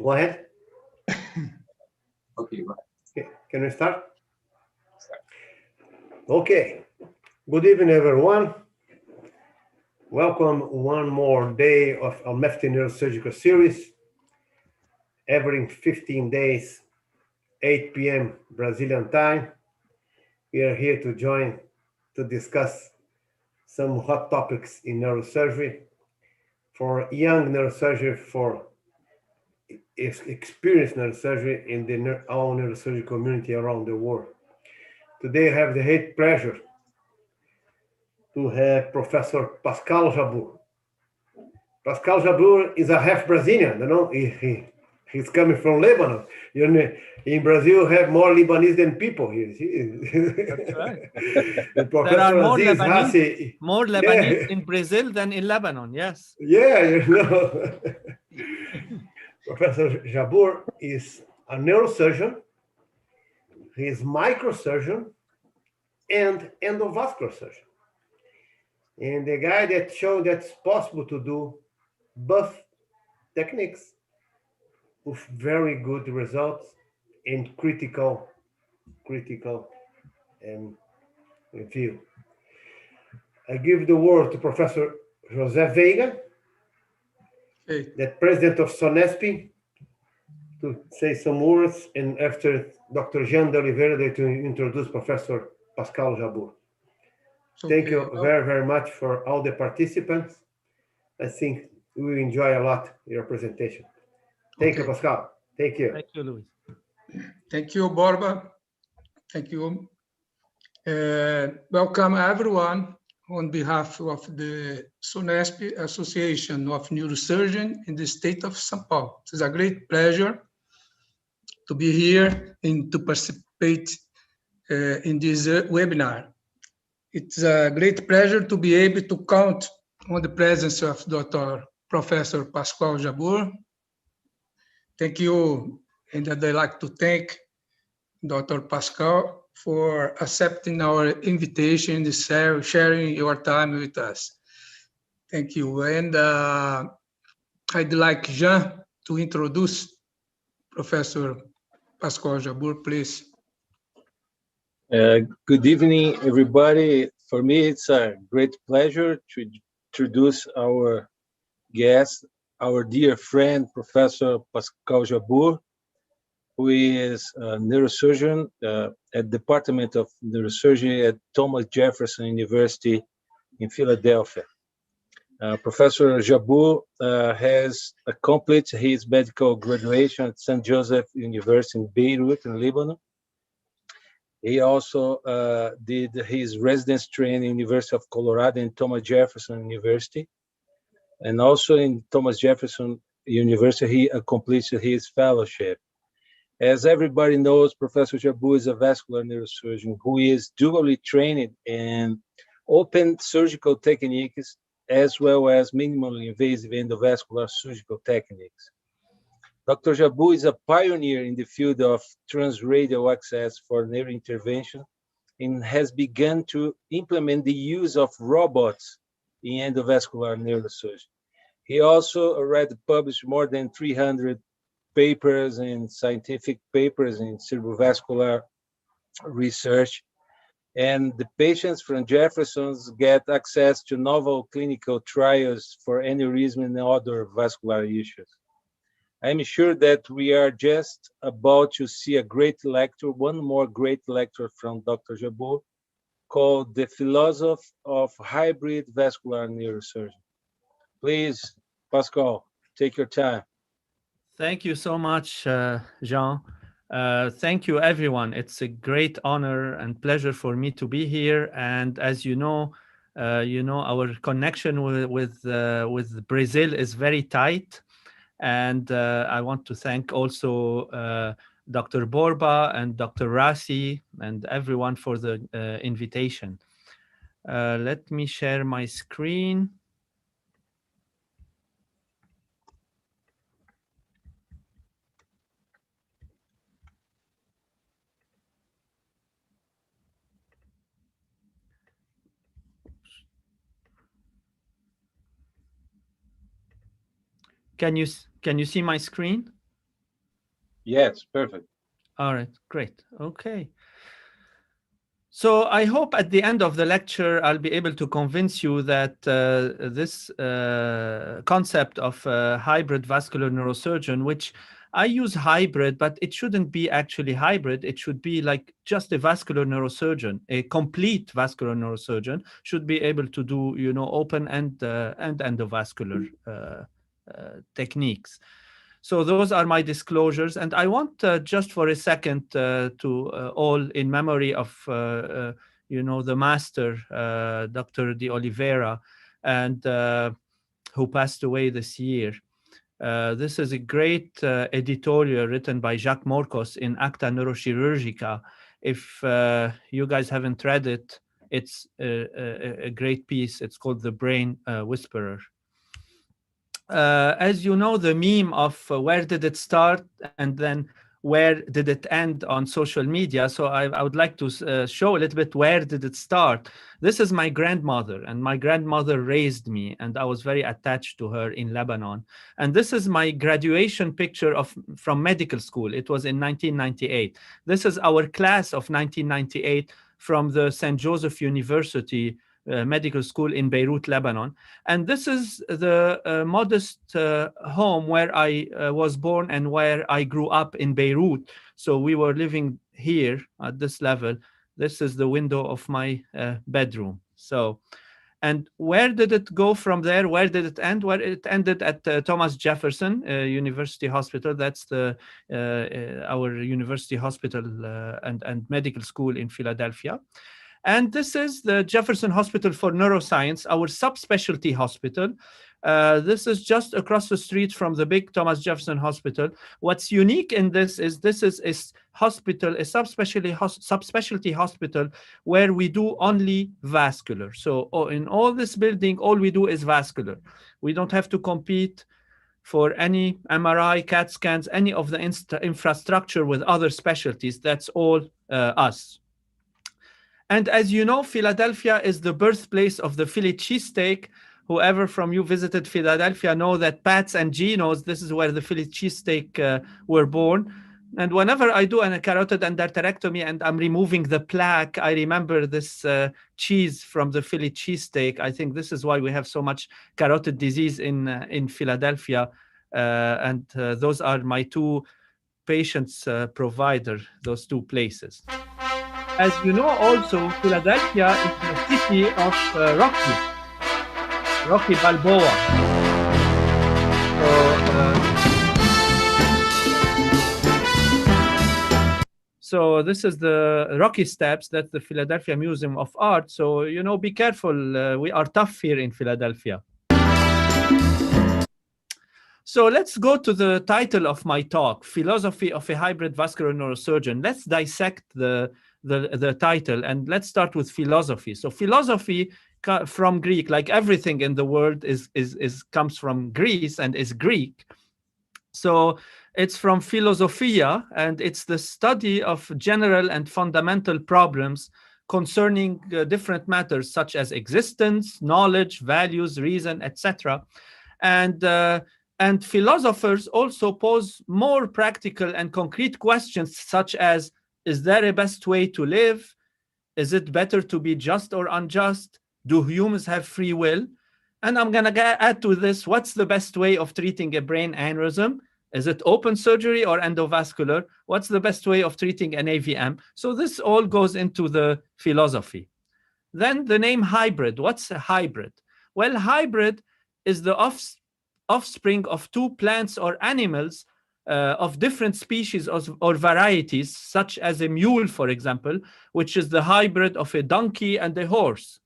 Go ahead. Okay, go Okay. Can we start? Okay. Good evening, everyone. Welcome one more day of Al-Mefty Neurosurgical Series. Every 15 days, 8 p.m. Brazilian time. We are here to discuss some hot topics in neurosurgery for young neurosurgery, for experienced neurosurgery in the our neurosurgery community around the world. Today I have the great pleasure to have Professor Pascal Jabbour. Pascal Jabbour is a half Brazilian, he's coming from Lebanon. In Brazil, have more Lebanese than people here. That's right. And There are Professor more Aziz Lebanese, Hassi, more Lebanese yeah, in Brazil than in Lebanon. Yes. yeah. Professor Jabbour is a neurosurgeon, he is microsurgeon, and endovascular surgeon. And the guy that showed that it's possible to do both techniques with very good results and critical and view. I give the word to Professor José Veiga, Okay. the president of SONESP, to say some words, and after Dr. Jean de Oliveira to introduce Professor Pascal Jabbour. Thank you very, very much for all the participants. I think we will enjoy a lot your presentation. Thank you, Pascal. Thank you. Thank you, Luis. Thank you, Borba. Thank you. Welcome, everyone, on behalf of the SONESP Association of Neurosurgeons in the state of São Paulo. It is a great pleasure to be here and to participate in this webinar. It's a great pleasure to be able to count on the presence of Dr. Professor Pascal Jabbour. Thank you, and I'd like to thank Dr. Pascal for accepting our invitation and sharing your time with us. Thank you. And I'd like Jean to introduce Professor Pascal Jabbour, please. Good evening, everybody. For me, it's a great pleasure to introduce our guest, our dear friend, Professor Pascal Jabbour, who is a neurosurgeon at the Department of Neurosurgery at Thomas Jefferson University in Philadelphia. Professor Jabbour has accomplished his medical graduation at St. Joseph University in Beirut, in Lebanon. He also did his residence training in University of Colorado and Thomas Jefferson University. And also in Thomas Jefferson University, he accomplished his fellowship. As everybody knows, Professor Jabbour is a vascular neurosurgeon who is dually trained in open surgical techniques as well as minimally invasive endovascular surgical techniques. Dr. Jabbour is a pioneer in the field of transradial access for neurointervention and has begun to implement the use of robots in endovascular neurosurgery. He also already published more than 300 papers and scientific papers in cerebrovascular research. And the patients from Jefferson's get access to novel clinical trials for aneurysm and other vascular issues. I'm sure that we are just about to see a great lecture, one more great lecture from Dr. Jabbour, called The Philosophy of Hybrid Vascular Neurosurgery. Please, Pascal, take your time. Thank you so much, Jean. Thank you, everyone. It's a great honor and pleasure for me to be here. And as you know, our connection with Brazil is very tight. And I want to thank also Dr. Borba and Dr. Rassi and everyone for the invitation. Let me share my screen. Can you see my screen? Yes, perfect. All right, great. Okay. So I hope at the end of the lecture, I'll be able to convince you that this concept of hybrid vascular neurosurgeon, which I use hybrid, but it shouldn't be actually hybrid. It should be like just a vascular neurosurgeon, a complete vascular neurosurgeon should be able to do, open and endovascular techniques. So those are my disclosures, and I want just for a second to all in memory of the master, Dr. De Oliveira, and who passed away this year. This is a great editorial written by Jacques Morcos in Acta Neurochirurgica. If you guys haven't read it, it's a great piece. It's called The Brain Whisperer. As you know, the meme of where did it start and then where did it end on social media. So I would like to show a little bit where did it start. This is my grandmother, and my grandmother raised me, and I was very attached to her in Lebanon. And this is my graduation picture from medical school. It was in 1998. This is our class of 1998 from the St. Joseph University medical school in Beirut, Lebanon. And this is the modest home where I was born and where I grew up in Beirut. So we were living here at this level. This is the window of my bedroom. So, and where did it go from there? Where did it end? Well, it ended at Thomas Jefferson University Hospital. That's our university hospital and medical school in Philadelphia. And this is the Jefferson Hospital for Neuroscience, our subspecialty hospital. This is just across the street from the big Thomas Jefferson Hospital. What's unique in this is a hospital, a subspecialty hospital where we do only vascular. So in all this building, all we do is vascular. We don't have to compete for any MRI, CAT scans, any of the infrastructure with other specialties. That's all us. And as you know, Philadelphia is the birthplace of the Philly cheesesteak. Whoever from you visited Philadelphia know that Pat's and Gino's, this is where the Philly cheesesteak were born. And whenever I do a carotid endarterectomy and I'm removing the plaque, I remember this cheese from the Philly cheesesteak. I think this is why we have so much carotid disease in Philadelphia. And those are my two patients provider, those two places. As you know, also, Philadelphia is the city of Rocky Balboa. So this is the Rocky Steps. That's the Philadelphia Museum of Art. So, be careful. We are tough here in Philadelphia. So let's go to the title of my talk, Philosophy of a Hybrid Vascular Neurosurgeon. Let's dissect the title, and let's start with philosophy. So philosophy from Greek, like everything in the world, comes from Greece and is Greek. So it's from philosophia, and it's the study of general and fundamental problems concerning different matters such as existence, knowledge, values, reason, etc. And philosophers also pose more practical and concrete questions such as, is there a best way to live? Is it better to be just or unjust? Do humans have free will? And I'm going to add to this, what's the best way of treating a brain aneurysm? Is it open surgery or endovascular? What's the best way of treating an AVM? So this all goes into the philosophy. Then the name hybrid. What's a hybrid? Well, hybrid is the offspring of two plants or animals of different species or varieties, such as a mule, for example, which is the hybrid of a donkey and a horse.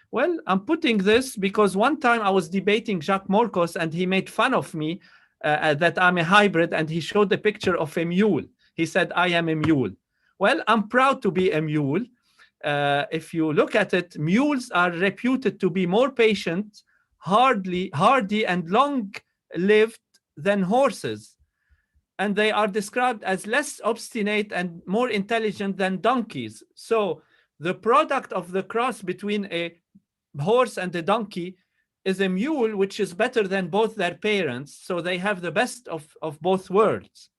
Well, I'm putting this because one time I was debating Jacques Morcos and he made fun of me that I'm a hybrid, and he showed a picture of a mule. He said, I am a mule. Well, I'm proud to be a mule. If you look at it, mules are reputed to be more patient, hardy, and long-lived than horses. And they are described as less obstinate and more intelligent than donkeys. So the product of the cross between a horse and a donkey is a mule, which is better than both their parents. So they have the best of both worlds.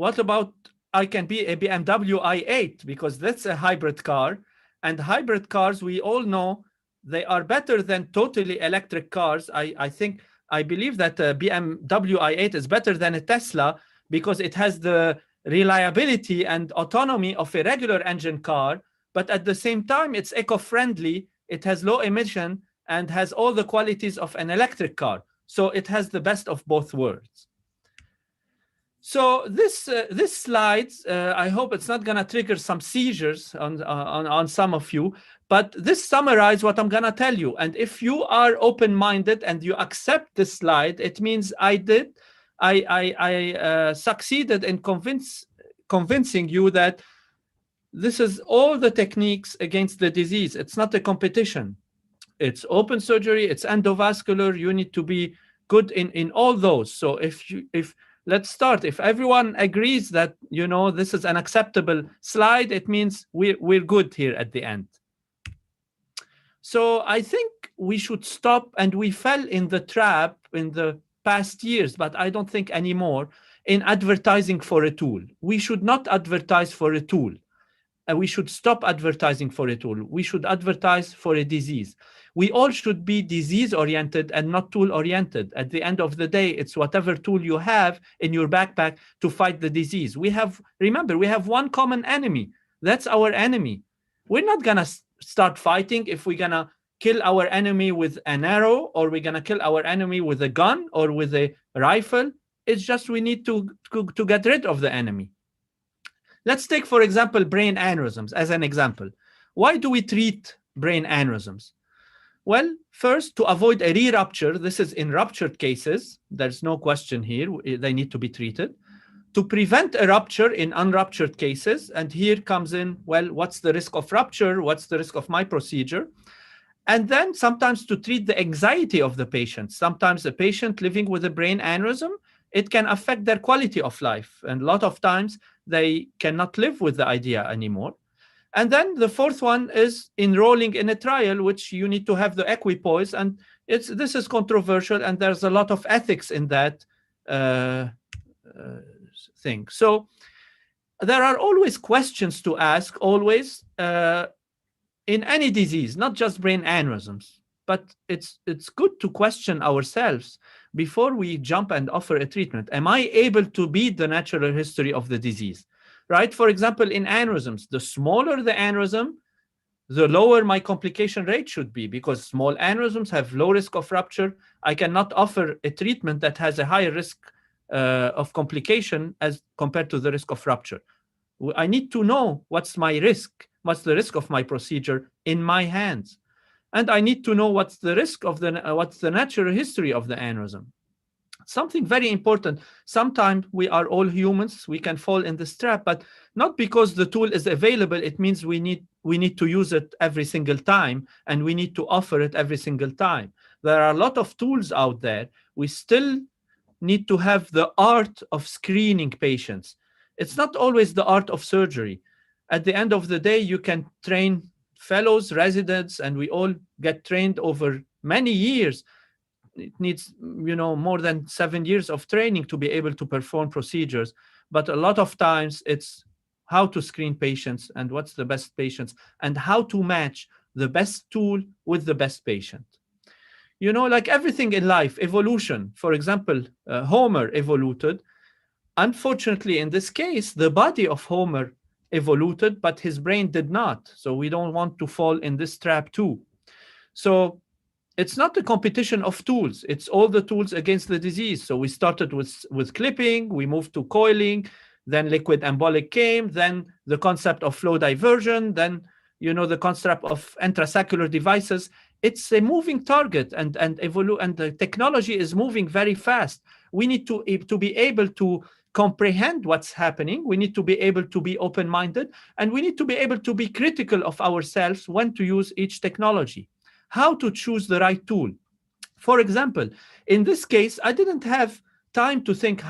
What about I can be a BMW i8 because that's a hybrid car, and hybrid cars, we all know, they are better than totally electric cars. I believe that a BMW i8 is better than a Tesla because it has the reliability and autonomy of a regular engine car, but at the same time, it's eco-friendly, it has low emission, and has all the qualities of an electric car. So it has the best of both worlds. So this slides, I hope it's not going to trigger some seizures on some of you, but this summarizes what I'm going to tell you. And if you are open-minded and you accept this slide, it means I succeeded in convincing you that this is all the techniques against the disease. It's not a competition. It's open surgery, it's endovascular. You need to be good in all those. So let's start. If everyone agrees that, you know, this is an acceptable slide, it means we're good here at the end. So I think we should stop, and we fell in the trap in the past years, but I don't think anymore, in advertising for a tool. We should not advertise for a tool. And we should stop advertising for a tool. We should advertise for a disease. We all should be disease-oriented and not tool-oriented. At the end of the day, it's whatever tool you have in your backpack to fight the disease. Remember, we have one common enemy. That's our enemy. We're not gonna start fighting if we're gonna kill our enemy with an arrow, or we're gonna kill our enemy with a gun or with a rifle. It's just we need to get rid of the enemy. Let's take, for example, brain aneurysms as an example. Why do we treat brain aneurysms? Well, first, to avoid a re-rupture. This is in ruptured cases. There's no question here. They need to be treated. To prevent a rupture in unruptured cases. And here comes in, well, what's the risk of rupture? What's the risk of my procedure? And then sometimes to treat the anxiety of the patient. Sometimes a patient living with a brain aneurysm, it can affect their quality of life. And a lot of times they cannot live with the idea anymore. And then the fourth one is enrolling in a trial, which you need to have the equipoise. And this is controversial, and there's a lot of ethics in that thing. So there are always questions to ask, always, in any disease, not just brain aneurysms. But it's good to question ourselves before we jump and offer a treatment. Am I able to beat the natural history of the disease? Right? For example, in aneurysms, the smaller the aneurysm, the lower my complication rate should be, because small aneurysms have low risk of rupture. I cannot offer a treatment that has a higher risk of complication as compared to the risk of rupture. I need to know what's my risk, what's the risk of my procedure in my hands. And I need to know what's the risk of what's the natural history of the aneurysm. Something very important. Sometimes we are all humans. We can fall in this trap, but not because the tool is available. It means we need to use it every single time, and we need to offer it every single time. There are a lot of tools out there. We still need to have the art of screening patients. It's not always the art of surgery. At the end of the day, you can train fellows, residents, and we all get trained over many years. It needs, more than 7 years of training to be able to perform procedures. But a lot of times it's how to screen patients and what's the best patients and how to match the best tool with the best patient. Like everything in life, evolution. For example, Homer evoluted. Unfortunately, in this case, the body of Homer evoluted, but his brain did not. So we don't want to fall in this trap too. So it's not a competition of tools. It's all the tools against the disease. So we started with clipping, we moved to coiling, then liquid embolic came, then the concept of flow diversion, then the concept of intrasaccular devices. It's a moving target, and the technology is moving very fast. We need to be able to comprehend what's happening. We need to be able to be open-minded, and we need to be able to be critical of ourselves when to use each technology. How to choose the right tool. For example, in this case, I didn't have time to think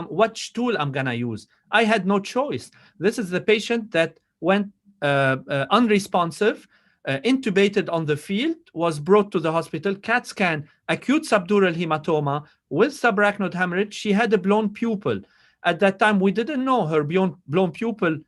which tool I'm gonna use. I had no choice. This is the patient that went unresponsive, intubated on the field, was brought to the hospital, CAT scan, acute subdural hematoma with subarachnoid hemorrhage. She had a blown pupil. At that time, we didn't know her blown pupil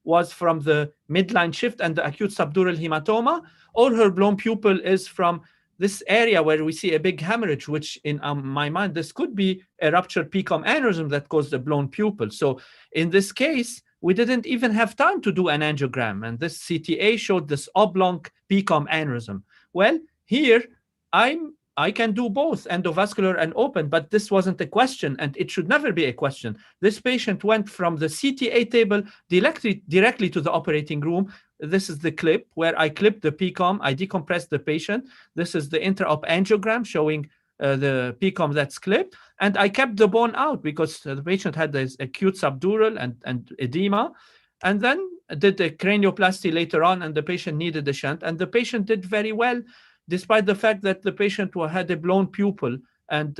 was from the midline shift and the acute subdural hematoma, or her blown pupil is from this area where we see a big hemorrhage, which in my mind, this could be a ruptured PCOM aneurysm that caused the blown pupil. So in this case, we didn't even have time to do an angiogram. And this CTA showed this oblong PCOM aneurysm. Well, here I can do both endovascular and open, but this wasn't a question, and it should never be a question. This patient went from the CTA table directly to the operating room. This is the clip where I clipped the PCOM, I decompressed the patient. This is the intra-op angiogram showing the PCOM that's clipped, and I kept the bone out because the patient had this acute subdural and edema, and then did a cranioplasty later on, and the patient needed a shunt, and the patient did very well, despite the fact that the patient had a blown pupil and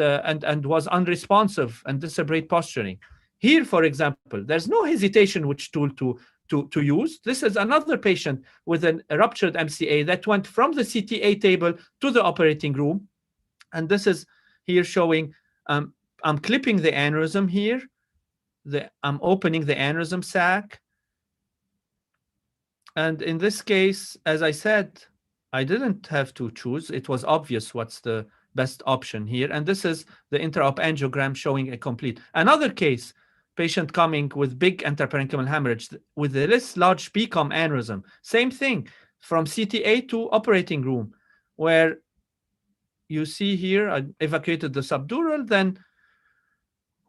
was unresponsive and disparate posturing. Here, for example, there's no hesitation which tool to use. This is another patient with a ruptured MCA that went from the CTA table to the operating room. And this is here showing, I'm clipping the aneurysm here. I'm opening the aneurysm sac. And in this case, as I said, I didn't have to choose. It was obvious what's the best option here. And this is the intra-op angiogram showing a complete. Another case, patient coming with big intraparenchymal hemorrhage with this large PCOM aneurysm. Same thing, from CTA to operating room, where you see here, I evacuated the subdural, then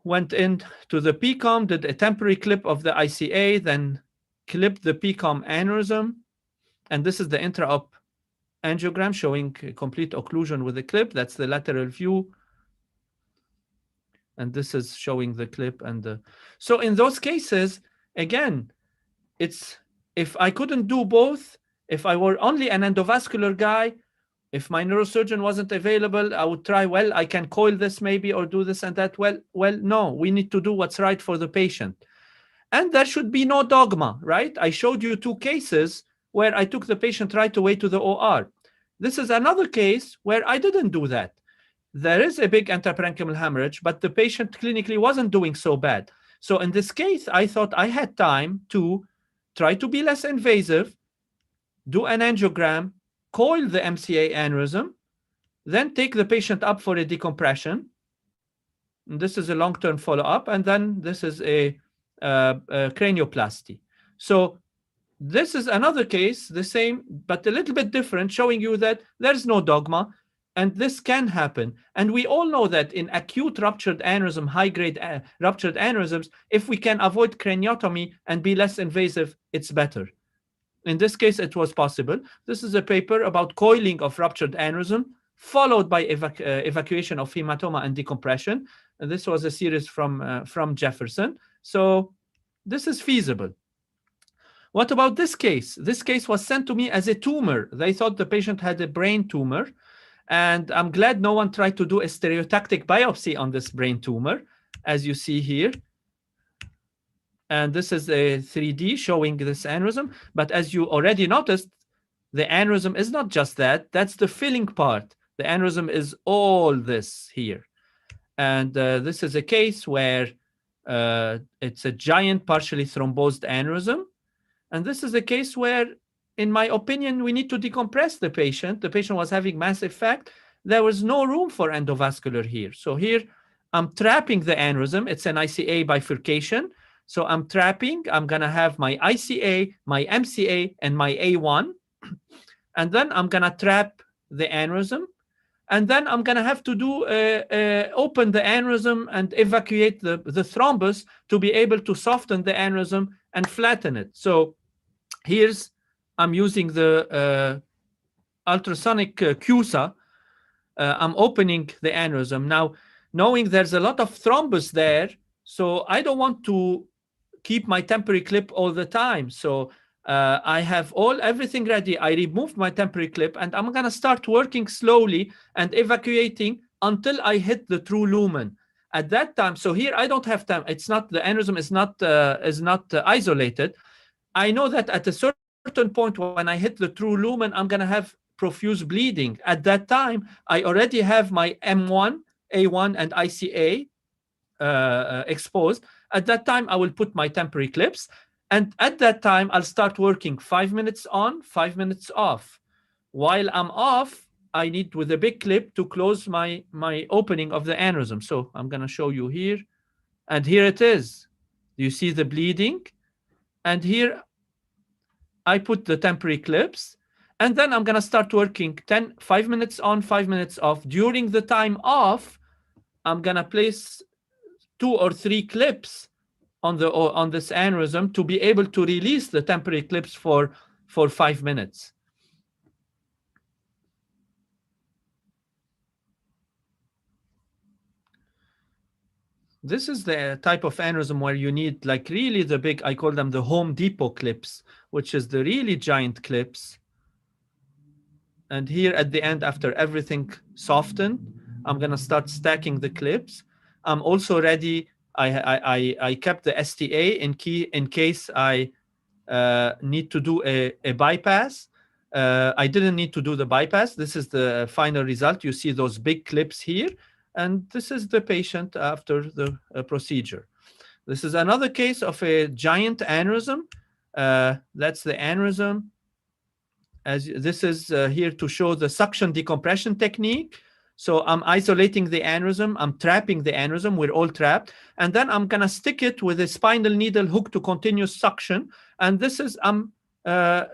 went into the PCOM, did a temporary clip of the ICA, then clipped the PCOM aneurysm. And this is the intra-op angiogram showing complete occlusion with the clip. That's the lateral view. And this is showing the clip and the... So in those cases, again, it's if I couldn't do both, if I were only an endovascular guy, if my neurosurgeon wasn't available, I would try, well, I can coil this maybe or do this and that. Well, no, we need to do what's right for the patient. And there should be no dogma, right? I showed you two cases where I took the patient right away to the OR. This is another case where I didn't do that. There is a big intraparenchymal hemorrhage, but the patient clinically wasn't doing so bad. So in this case, I thought I had time to try to be less invasive, do an angiogram, coil the MCA aneurysm, then take the patient up for a decompression. And this is a long-term follow-up, and then this is a cranioplasty. So this is another case, the same, but a little bit different, showing you that there's no dogma, and this can happen. And we all know that in acute ruptured aneurysm, high-grade ruptured aneurysms, if we can avoid craniotomy and be less invasive, it's better. In this case, it was possible. This is a paper about coiling of ruptured aneurysm, followed by evacuation of hematoma and decompression. And this was a series from Jefferson. So this is feasible. What about this case? This case was sent to me as a tumor. They thought the patient had a brain tumor. And I'm glad no one tried to do a stereotactic biopsy on this brain tumor, as you see here. And this is a 3D showing this aneurysm. But as you already noticed, the aneurysm is not just that. That's the filling part. The aneurysm is all this here. And this is a case where it's a giant partially thrombosed aneurysm. And this is a case where, in my opinion, we need to decompress the patient. The patient was having massive effect. There was no room for endovascular here. So here, I'm trapping the aneurysm. It's an ICA bifurcation. So I'm trapping. I'm going to have my ICA, my MCA, and my A1. And then I'm going to trap the aneurysm. And then I'm going to have to do open the aneurysm and evacuate the thrombus to be able to soften the aneurysm and flatten it. So here's, I'm using the ultrasonic CUSA. I'm opening the aneurysm. Now, knowing there's a lot of thrombus there, so I don't want to keep my temporary clip all the time. So I have everything ready. I removed my temporary clip, and I'm going to start working slowly and evacuating until I hit the true lumen. At that time, so here I don't have time. It's not, the aneurysm is not isolated. I know that at a certain point when I hit the true lumen, I'm going to have profuse bleeding. At that time, I already have my M1, A1, and ICA exposed, At that time, I will put my temporary clips. And at that time, I'll start working 5 minutes on, 5 minutes off. While I'm off, I need with a big clip to close my opening of the aneurysm. So I'm going to show you here. And here it is. You see the bleeding. And here I put the temporary clips. And then I'm going to start working 5 minutes on, 5 minutes off. During the time off, I'm going to place 2 or 3 clips on this aneurysm to be able to release the temporary clips for 5 minutes. This is the type of aneurysm where you need like really the big, I call them the Home Depot clips, which is the really giant clips. And here at the end, after everything softened, I'm going to start stacking the clips. I'm also ready. I kept the STA in case I need to do a bypass. I didn't need to do the bypass. This is the final result. You see those big clips here. And this is the patient after the procedure. This is another case of a giant aneurysm. That's the aneurysm. This is here to show the suction decompression technique. So I'm isolating the aneurysm. I'm trapping the aneurysm. We're all trapped. And then I'm going to stick it with a spinal needle hooked to continuous suction. And this is, I'm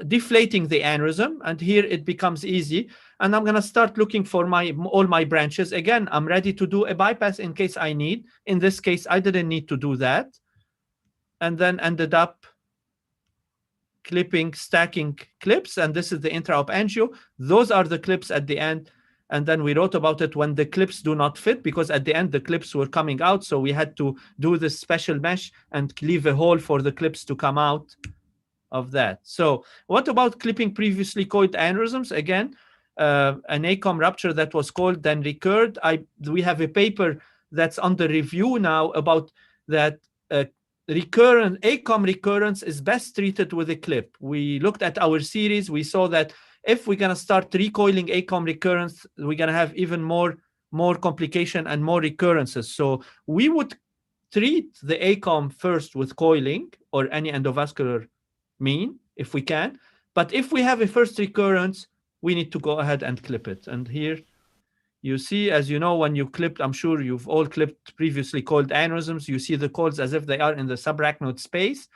deflating the aneurysm. And here it becomes easy. And I'm going to start looking for all my branches. Again, I'm ready to do a bypass in case I need. In this case, I didn't need to do that. And then ended up clipping, stacking clips. And this is the intra-op angio. Those are the clips at the end. And then we wrote about it when the clips do not fit, because at the end, the clips were coming out. So we had to do this special mesh and leave a hole for the clips to come out of that. So what about clipping previously coiled aneurysms? Again, an ACOM rupture that was coiled then recurred. We have a paper that's under review now about that ACOM recurrence is best treated with a clip. We looked at our series. We saw that if we're going to start recoiling ACOM recurrence, we're going to have even more complication and more recurrences. So we would treat the ACOM first with coiling or any endovascular mean if we can. But if we have a first recurrence, we need to go ahead and clip it. And here you see, as you know, when you clipped, I'm sure you've all clipped previously coiled aneurysms. You see the coils as if they are in the subarachnoid space.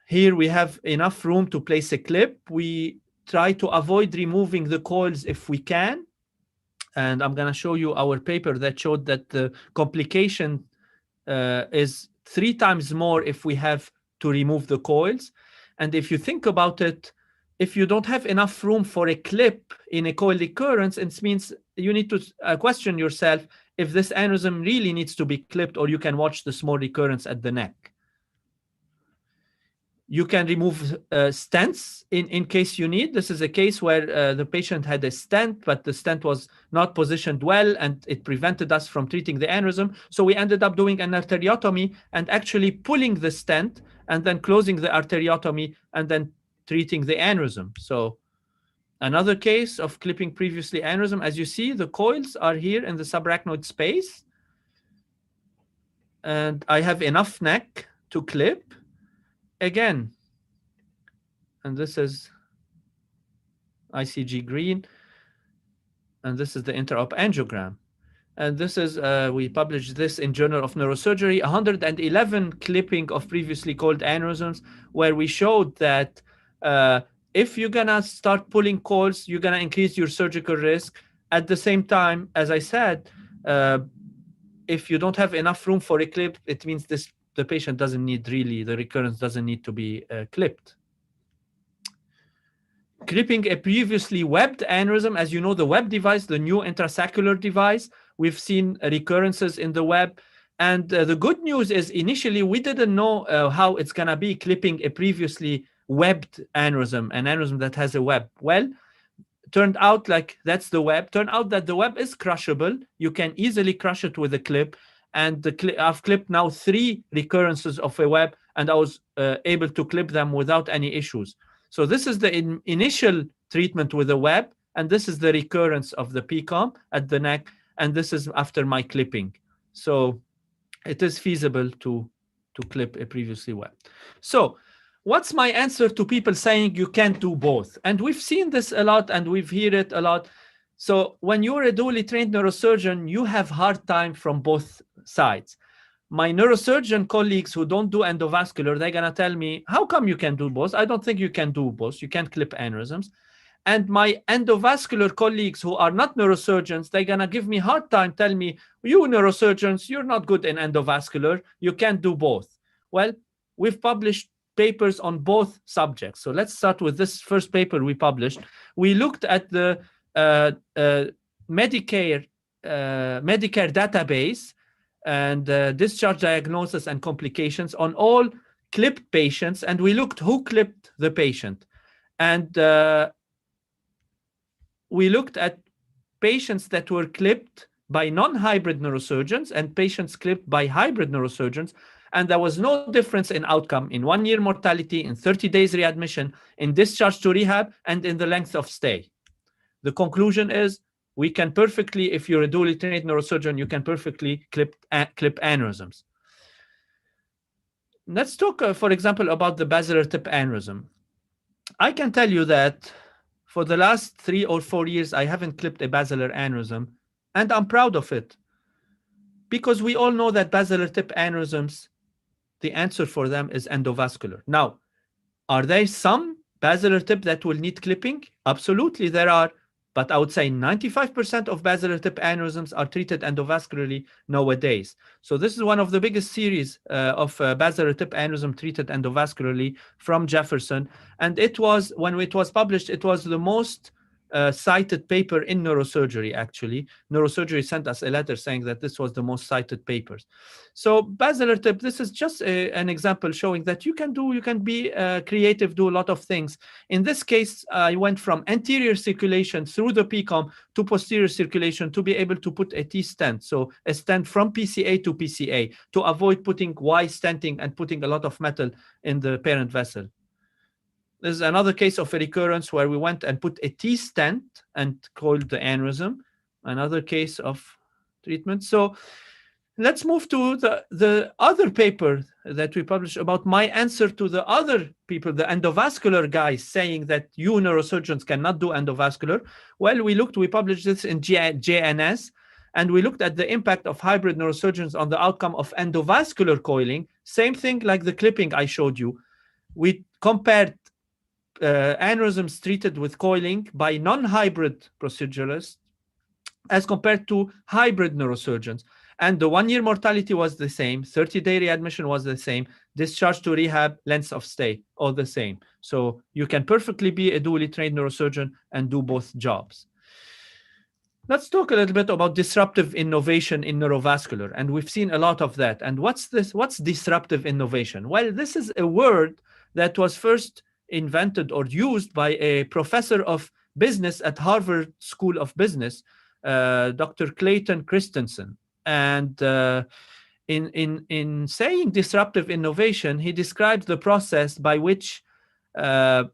Here we have enough room to place a clip. We try to avoid removing the coils if we can. And I'm going to show you our paper that showed that the complication is 3 times more if we have to remove the coils. And if you think about it, if you don't have enough room for a clip in a coil recurrence, it means you need to question yourself if this aneurysm really needs to be clipped, or you can watch the small recurrence at the neck. You can remove stents in case you need. This is a case where the patient had a stent, but the stent was not positioned well, and it prevented us from treating the aneurysm. So we ended up doing an arteriotomy and actually pulling the stent and then closing the arteriotomy and then treating the aneurysm. So another case of clipping previously aneurysm. As you see, the coils are here in the subarachnoid space. And I have enough neck to clip. Again, and this is ICG green, and this is the intra-op angiogram. And this is, we published this in Journal of Neurosurgery, 111 clipping of previously coiled aneurysms, where we showed that if you're gonna start pulling coils, you're gonna increase your surgical risk. At the same time, as I said, if you don't have enough room for a clip, it means the patient doesn't need the recurrence doesn't need to be clipped. Clipping a previously webbed aneurysm, as you know, the web device, the new intrasaccular device, we've seen recurrences in the web. And the good news is initially we didn't know how it's gonna be clipping a previously webbed aneurysm, an aneurysm that has a web. Well, turned out like that's the web. Turned out that the web is crushable. You can easily crush it with a clip. And I've clipped now 3 recurrences of a web, and I was able to clip them without any issues. So this is the initial treatment with a web, and this is the recurrence of the PCOM at the neck, and this is after my clipping. So it is feasible to clip a previously wet. So what's my answer to people saying you can't do both? And we've seen this a lot and we've heard it a lot. So when you're a dually trained neurosurgeon, you have hard time from both sides. My neurosurgeon colleagues who don't do endovascular, they're going to tell me, how come you can do both? I don't think you can do both. You can't clip aneurysms. And my endovascular colleagues who are not neurosurgeons, they're going to give me a hard time, tell me, you neurosurgeons, you're not good in endovascular. You can't do both. Well, we've published papers on both subjects. So let's start with this first paper we published. We looked at the Medicare database and discharge diagnosis and complications on all clipped patients, and we looked who clipped the patient. And we looked at patients that were clipped by non-hybrid neurosurgeons and patients clipped by hybrid neurosurgeons, and there was no difference in outcome in 1-year mortality, in 30 days readmission, in discharge to rehab, and in the length of stay. The conclusion is we can perfectly, if you're a dually trained neurosurgeon, you can perfectly clip aneurysms. Let's talk, for example, about the basilar tip aneurysm. I can tell you that for the last 3 or 4 years, I haven't clipped a basilar aneurysm, and I'm proud of it. Because we all know that basilar tip aneurysms, the answer for them is endovascular. Now, are there some basilar tip that will need clipping? Absolutely, there are. But I would say 95% of basilar tip aneurysms are treated endovascularly nowadays. So this is one of the biggest series of basilar tip aneurysm treated endovascularly from Jefferson. And it was, when it was published, it was the most cited paper in neurosurgery, actually. Neurosurgery sent us a letter saying that this was the most cited papers. So basilar tip, this is just an example showing that you can be creative, do a lot of things. In this case, I went from anterior circulation through the PCOM to posterior circulation to be able to put a T stent. So a stent from PCA to PCA to avoid putting Y stenting and putting a lot of metal in the parent vessel. This is another case of a recurrence where we went and put a T stent and coiled the aneurysm. Another case of treatment. So let's move to the other paper that we published about my answer to the other people, the endovascular guys saying that you neurosurgeons cannot do endovascular. Well, we published this in JNS, and we looked at the impact of hybrid neurosurgeons on the outcome of endovascular coiling. Same thing like the clipping I showed you. We compared aneurysms treated with coiling by non-hybrid proceduralists as compared to hybrid neurosurgeons. And the 1-year mortality was the same, 30-day readmission was the same, discharge to rehab, length of stay, all the same. So you can perfectly be a dually trained neurosurgeon and do both jobs. Let's talk a little bit about disruptive innovation in neurovascular. And we've seen a lot of that. And what's this? What's disruptive innovation? Well, this is a word that was first invented or used by a professor of business at Harvard School of Business, Dr. Clayton Christensen. And in saying disruptive innovation, he describes the process by which a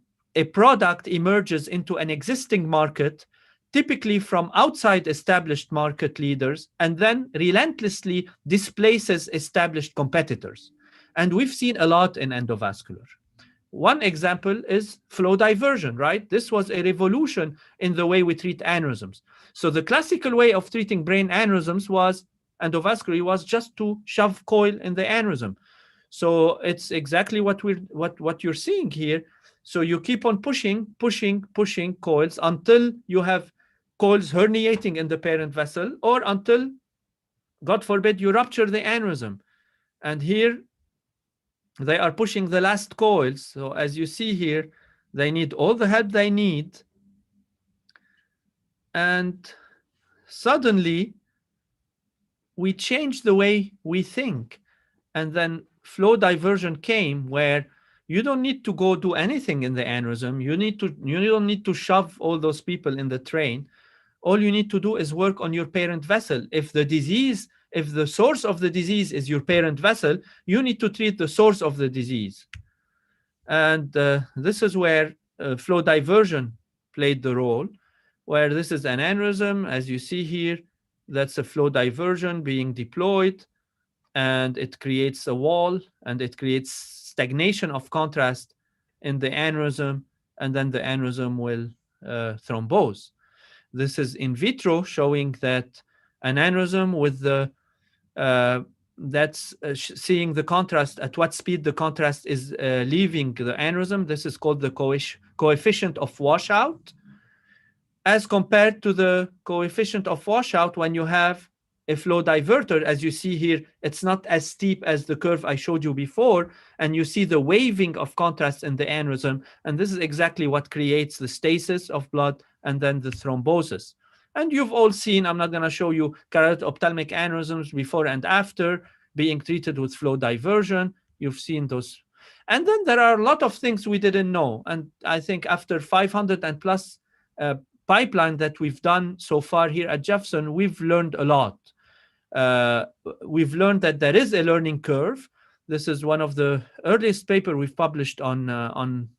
product emerges into an existing market, typically from outside established market leaders, and then relentlessly displaces established competitors. And we've seen a lot in endovascular. One example is flow diversion, right? This was a revolution in the way we treat aneurysms. So the classical way of treating brain aneurysms was endovascularly was just to shove coil in the aneurysm. So it's exactly what you're seeing here. So you keep on pushing coils until you have coils herniating in the parent vessel, or until, God forbid, you rupture the aneurysm. And here they are pushing the last coils. So as you see here, they need all the help they need. And suddenly we change the way we think. And then flow diversion came, where you don't need to go do anything in the aneurysm. You don't need to shove all those people in the train. All you need to do is work on your parent vessel. If the source of the disease is your parent vessel, you need to treat the source of the disease. And this is where flow diversion played the role, where this is an aneurysm, as you see here, that's a flow diversion being deployed. and it creates a wall, and it creates stagnation of contrast in the aneurysm, and then the aneurysm will thrombose. This is in vitro, showing that an aneurysm with the seeing the contrast, at what speed the contrast is leaving the aneurysm. This is called the coefficient of washout, as compared to the coefficient of washout when you have a flow diverter. As you see here, it's not as steep as the curve I showed you before, and you see the waving of contrast in the aneurysm, and this is exactly what creates the stasis of blood and then the thrombosis. And you've all seen, I'm not going to show you carotid ophthalmic aneurysms before and after being treated with flow diversion. You've seen those. And then there are a lot of things we didn't know. And I think after 500 and plus pipeline that we've done so far here at Jefferson, we've learned a lot. We've learned that there is a learning curve. This is one of the earliest paper we've published on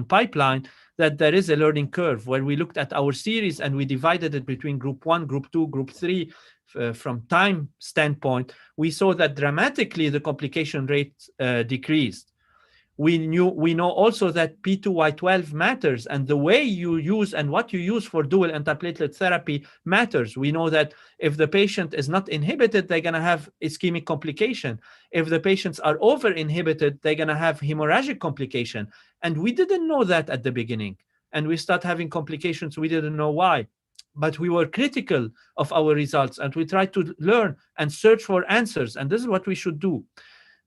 pipeline, that there is a learning curve, where we looked at our series and we divided it between group 1, group 2, group 3 from time standpoint. We saw that dramatically the complication rate decreased. We know also that P2Y12 matters, and the way you use and what you use for dual antiplatelet therapy matters. We know that if the patient is not inhibited, they're going to have ischemic complication. If the patients are over inhibited, they're going to have hemorrhagic complication. And we didn't know that at the beginning. And we start having complications. We didn't know why. But we were critical of our results, and we tried to learn and search for answers. And this is what we should do.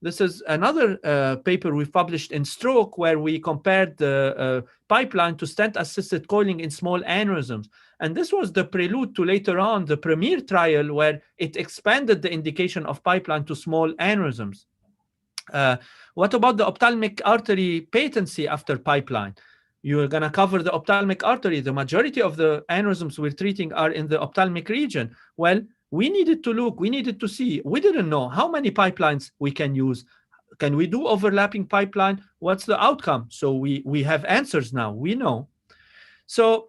This is another paper we published in Stroke, where we compared the pipeline to stent-assisted coiling in small aneurysms. And this was the prelude to later on the Premier trial, where it expanded the indication of pipeline to small aneurysms. What about the ophthalmic artery patency after pipeline? You're going to cover the ophthalmic artery. The majority of the aneurysms we're treating are in the ophthalmic region. Well, we needed to look, we needed to see. We didn't know how many pipelines we can use. Can we do overlapping pipeline? What's the outcome? So we have answers now. We know. So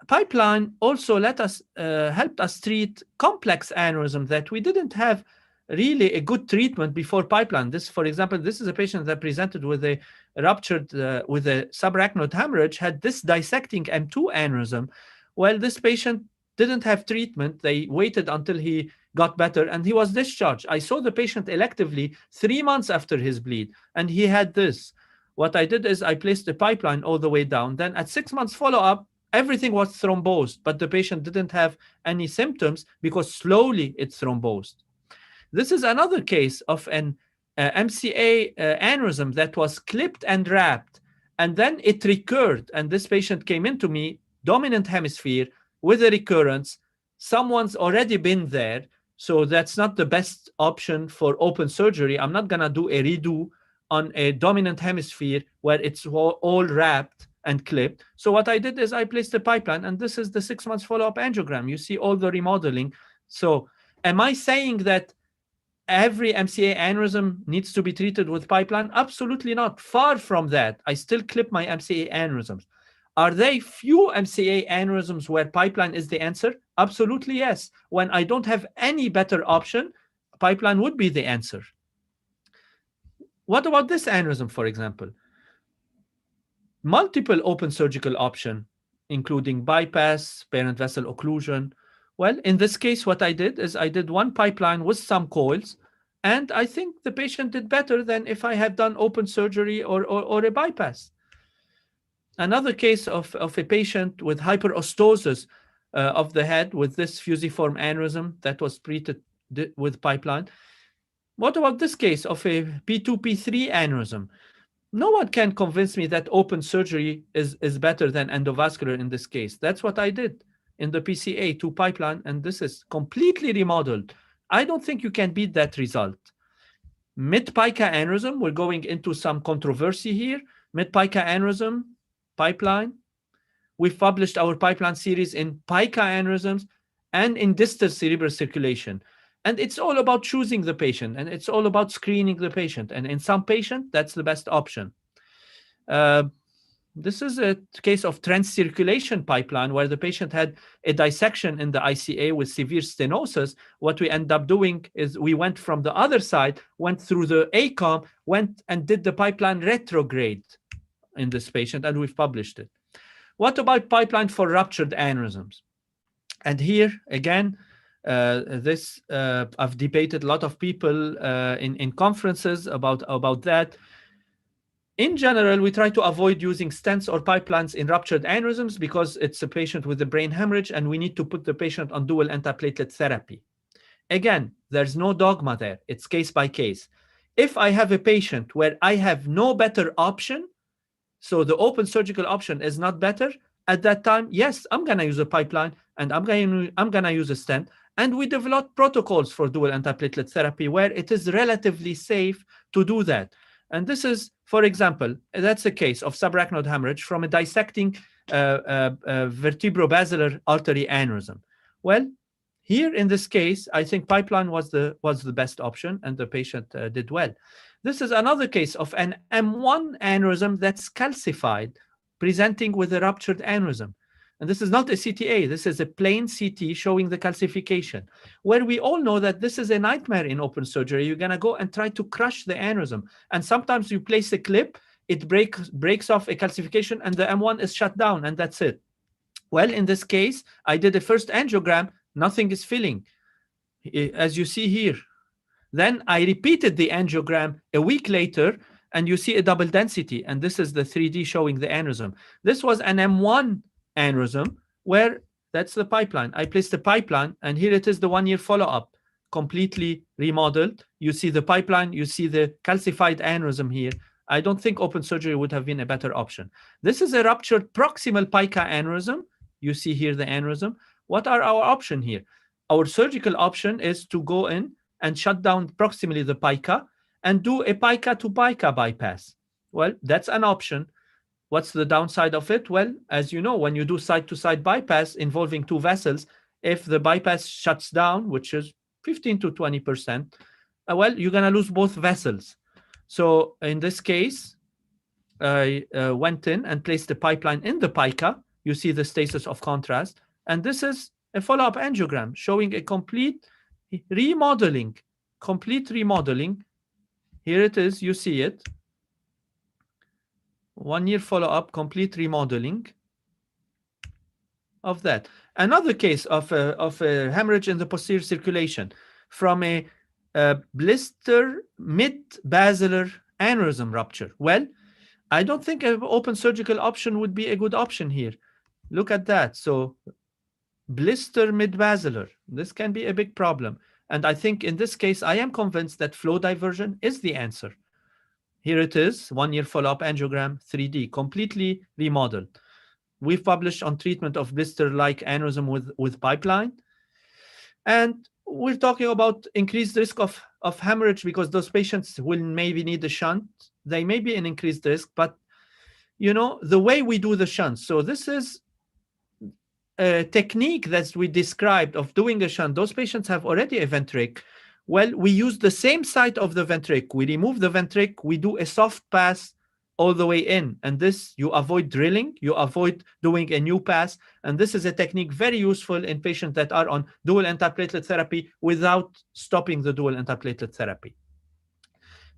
pipeline also helped us treat complex aneurysm that we didn't have really a good treatment before pipeline. This, for example, this is a patient that presented with a ruptured, with a subarachnoid hemorrhage, had this dissecting M2 aneurysm. Well, this patient didn't have treatment. They waited until he got better, and he was discharged. I saw the patient electively 3 months after his bleed, and he had this. What I did is I placed the pipeline all the way down. Then at 6 months follow-up, everything was thrombosed, but the patient didn't have any symptoms because slowly it thrombosed. This is another case of an MCA aneurysm that was clipped and wrapped, and then it recurred. And this patient came into me, dominant hemisphere, with a recurrence. Someone's already been there, so that's not the best option for open surgery. I'm not going to do a redo on a dominant hemisphere where it's all wrapped and clipped. So what I did is I placed a pipeline, and this is the 6 months follow-up angiogram. You see all the remodeling. So am I saying that every MCA aneurysm needs to be treated with pipeline? Absolutely not. Far from that. I still clip my MCA aneurysms. Are there few MCA aneurysms where pipeline is the answer? Absolutely yes. When I don't have any better option, pipeline would be the answer. What about this aneurysm, for example? Multiple open surgical option, including bypass, parent vessel occlusion. Well, in this case, what I did is I did one pipeline with some coils, and I think the patient did better than if I had done open surgery or a bypass. Another case of a patient with hyperostosis of the head with this fusiform aneurysm that was treated with pipeline. What about this case of a P2, P3 aneurysm? No one can convince me that open surgery is better than endovascular in this case. That's what I did in the PCA 2 pipeline, and this is completely remodeled. I don't think you can beat that result. Mid-pica aneurysm, we're going into some controversy here. Mid-pica aneurysm, pipeline. We've published our pipeline series in pica aneurysms and in distal cerebral circulation. And it's all about choosing the patient, and it's all about screening the patient. And in some patient, that's the best option. This is a case of transcirculation pipeline where the patient had a dissection in the ICA with severe stenosis. What we end up doing is we went from the other side, went through the ACOM, went and did the pipeline retrograde in this patient, and we've published it. What about pipeline for ruptured aneurysms? And here, again, I've debated a lot of people in conferences about that. In general, we try to avoid using stents or pipelines in ruptured aneurysms because it's a patient with a brain hemorrhage and we need to put the patient on dual antiplatelet therapy. Again, there's no dogma there. It's case by case. If I have a patient where I have no better option, so the open surgical option is not better, at that time, yes, I'm going to use a pipeline and I'm going to use a stent. And we developed protocols for dual antiplatelet therapy where it is relatively safe to do that. And this is, for example, that's a case of subarachnoid hemorrhage from a dissecting vertebrobasilar artery aneurysm. Well, here in this case, I think pipeline was the best option, and the patient did well. This is another case of an M1 aneurysm that's calcified, presenting with a ruptured aneurysm. And this is not a CTA. This is a plain CT showing the calcification, where we all know that this is a nightmare in open surgery. You're going to go and try to crush the aneurysm. And sometimes you place a clip, it breaks off a calcification, and the M1 is shut down, and that's it. Well, in this case, I did a first angiogram. Nothing is filling, as you see here. Then I repeated the angiogram a week later, and you see a double density. And this is the 3D showing the aneurysm. This was an M1 aneurysm where that's the pipeline. I placed the pipeline, and here it is, the 1-year follow-up, completely remodeled. You see the pipeline, you see the calcified aneurysm here. I don't think open surgery would have been a better option. This is a ruptured proximal pica aneurysm. You see here the aneurysm. What are our options here? Our surgical option is to go in and shut down proximally the pica and do a pica to pica bypass. Well, that's an option. What's the downside of it? Well, as you know, when you do side-to-side bypass involving two vessels, if the bypass shuts down, which is 15 to 20%, well, you're going to lose both vessels. So in this case, I went in and placed the pipeline in the pica. You see the stasis of contrast. And this is a follow-up angiogram showing a complete remodeling. Here it is. You see it. 1-year follow-up, complete remodeling of that. Another case of a hemorrhage in the posterior circulation from a blister mid-basilar aneurysm rupture. Well, I don't think an open surgical option would be a good option here. Look at that. So blister mid-basilar, this can be a big problem. And I think in this case, I am convinced that flow diversion is the answer. Here it is, 1-year follow-up angiogram, 3D, completely remodeled. We've published on treatment of blister-like aneurysm with pipeline. And we're talking about increased risk of hemorrhage because those patients will maybe need a shunt. They may be an increased risk, but you know, the way we do the shunt. So this is a technique that we described of doing a shunt. Those patients have already a ventric. Well, we use the same side of the ventric. We remove the ventric. We do a soft pass all the way in. And this, you avoid drilling. You avoid doing a new pass. And this is a technique very useful in patients that are on dual antiplatelet therapy without stopping the dual antiplatelet therapy.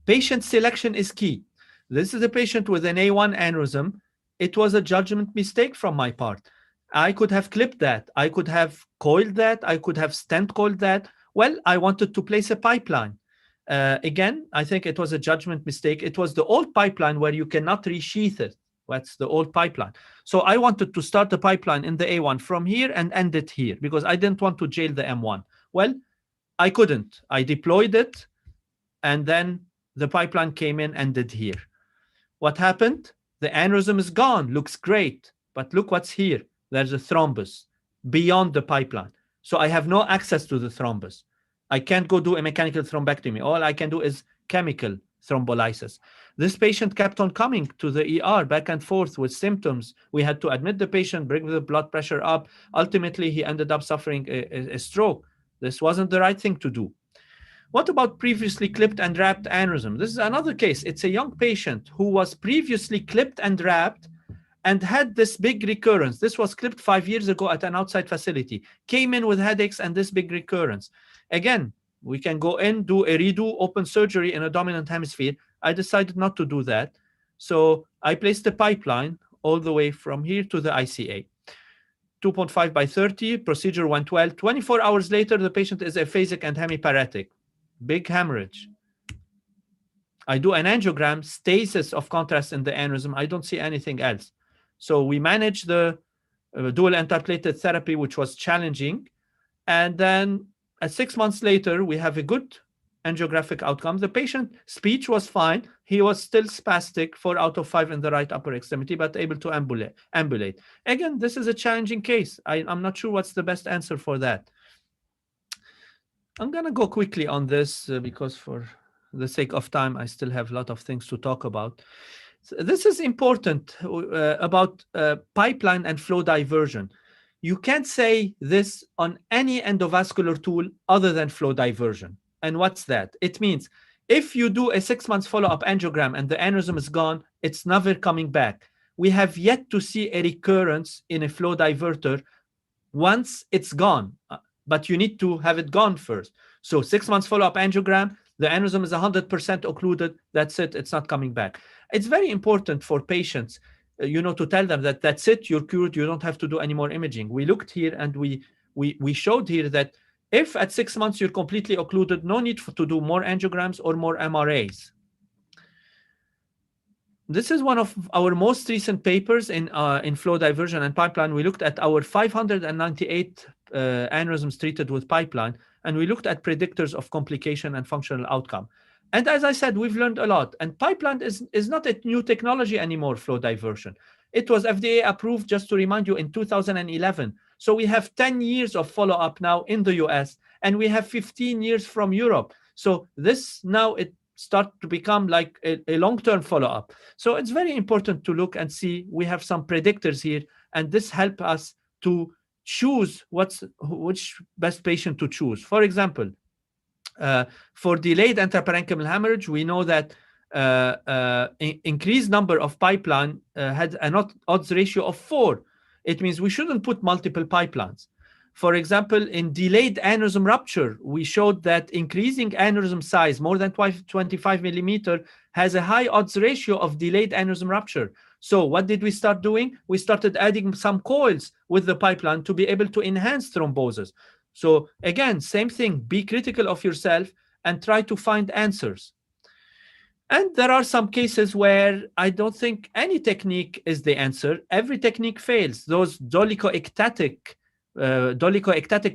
Patient selection is key. This is a patient with an A1 aneurysm. It was a judgment mistake from my part. I could have clipped that. I could have coiled that. I could have stent coiled that. Well, I wanted to place a pipeline. Again, I think it was a judgment mistake. It was the old pipeline where you cannot resheath it. That's the old pipeline. So I wanted to start the pipeline in the A1 from here and end it here because I didn't want to jail the M1. Well, I couldn't. I deployed it, and then the pipeline came in, ended here. What happened? The aneurysm is gone. Looks great. But look what's here. There's a thrombus beyond the pipeline. So I have no access to the thrombus. I can't go do a mechanical thrombectomy. All I can do is chemical thrombolysis. This patient kept on coming to the ER back and forth with symptoms. We had to admit the patient, bring the blood pressure up. Ultimately, he ended up suffering a stroke. This wasn't the right thing to do. What about previously clipped and wrapped aneurysm? This is another case. It's a young patient who was previously clipped and wrapped, and had this big recurrence. This was clipped 5 years ago at an outside facility. Came in with headaches and this big recurrence. Again, we can go in, do a redo, open surgery in a dominant hemisphere. I decided not to do that. So I placed a pipeline all the way from here to the ICA. 2.5 by 30, procedure went well. 24 hours later, the patient is aphasic and hemiparetic. Big hemorrhage. I do an angiogram, stasis of contrast in the aneurysm. I don't see anything else. So we managed the dual antiplatelet therapy, which was challenging. And then 6 months later, we have a good angiographic outcome. The patient speech was fine. He was still spastic, 4 out of 5 in the right upper extremity, but able to ambulate. Again, this is a challenging case. I'm not sure what's the best answer for that. I'm going to go quickly on this because for the sake of time, I still have a lot of things to talk about. So this is important about pipeline and flow diversion. You can't say this on any endovascular tool other than flow diversion. And what's that? It means if you do a 6 months follow-up angiogram and the aneurysm is gone, it's never coming back. We have yet to see a recurrence in a flow diverter once it's gone, but you need to have it gone first. So 6 months follow-up angiogram, the aneurysm is 100% occluded. That's it. It's not coming back. It's very important for patients, to tell them that that's it. You're cured. You don't have to do any more imaging. We looked here and we showed here that if at 6 months you're completely occluded, no need to do more angiograms or more MRAs. This is one of our most recent papers in flow diversion and pipeline. We looked at our 598 aneurysms treated with pipeline, and we looked at predictors of complication and functional outcome. And as I said, we've learned a lot. And pipeline is not a new technology anymore, flow diversion. It was FDA approved, just to remind you, in 2011. So we have 10 years of follow-up now in the US, and we have 15 years from Europe. So this now, it starts to become like a long-term follow-up. So it's very important to look and see. We have some predictors here, and this helps us to choose which best patient to choose. For example, for delayed intraparenchymal hemorrhage, we know that increased number of pipeline had an odds ratio of 4. It means we shouldn't put multiple pipelines. For example, in delayed aneurysm rupture, we showed that increasing aneurysm size more than 25 millimeter has a high odds ratio of delayed aneurysm rupture. So what did we start doing? We started adding some coils with the pipeline to be able to enhance thrombosis. So again, same thing, be critical of yourself and try to find answers. And there are some cases where I don't think any technique is the answer. Every technique fails. Those dolichoectatic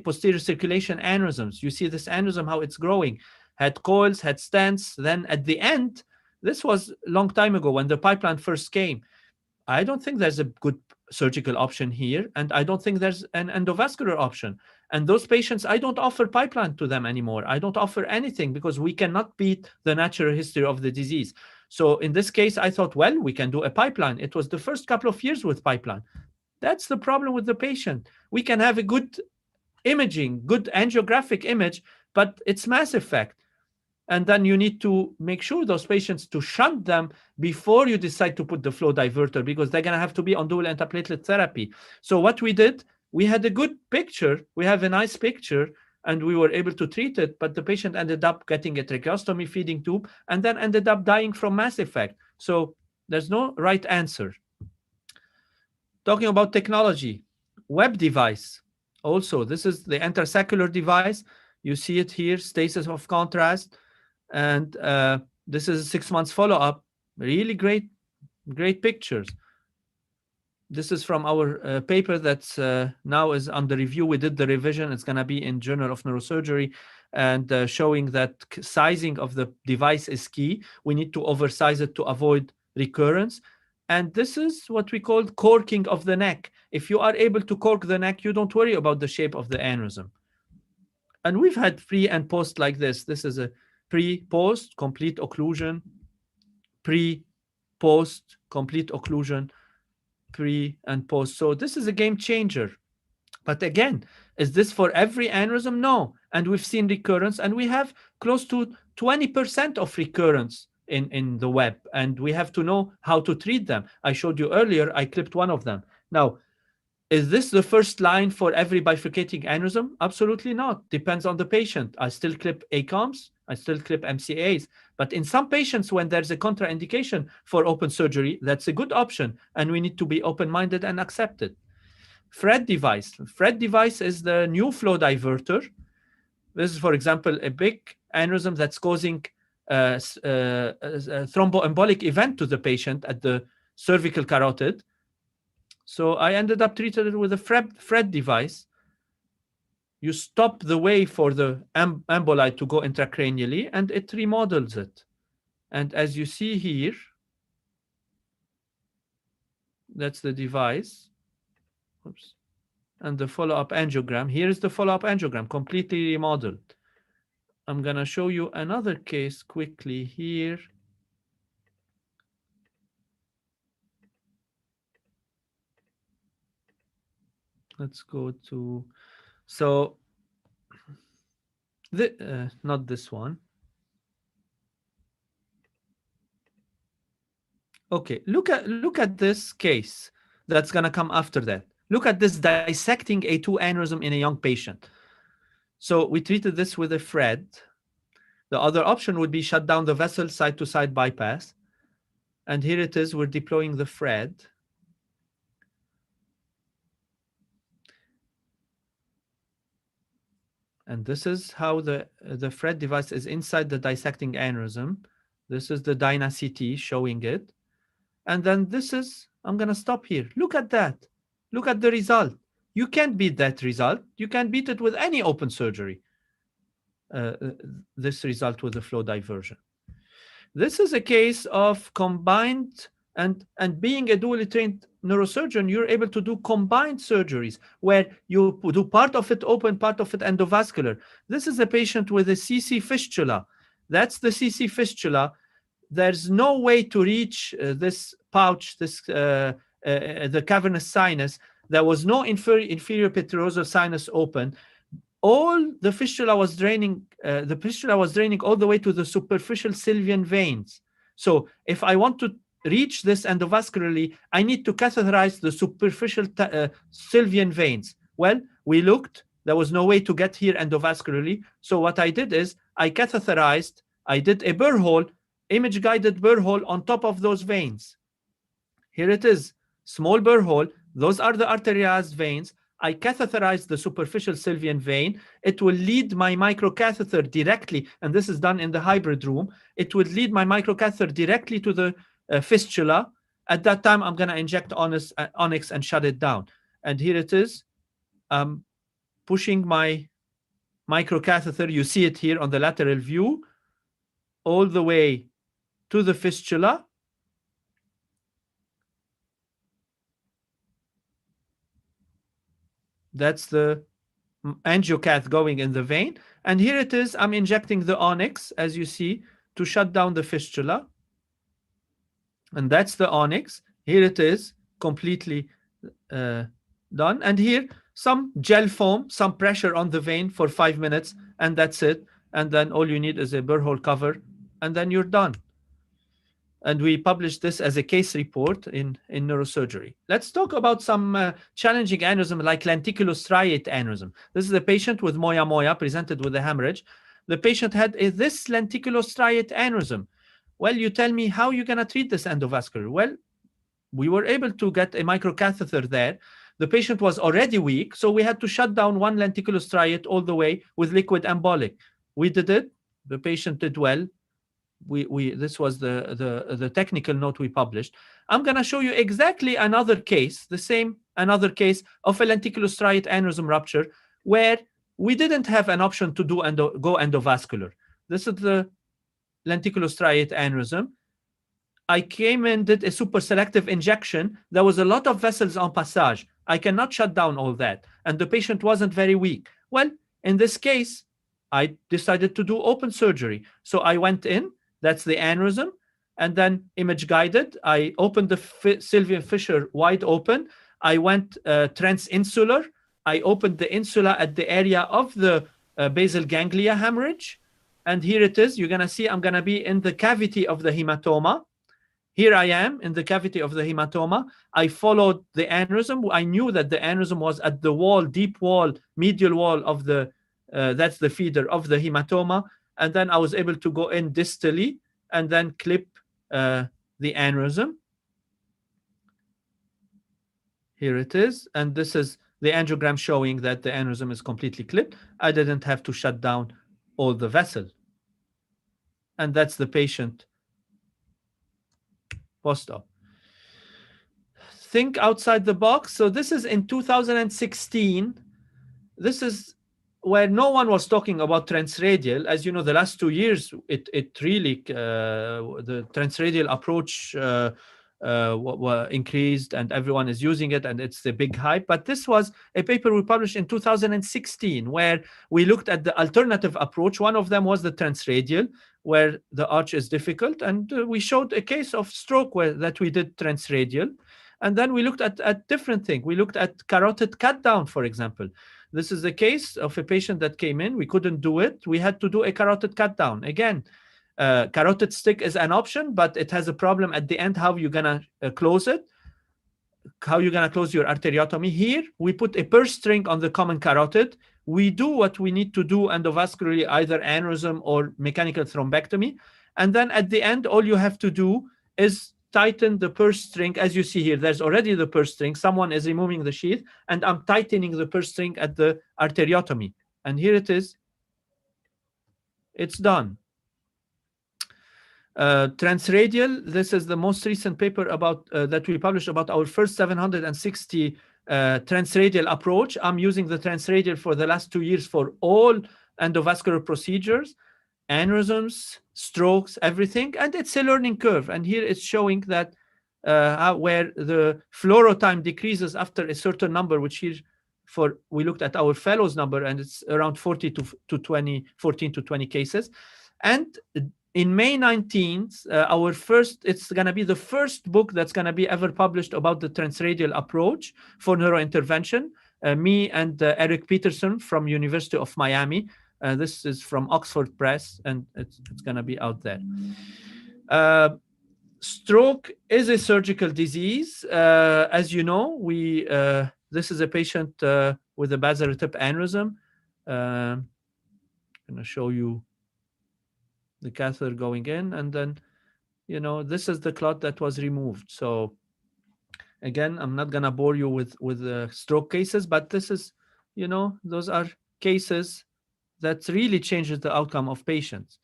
posterior circulation aneurysms. You see this aneurysm, how it's growing. Had coils, had stents. Then at the end, this was a long time ago when the pipeline first came. I don't think there's a good surgical option here, and I don't think there's an endovascular option. And those patients, I don't offer pipeline to them anymore. I don't offer anything because we cannot beat the natural history of the disease. So in this case, I thought, well, we can do a pipeline. It was the first couple of years with pipeline. That's the problem with the patient. We can have a good imaging, good angiographic image, but it's mass effect. And then you need to make sure those patients to shunt them before you decide to put the flow diverter, because they're going to have to be on dual antiplatelet therapy. So what we did, we had a good picture. We have a nice picture, and we were able to treat it, but the patient ended up getting a tracheostomy feeding tube and then ended up dying from mass effect. So there's no right answer. Talking about technology, web device. Also, this is the intrasaccular device. You see it here, stasis of contrast. And this is a 6 months follow-up. Really great pictures. This is from our paper that's now is under review. We did the revision. It's going to be in Journal of Neurosurgery, and showing that sizing of the device is key. We need to oversize it to avoid recurrence. And this is what we call corking of the neck. If you are able to cork the neck, you don't worry about the shape of the aneurysm. And we've had pre and post like this. This is a pre-post, complete occlusion, pre-post, complete occlusion, pre and post. So this is a game changer. But again, is this for every aneurysm? No. And we've seen recurrence, and we have close to 20% of recurrence in the web, and we have to know how to treat them. I showed you earlier, I clipped one of them. Now, is this the first line for every bifurcating aneurysm? Absolutely not. Depends on the patient. I still clip ACOMs, I still clip MCAs, but in some patients, when there's a contraindication for open surgery, that's a good option, and we need to be open-minded and accept it. Fred device. Fred device is the new flow diverter. This is, for example, a big aneurysm that's causing a thromboembolic event to the patient at the cervical carotid. So I ended up treating it with a Fred device. You stop the way for the emboli to go intracranially, and it remodels it. And as you see here, that's the device. Oops. And the follow-up angiogram. Here is the follow-up angiogram, completely remodeled. I'm going to show you another case quickly here. Let's go to, so, not this one. Okay, look at this case that's going to come after that. Look at this dissecting A2 aneurysm in a young patient. So we treated this with a Fred. The other option would be shut down the vessel side-to-side bypass. And here it is, we're deploying the Fred. And this is how the Fred device is inside the dissecting aneurysm. This is the Dyna CT showing it. And then this is, I'm going to stop here. Look at that. Look at the result. You can't beat that result. You can beat it with any open surgery. This result with the flow diversion. This is a case of combined, and being a dually trained neurosurgeon, you're able to do combined surgeries where you do part of it open, part of it endovascular. This is a patient with a CC fistula. That's the CC fistula. There's no way to reach this pouch, the cavernous sinus. There was no inferior petrosal sinus open. All the fistula was draining. The fistula was draining all the way to the superficial sylvian veins. So if I want to reach this endovascularly, I need to catheterize the superficial sylvian veins. Well, we looked. There was no way to get here endovascularly. So what I did is I catheterized. I did a burr hole, image-guided burr hole on top of those veins. Here it is, small burr hole. Those are the arterialized veins. I catheterize the superficial sylvian vein. It will lead my microcatheter directly, and this is done in the hybrid room. It will lead my microcatheter directly to the fistula. At that time, I'm going to inject onyx and shut it down. And here it is. Pushing my microcatheter. You see it here on the lateral view, all the way to the fistula. That's the angiocath going in the vein. And here it is, I'm injecting the onyx, as you see, to shut down the fistula. And that's the onyx. Here it is, completely done. And here, some gel foam, some pressure on the vein for 5 minutes, and that's it. And then all you need is a burr hole cover, and then you're done. And we published this as a case report in neurosurgery. Let's talk about some challenging aneurysm like lenticulostriate aneurysm. This is a patient with moya presented with a hemorrhage. The patient had this lenticulostriate aneurysm. Well, you tell me how you're going to treat this endovascular. Well, we were able to get a microcatheter there. The patient was already weak, so we had to shut down one lenticulostriate all the way with liquid embolic. We did it. The patient did well. This was the technical note we published. I'm going to show you exactly another case, another case of a lenticulostriate aneurysm rupture where we didn't have an option to go endovascular. This is the lenticulostriate aneurysm. I came in, did a super selective injection. There was a lot of vessels en passage. I cannot shut down all that. And the patient wasn't very weak. Well, in this case, I decided to do open surgery. So I went in. That's the aneurysm. And then image guided, I opened the sylvian fissure wide open. I went transinsular. I opened the insula at the area of the basal ganglia hemorrhage. And here it is. You're going to see I'm going to be in the cavity of the hematoma. Here I am in the cavity of the hematoma. I followed the aneurysm. I knew that the aneurysm was at the wall, deep wall, medial wall of the, that's the feeder of the hematoma. And then I was able to go in distally and then clip the aneurysm. Here it is. And this is the angiogram showing that the aneurysm is completely clipped. I didn't have to shut down all the vessel. And that's the patient post-op. Think outside the box. So this is in 2016. This is where no one was talking about transradial. As you know, the last 2 years, it really, the transradial approach increased and everyone is using it and it's the big hype. But this was a paper we published in 2016 where we looked at the alternative approach. One of them was the transradial, where the arch is difficult. And we showed a case of stroke that we did transradial. And then we looked at different things. We looked at carotid cut down, for example. This is the case of a patient that came in. We couldn't do it. We had to do a carotid cut down. Again, carotid stick is an option, but it has a problem at the end. How you're going to close it? How you're going to close your arteriotomy? Here, we put a purse string on the common carotid. We do what we need to do endovascularly, either aneurysm or mechanical thrombectomy. And then at the end, all you have to do is tighten the purse string. As you see here, there's already the purse string. Someone is removing the sheath, and I'm tightening the purse string at the arteriotomy. And here it is. It's done. Transradial, this is the most recent paper about that we published about our first 760 transradial approach. I'm using the transradial for the last 2 years for all endovascular procedures, aneurysms, strokes, everything, and it's a learning curve. And here it's showing that where the fluoro time decreases after a certain number, which here we looked at our fellows number, and it's around 14 to 20 cases. And in May 19th, it's going to be the first book that's going to be ever published about the transradial approach for neurointervention. Me and Eric Peterson from University of Miami. This is from Oxford Press, and it's going to be out there. Stroke is a surgical disease. As you know, this is a patient with a basilar tip aneurysm. I'm going to show you the catheter going in, and then, this is the clot that was removed. So again, I'm not going to bore you with stroke cases, but this is, those are cases that really changes the outcome of patients.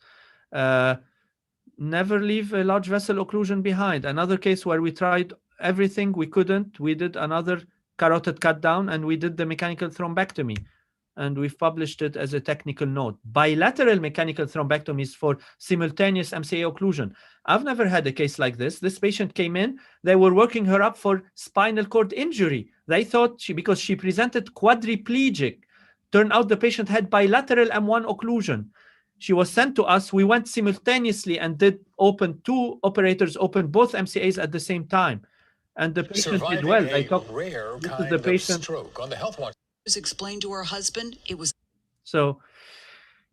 Never leave a large vessel occlusion behind. Another case where we tried everything, we couldn't. We did another carotid cut down, and we did the mechanical thrombectomy. And we've published it as a technical note. Bilateral mechanical thrombectomies for simultaneous MCA occlusion. I've never had a case like this. This patient came in, they were working her up for spinal cord injury. They thought because she presented quadriplegic. Turned out the patient had bilateral M1 occlusion. She was sent to us. We went simultaneously and two operators opened both MCAs at the same time. And the patient did well. I talked to the patient. Stroke on the Health Watch. Explained to her husband it was. So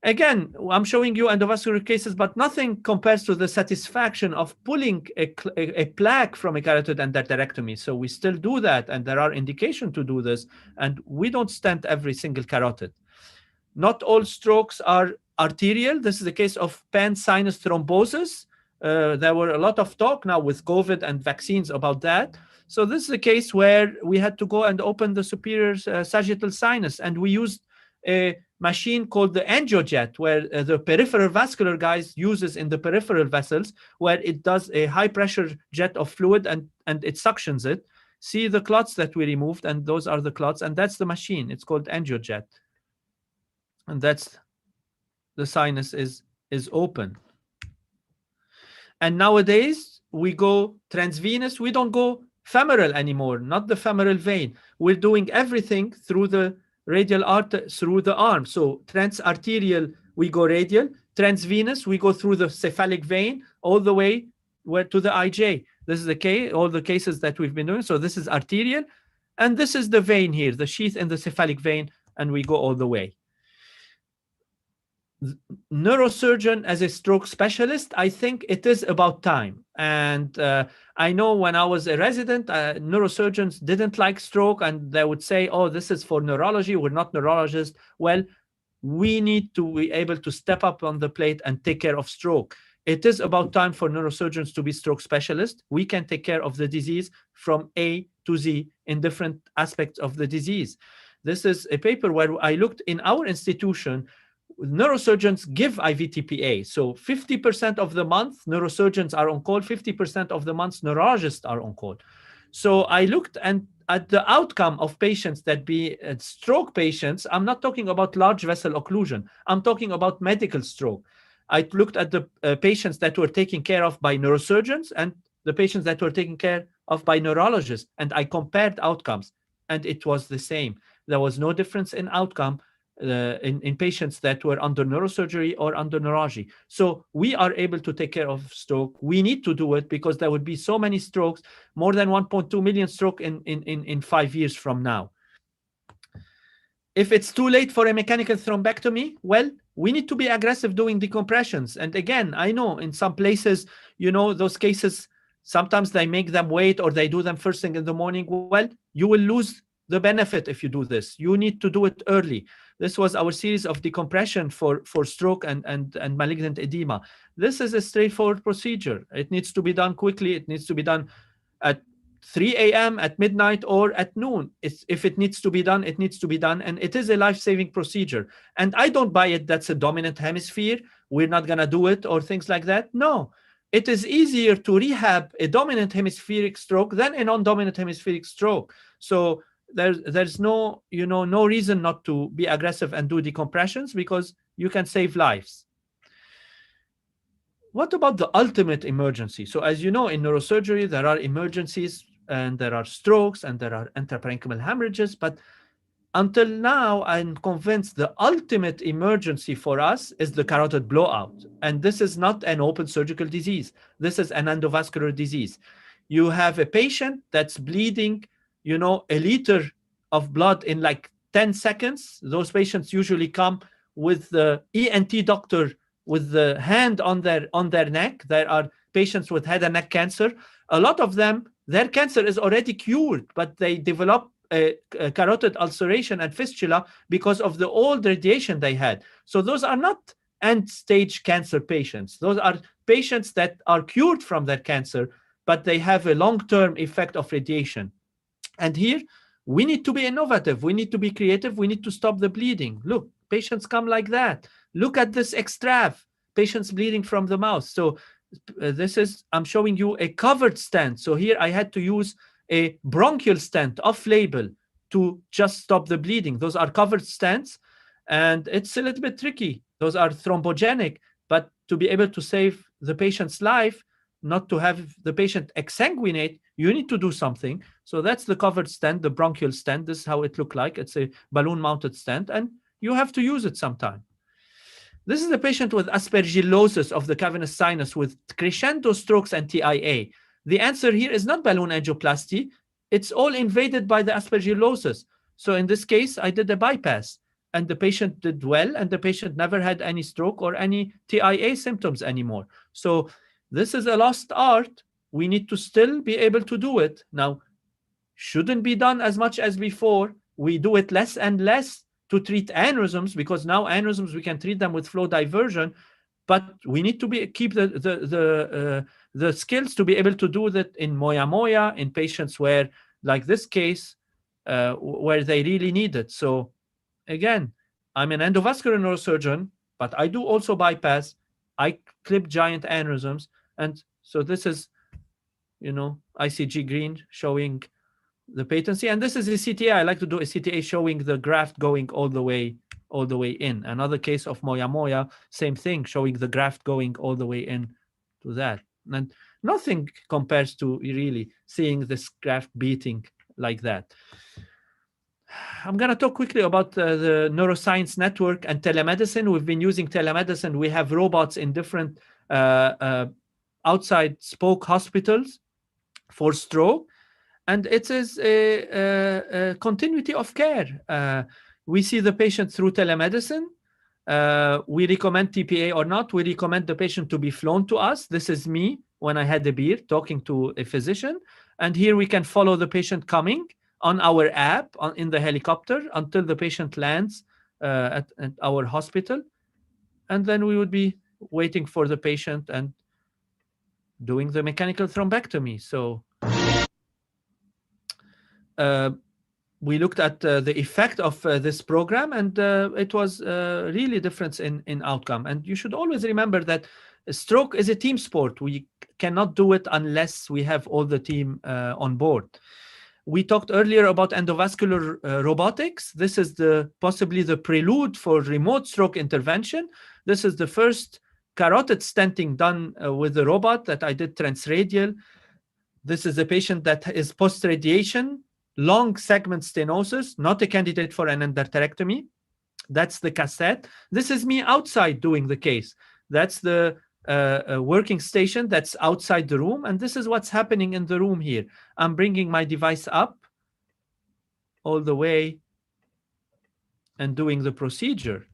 again, I'm showing you endovascular cases, but nothing compares to the satisfaction of pulling a plaque from a carotid endarterectomy. So we still do that, and there are indications to do this, and we don't stent every single carotid. Not all strokes are arterial. This is the case of pan-sinus thrombosis. There were a lot of talk now with COVID and vaccines about that. So this is a case where we had to go and open the superior sagittal sinus, and we used a machine called the angiojet, where the peripheral vascular guys uses in the peripheral vessels, where it does a high pressure jet of fluid and it suctions it. See the clots that we removed, and those are the clots, and that's the machine. It's called angiojet. And that's the sinus is open. And nowadays we go transvenous. We don't go femoral anymore, not the femoral vein. We're doing everything through the radial artery, through the arm. So transarterial, we go radial. Transvenous, we go through the cephalic vein all the way to the IJ. This is the case, all the cases that we've been doing. So this is arterial, and this is the vein here, the sheath in the cephalic vein, and we go all the way. neurosurgeon as a stroke specialist, I think it is about time. And I know when I was a resident, neurosurgeons didn't like stroke, and they would say, oh, this is for neurology, we're not neurologists. Well, we need to be able to step up on the plate and take care of stroke. It is about time for neurosurgeons to be stroke specialists. We can take care of the disease from A to Z in different aspects of the disease. This is a paper where I looked in our institution. Neurosurgeons give IVTPA. So 50% of the month, neurosurgeons are on call, 50% of the months, neurologists are on call. So I looked at the outcome of patients that be stroke patients. I'm not talking about large vessel occlusion. I'm talking about medical stroke. I looked at the patients that were taken care of by neurosurgeons and the patients that were taken care of by neurologists, and I compared outcomes, and it was the same. There was no difference in outcome in patients that were under neurosurgery or under neurology. So we are able to take care of stroke. We need to do it because there would be so many strokes, more than 1.2 million stroke in 5 years from now. If it's too late for a mechanical thrombectomy, well, we need to be aggressive doing decompressions. And again, I know in some places, those cases, sometimes they make them wait or they do them first thing in the morning. Well, you will lose the benefit if you do this. You need to do it early. This was our series of decompression for stroke and malignant edema. This is a straightforward procedure. It needs to be done quickly. It needs to be done at 3 a.m., at midnight, or at noon. If it needs to be done, it needs to be done. And it is a life-saving procedure. And I don't buy it that's a dominant hemisphere. We're not going to do it or things like that. No. It is easier to rehab a dominant hemispheric stroke than a non-dominant hemispheric stroke. So there's no reason not to be aggressive and do decompressions because you can save lives. What about the ultimate emergency? So as you know, in neurosurgery, there are emergencies and there are strokes and there are intraparenchymal hemorrhages. But until now, I'm convinced the ultimate emergency for us is the carotid blowout. And this is not an open surgical disease. This is an endovascular disease. You have a patient that's bleeding, a liter of blood in like 10 seconds. Those patients usually come with the ENT doctor with the hand on their neck. There are patients with head and neck cancer. A lot of them, their cancer is already cured, but they develop a carotid ulceration and fistula because of the old radiation they had. So those are not end-stage cancer patients. Those are patients that are cured from their cancer, but they have a long-term effect of radiation. And here, we need to be innovative. We need to be creative. We need to stop the bleeding. Look, patients come like that. Look at this extrav, patients bleeding from the mouth. So I'm showing you a covered stent. So here I had to use a bronchial stent off-label to just stop the bleeding. Those are covered stents, and it's a little bit tricky. Those are thrombogenic, but to be able to save the patient's life, not to have the patient exsanguinate, you need to do something. So that's the covered stent, the bronchial stent. This is how it looked like. It's a balloon-mounted stent, and you have to use it sometime. This is a patient with aspergillosis of the cavernous sinus with crescendo strokes and TIA. The answer here is not balloon angioplasty. It's all invaded by the aspergillosis. So in this case, I did a bypass, and the patient did well, and the patient never had any stroke or any TIA symptoms anymore. So this is a lost art. We need to still be able to do it. Now, shouldn't be done as much as before. We do it less and less to treat aneurysms, because now aneurysms, we can treat them with flow diversion, but we need to keep the skills to be able to do that in moya in patients where, like this case, where they really need it. So again, I'm an endovascular neurosurgeon, but I do also bypass. I clip giant aneurysms. And so this is, ICG green showing the patency. And this is a CTA. I like to do a CTA showing the graft going all the way in. Another case of moya, same thing, showing the graft going all the way in to that. And nothing compares to really seeing this graft beating like that. I'm going to talk quickly about the neuroscience network and telemedicine. We've been using telemedicine. We have robots in different outside spoke hospitals for stroke. And it is a continuity of care. We see the patient through telemedicine. we recommend TPA or not. We recommend the patient to be flown to us. This is me when I had a beer talking to a physician. And here we can follow the patient coming on our app in the helicopter until the patient lands at our hospital. And then we would be waiting for the patient and doing the mechanical thrombectomy. So we looked at the effect of this program, and it was really difference in outcome. And you should always remember that a stroke is a team sport. We cannot do it unless we have all the team on board. We talked earlier about endovascular robotics. This is possibly the prelude for remote stroke intervention. This is the first carotid stenting done with the robot that I did transradial. This is a patient that is post-radiation, long segment stenosis, not a candidate for an endarterectomy. That's the cassette. This is me outside doing the case. That's the working station that's outside the room. And this is what's happening in the room here. I'm bringing my device up all the way and doing the procedure.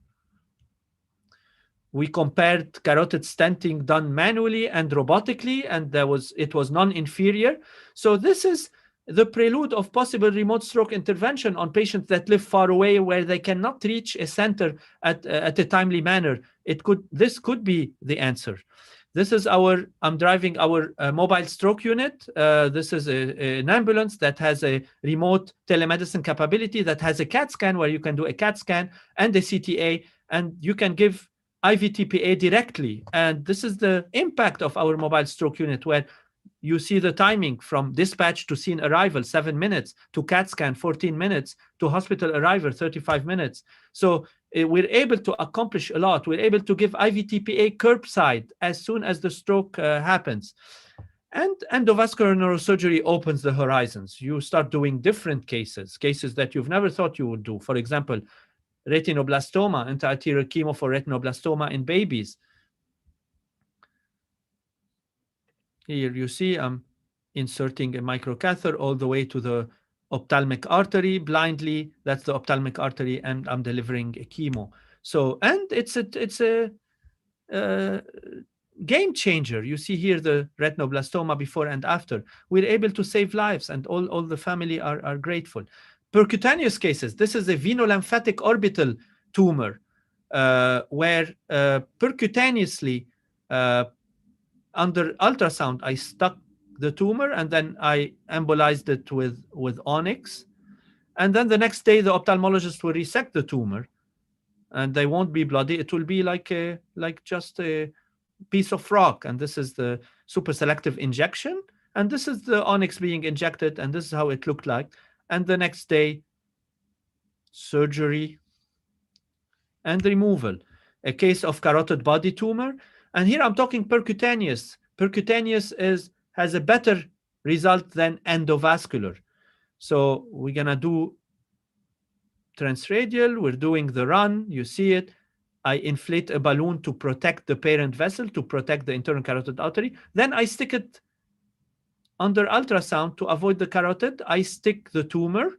We compared carotid stenting done manually and robotically, and it was non-inferior. So this is the prelude of possible remote stroke intervention on patients that live far away, where they cannot reach a center at a timely manner. This could be the answer. This is I'm driving our mobile stroke unit. This is an ambulance that has a remote telemedicine capability, that has a CAT scan where you can do a CAT scan and a CTA, and you can give IVTPA directly. And this is the impact of our mobile stroke unit, where you see the timing from dispatch to scene arrival, 7 minutes, to CAT scan, 14 minutes, to hospital arrival, 35 minutes. So we're able to accomplish a lot. We're able to give IVTPA curbside as soon as the stroke happens. And endovascular neurosurgery opens the horizons. You start doing different cases that you've never thought you would do. For example, retinoblastoma, anti-arterial chemo for retinoblastoma in babies. Here you see I'm inserting a microcatheter all the way to the ophthalmic artery blindly. That's the ophthalmic artery, and I'm delivering a chemo. So, and it's a game changer. You see here the retinoblastoma before and after. We're able to save lives, and all the family are grateful. Percutaneous cases. This is a venolymphatic orbital tumor where percutaneously under ultrasound, I stuck the tumor and then I embolized it with onyx. And then the next day, the ophthalmologist will resect the tumor, and they won't be bloody. It will be like just a piece of rock. And this is the super selective injection. And this is the onyx being injected. And this is how it looked like. And the next day, surgery and removal. A case of carotid body tumor. And here I'm talking percutaneous. Percutaneous has a better result than endovascular. So we're going to do transradial. We're doing the run. You see it. I inflate a balloon to protect the parent vessel, to protect the internal carotid artery. Then I stick it under ultrasound to avoid the carotid. I stick the tumor.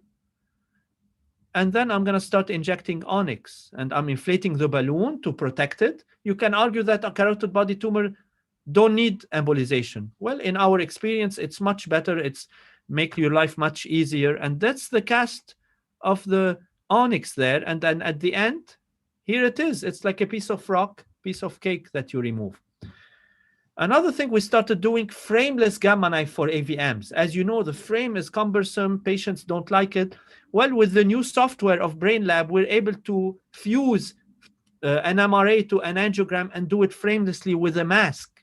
And then I'm going to start injecting onyx, and I'm inflating the balloon to protect it. You can argue that a carotid body tumor don't need embolization. Well, in our experience, it's much better. It's make your life much easier. And that's the cast of the onyx there. And then at the end, here it is. It's like a piece of rock, piece of cake that you remove. Another thing, we started doing frameless gamma knife for AVMs. As you know, the frame is cumbersome. Patients don't like it. Well, with the new software of BrainLab, we're able to fuse an MRA to an angiogram and do it framelessly with a mask.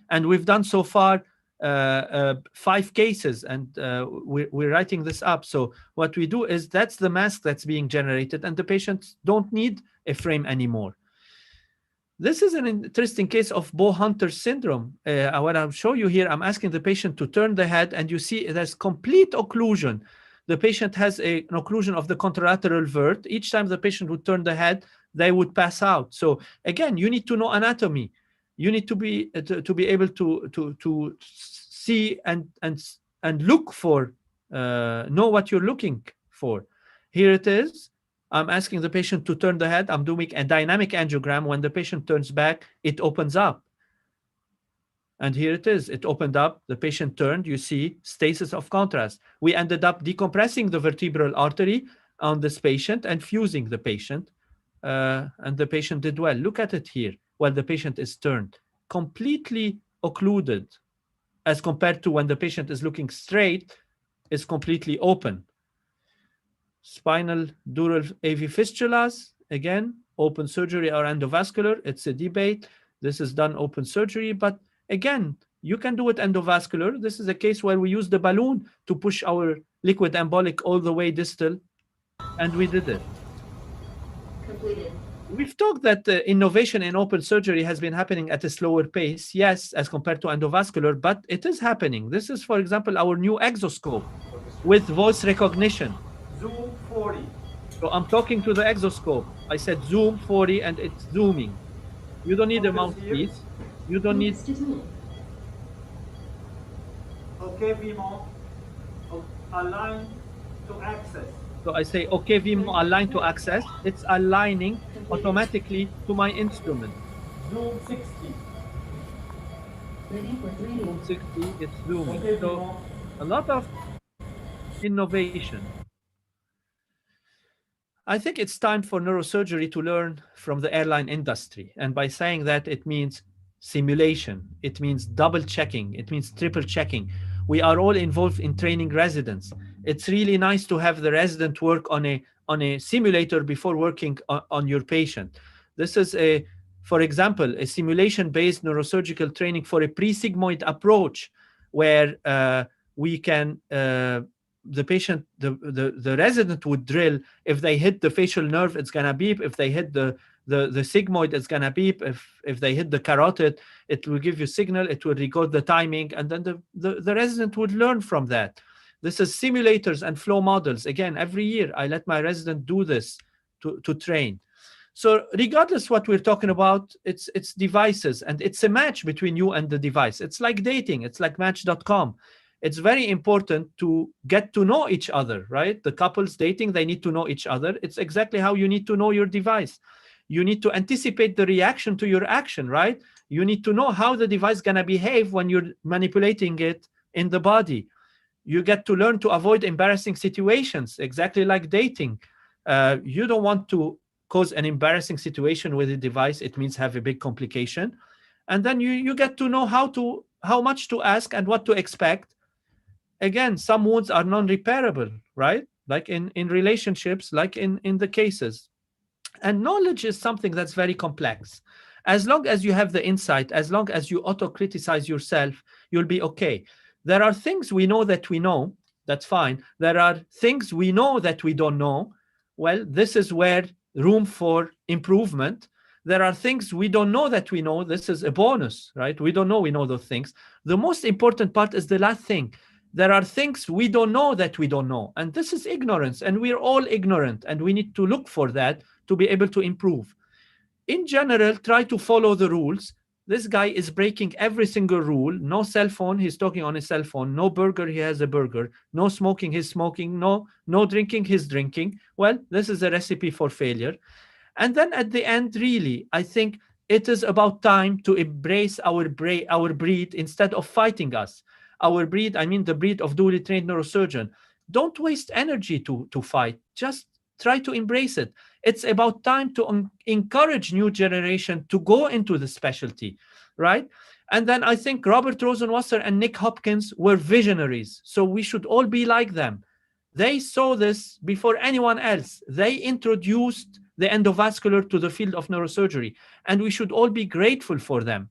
And we've done so far 5 cases, and we're writing this up. So what we do is that's the mask that's being generated, and the patients don't need a frame anymore. This is an interesting case of Bow-Hunter syndrome. What I'll show you here, I'm asking the patient to turn the head, and you see there's complete occlusion. The patient has an occlusion of the contralateral vert. Each time the patient would turn the head, they would pass out. So again, you need to know anatomy. You need to be able to see and look for, know what you're looking for. Here it is. I'm asking the patient to turn the head. I'm doing a dynamic angiogram. When the patient turns back, it opens up. And here it is. It opened up. The patient turned. You see stasis of contrast. We ended up decompressing the vertebral artery on this patient and fusing the patient. And the patient did well. Look at it here. While the patient is turned, completely occluded, as compared to when the patient is looking straight, is completely open. Spinal dural AV fistulas, again, open surgery or endovascular. It's a debate. This is done open surgery, but again, you can do it endovascular. This is a case where we use the balloon to push our liquid embolic all the way distal, and we did it. Completed. We've talked that innovation in open surgery has been happening at a slower pace, yes, as compared to endovascular, but it is happening. This is, for example, our new exoscope with voice recognition. Zoom 40. So I'm talking to the exoscope. I said zoom 40 and it's zooming. You don't need a mouthpiece. You don't need. Okay, Vimo. Align to access. So I say, okay, Vimo, align to access. It's aligning automatically to my instrument. Zoom 60. Ready for 3D. Zoom 60, it's zooming. Okay, so a lot of innovation. I think it's time for neurosurgery to learn from the airline industry. And by saying that, it means simulation. It means double checking. It means triple checking. We are all involved in training residents. It's really nice to have the resident work on a simulator before working on your patient. This is for example, a simulation-based neurosurgical training for a pre-sigmoid approach, where we can the patient, the resident would drill. If they hit the facial nerve, it's gonna beep. If they hit the sigmoid, it's gonna beep. If they hit the carotid, it will give you signal. It will record the timing, and then the resident would learn from that. This is simulators and flow models. Again, every year I let my resident do this to train. So regardless what we're talking about, it's devices, and it's a match between you and the device. It's like dating. It's like Match.com. It's very important to get to know each other, right? The couples dating, they need to know each other. It's exactly how you need to know your device. You need to anticipate the reaction to your action, right? You need to know how the device is gonna behave when you're manipulating it in the body. You get to learn to avoid embarrassing situations, exactly like dating. You don't want to cause an embarrassing situation with a device. It means have a big complication. And then you get to know how much to ask and what to expect. Again, some wounds are non-repairable, right? Like in relationships, like in the cases. And knowledge is something that's very complex. As long as you have the insight, as long as you auto-criticize yourself, you'll be okay. There are things we know that we know, that's fine. There are things we know that we don't know. Well, this is where room for improvement. There are things we don't know that we know. This is a bonus, right? We don't know we know those things. The most important part is the last thing. There are things we don't know that we don't know. And this is ignorance. And we're all ignorant. And we need to look for that to be able to improve. In general, try to follow the rules. This guy is breaking every single rule. No cell phone, he's talking on his cell phone. No burger, he has a burger. No smoking, he's smoking. No drinking, he's drinking. Well, this is a recipe for failure. And then at the end, really, I think it is about time to embrace our breed instead of fighting us. Our breed, I mean the breed of duly trained neurosurgeon. Don't waste energy to fight. Just try to embrace it. It's about time to encourage new generation to go into the specialty, right? And then I think Robert Rosenwasser and Nick Hopkins were visionaries. So we should all be like them. They saw this before anyone else. They introduced the endovascular to the field of neurosurgery, and we should all be grateful for them.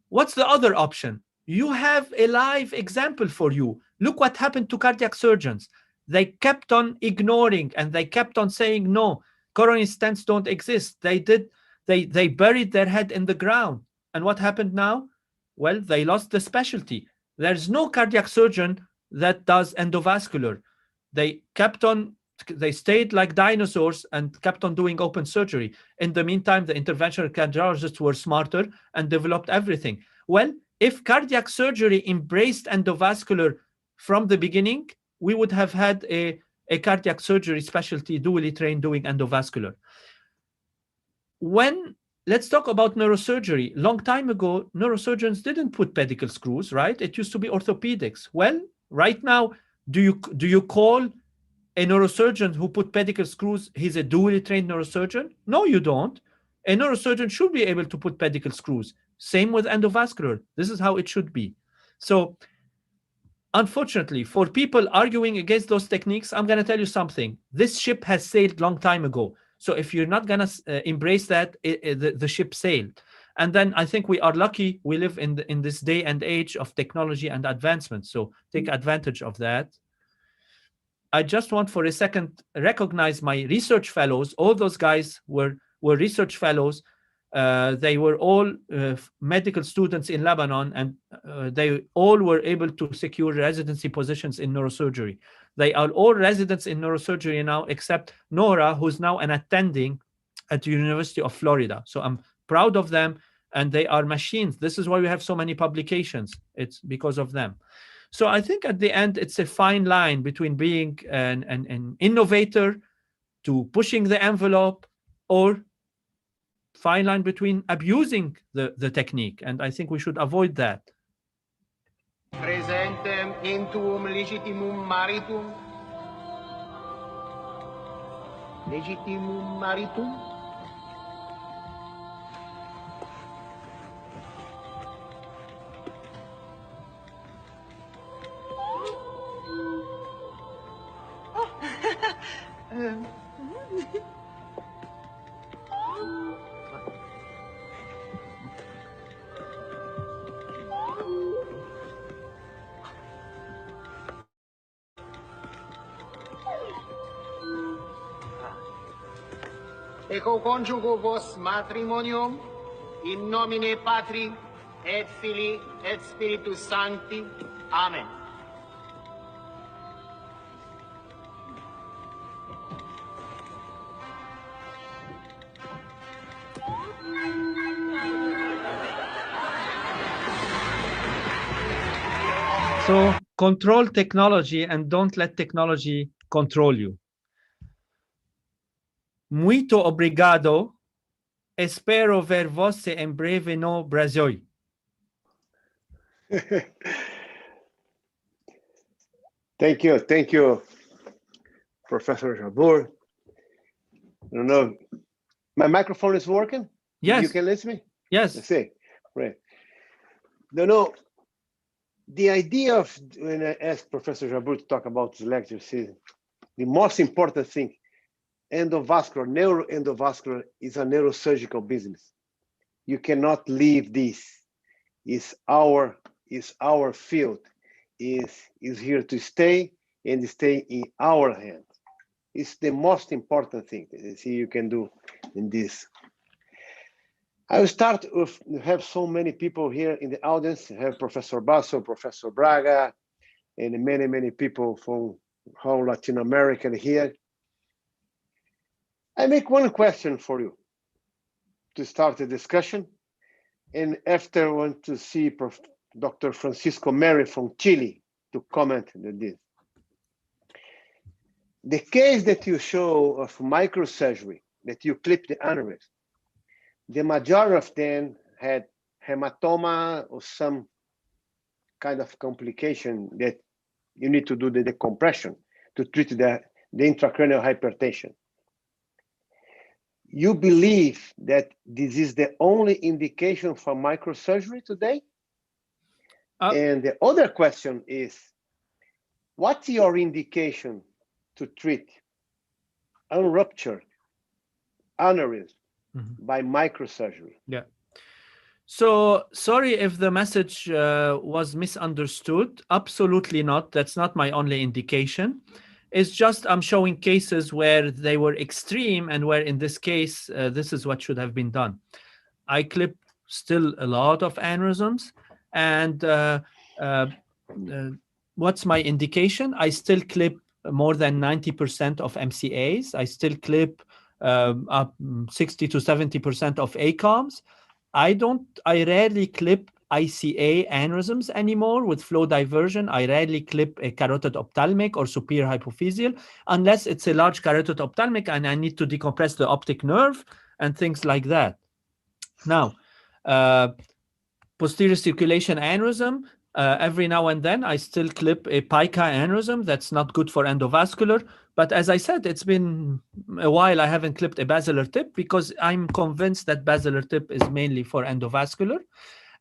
What's the other option? You have a live example for you. Look what happened to cardiac surgeons. They kept on ignoring and they kept on saying, no, coronary stents don't exist. They buried their head in the ground. And what happened now? Well, they lost the specialty. There's no cardiac surgeon that does endovascular. They stayed like dinosaurs and kept on doing open surgery. In the meantime, the interventional cardiologists were smarter and developed everything. Well, if cardiac surgery embraced endovascular from the beginning, we would have had a a cardiac surgery specialty dually trained doing endovascular. Let's talk about neurosurgery. Long time ago, neurosurgeons didn't put pedicle screws, right? It used to be orthopedics. Well, right now, do you call a neurosurgeon who put pedicle screws, he's a dually trained neurosurgeon? No, you don't. A neurosurgeon should be able to put pedicle screws. Same with endovascular. This is how it should be. So unfortunately, for people arguing against those techniques, I'm going to tell you something. This ship has sailed long time ago. So if you're not going to embrace that, the ship sailed. And then I think we are lucky we live in this day and age of technology and advancement. So take advantage of that. I just want for a second recognize my research fellows. All those guys were research fellows. They were all medical students in Lebanon, and they all were able to secure residency positions in neurosurgery. They are all residents in neurosurgery now, except Nora, who's now an attending at the University of Florida. So I'm proud of them, and they are machines. This is why we have so many publications. It's because of them. So I think at the end, it's a fine line between being an innovator to pushing the envelope, or fine line between abusing the technique. And I think we should avoid that. Presentem in tuum legitimum maritum. Legitimum maritum. Eco conjugo vos matrimonium in nomine Patri et Filii et Spiritus Sancti. Amen. So control technology and don't let technology control you. Muito obrigado. Espero ver você em breve no Brasil. Thank you, Professor Jabbour. I don't know, my microphone is working? Yes. You can listen to me? Yes. Let's see. Right. No, the idea of, when I asked Professor Jabbour to talk about this lecture, the most important thing, endovascular, neuroendovascular is a neurosurgical business. You cannot leave this. It's our field. Is here to stay and stay in our hands. It's the most important thing that you can do in this. I will start with, have so many people here in the audience. I have Professor Basso, Professor Braga, and many people from whole Latin America here. I make one question for you to start the discussion. And after I want to see Dr. Francisco Mary from Chile to comment on this. The case that you show of microsurgery, that you clip the aneurysm, the majority of them had hematoma or some kind of complication that you need to do the decompression to treat the intracranial hypertension. You believe that this is the only indication for microsurgery today? And the other question is, what's your indication to treat unruptured aneurysm by microsurgery? Yeah. So sorry if the message was misunderstood. Absolutely not. That's not my only indication. It's just I'm showing cases where they were extreme and where in this case, this is what should have been done. I clip still a lot of aneurysms. And what's my indication? I still clip more than 90% of MCAs. I still clip up 60 to 70% of ACOMs. I rarely clip ICA aneurysms anymore with flow diversion. I rarely clip a carotid ophthalmic or superior hypophyseal unless it's a large carotid ophthalmic and I need to decompress the optic nerve and things like that. Now, posterior circulation aneurysm, every now and then I still clip a pica aneurysm. That's not good for endovascular. But as I said, it's been a while I haven't clipped a basilar tip because I'm convinced that basilar tip is mainly for endovascular.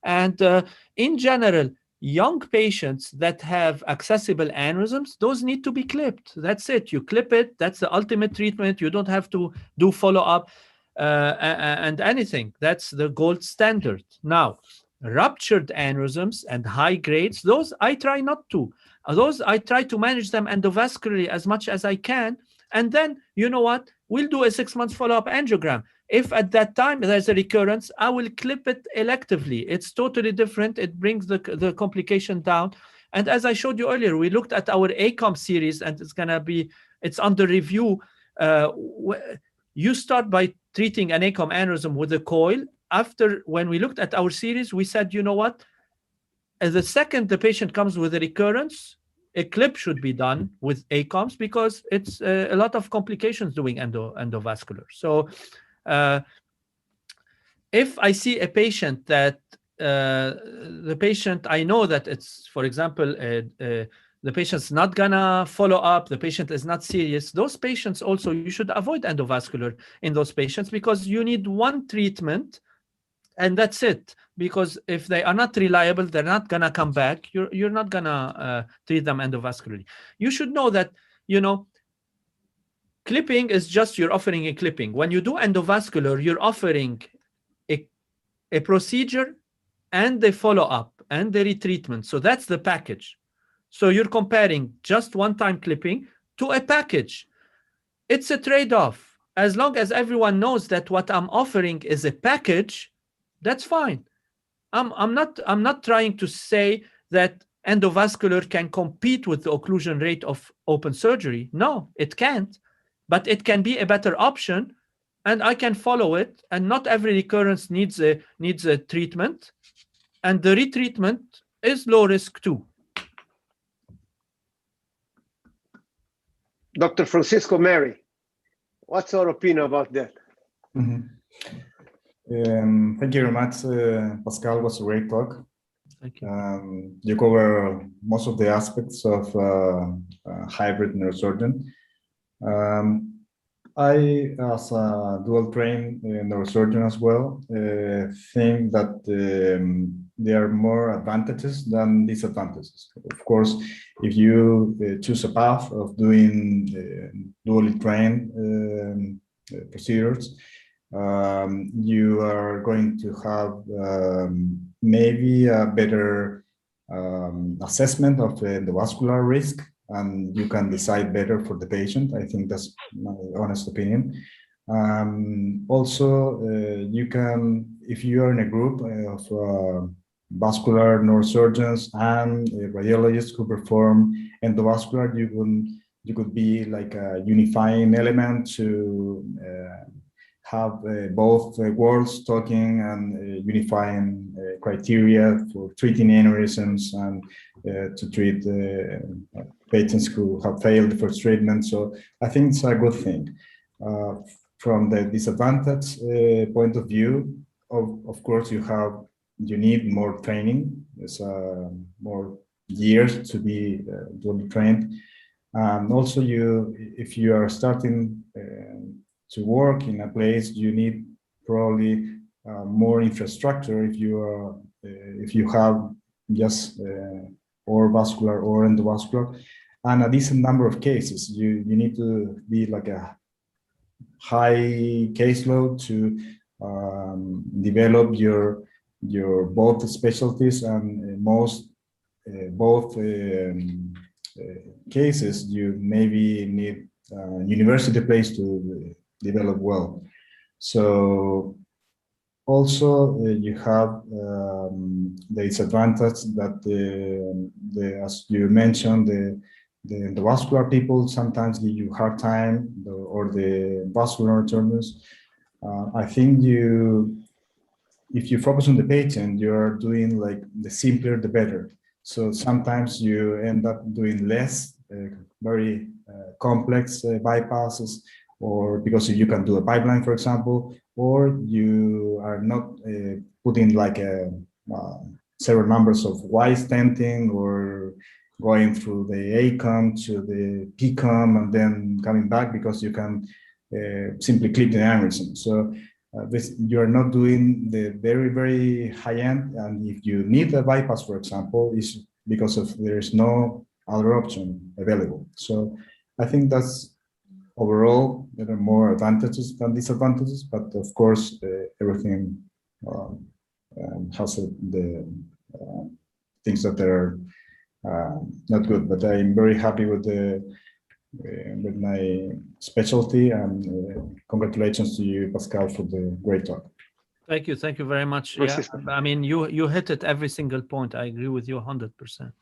And in general, young patients that have accessible aneurysms, those need to be clipped. That's it. You clip it. That's the ultimate treatment. You don't have to do follow-up and anything. That's the gold standard. Now, ruptured aneurysms and high grades, those I try not to. Those I try to manage them endovascularly as much as I can. And then, you know what? We'll do a 6-month follow-up angiogram. If at that time there's a recurrence, I will clip it electively. It's totally different. It brings the complication down. And as I showed you earlier, we looked at our ACOM series and it's under review. You start by treating an ACOM aneurysm with a coil. When we looked at our series, we said, you know what? As the second the patient comes with a recurrence, a clip should be done with ACOMs because it's a lot of complications doing endovascular. So if I see a patient that the patient, I know that it's, for example, the patient's not gonna follow up, the patient is not serious, those patients also, you should avoid endovascular in those patients because you need one treatment and that's it. Because if they are not reliable, they're not gonna come back. You're not gonna treat them endovascularly. You should know that, you know, clipping is just you're offering a clipping. When you do endovascular, you're offering a procedure and a follow-up and the retreatment. So that's the package. So you're comparing just one-time clipping to a package. It's a trade-off. As long as everyone knows that what I'm offering is a package, that's fine. I'm not trying to say that endovascular can compete with the occlusion rate of open surgery. No, it can't, but it can be a better option and I can follow it. And not every recurrence needs a treatment, and the retreatment is low risk too. Dr. Francisco Mary, what's your opinion about that? Mm-hmm. Thank you very much, Pascal. It was a great talk. Thank you. You cover most of the aspects of hybrid neurosurgeon. I, as a dual-trained neurosurgeon as well, think that there are more advantages than disadvantages. Of course, if you choose a path of doing dually trained procedures, you are going to have maybe a better assessment of the endovascular risk, and you can decide better for the patient. I think that's my honest opinion. Also, you can, if you are in a group of vascular neurosurgeons and radiologists who perform endovascular, you could be like a unifying element to have both worlds talking and unifying criteria for treating aneurysms and to treat patients who have failed the first treatment. So I think it's a good thing. From the disadvantage point of view, of course, you need more training. It's more years to be dually trained. Also, if you are starting to work in a place, you need probably more infrastructure. If you have just or vascular or endovascular, and a decent number of cases, you need to be like a high caseload to develop your both specialties, and both cases you maybe need university place to develop well. So also you have the disadvantage that as you mentioned, the endovascular people sometimes give you a hard time, or the vascular attorneys. I think you if you focus on the patient, you're doing like the simpler, the better. So sometimes you end up doing less very complex bypasses, or because you can do a pipeline, for example, or you are not putting like several numbers of Y stenting or going through the ACOM to the PCOM and then coming back, because you can simply clip the aneurysm. So you're not doing the very, very high end. And if you need a bypass, for example, it's because of there is no other option available. So I think that's overall, there are more advantages than disadvantages, but of course, everything has the things that are not good. But I'm very happy with my specialty, and congratulations to you, Pascal, for the great talk. Thank you very much. Yeah, I mean, you hit it every single point. I agree with you 100%.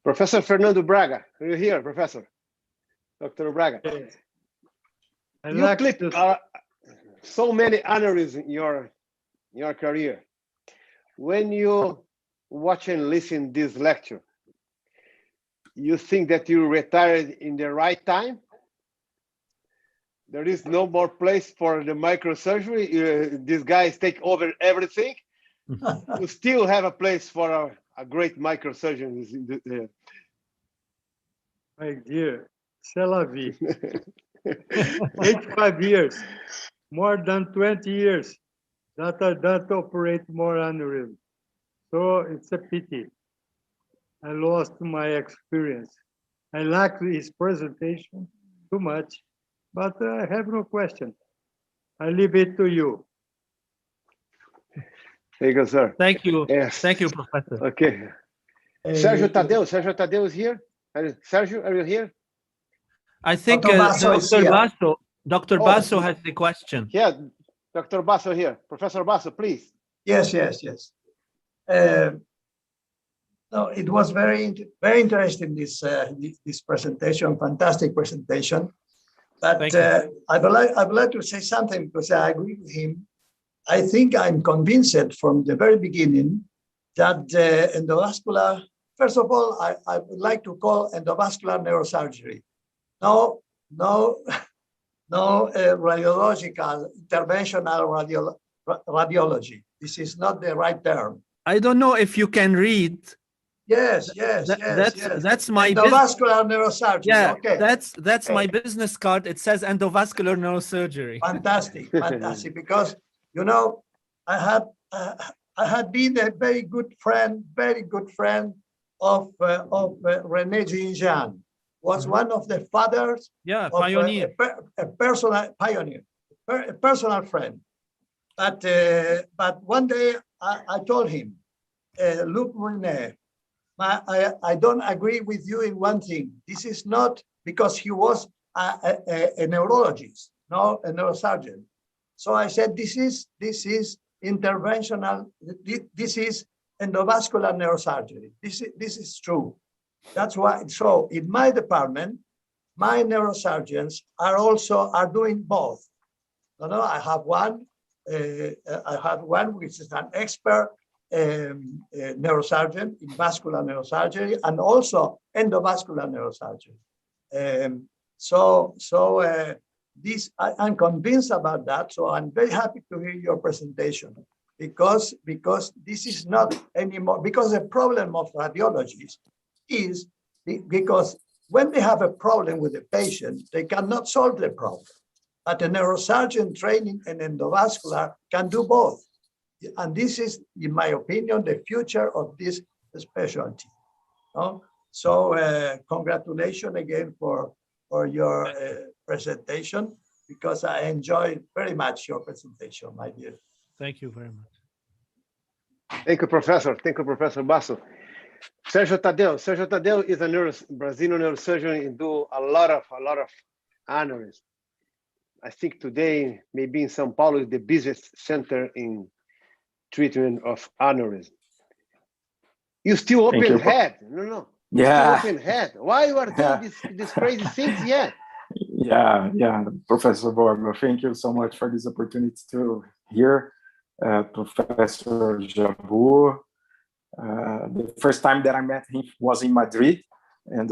Professor Fernando Braga, are you here, Professor? Dr. Braga. You clipped so many aneurysms in your career. When you watch and listen this lecture, you think that you retired in the right time? There is no more place for the microsurgery. These guys take over everything. You still have a place for a great microsurgeon. My dear, c'est la vie. 85 years, more than 20 years that I don't operate more aneurysm. So it's a pity. I lost my experience. I like his presentation too much, but I have no question. I leave it to you. Thank you, sir. Thank you. Yes. Thank you, Professor. Okay. Sergio Tadeu is here. Sergio, are you here? I think Dr. Basso has the question. Yeah, Dr. Basso here. Professor Basso, please. Yes. No, it was very interesting, this presentation, fantastic presentation. But I would like to say something, because I agree with him. I think I'm convinced from the very beginning that endovascular, first of all, I would like to call endovascular neurosurgery. No radiological, interventional radiology. This is not the right term. I don't know if you can read. Yes. That's my endovascular neurosurgery. Yeah, okay. That's my business card. It says endovascular neurosurgery. Fantastic, because you know I had been a very good friend of René Jean. Was one of the fathers. Yeah, pioneer. A personal pioneer, a personal friend. But one day I told him, look, René, I don't agree with you in one thing. This is not because he was a neurologist, no, a neurosurgeon. So I said, this is interventional. This is endovascular neurosurgery. This is true. That's why. So in my department, my neurosurgeons are doing both. I have one. Which is an expert neurosurgeon in vascular neurosurgery and also endovascular neurosurgery. This I'm convinced about that. So I'm very happy to hear your presentation, because this is not anymore, because the problem of radiologists is because when they have a problem with the patient, they cannot solve the problem. But a neurosurgeon training in endovascular can do both. And this is, in my opinion, the future of this specialty. So congratulations again for your presentation, because I enjoyed very much your presentation, my dear. Thank you very much. Thank you, Professor. Thank you, Professor Basso. Sergio Tadeu is a Brazilian neurosurgeon and do a lot of aneurysms. I think today, maybe in São Paulo, is the busiest center in treatment of aneurysm. You still open head? No. Yeah. Open head. Why you are doing these crazy things yet? Yeah, Professor Borba, thank you so much for this opportunity to hear Professor Jabbour. The first time that I met him was in Madrid, and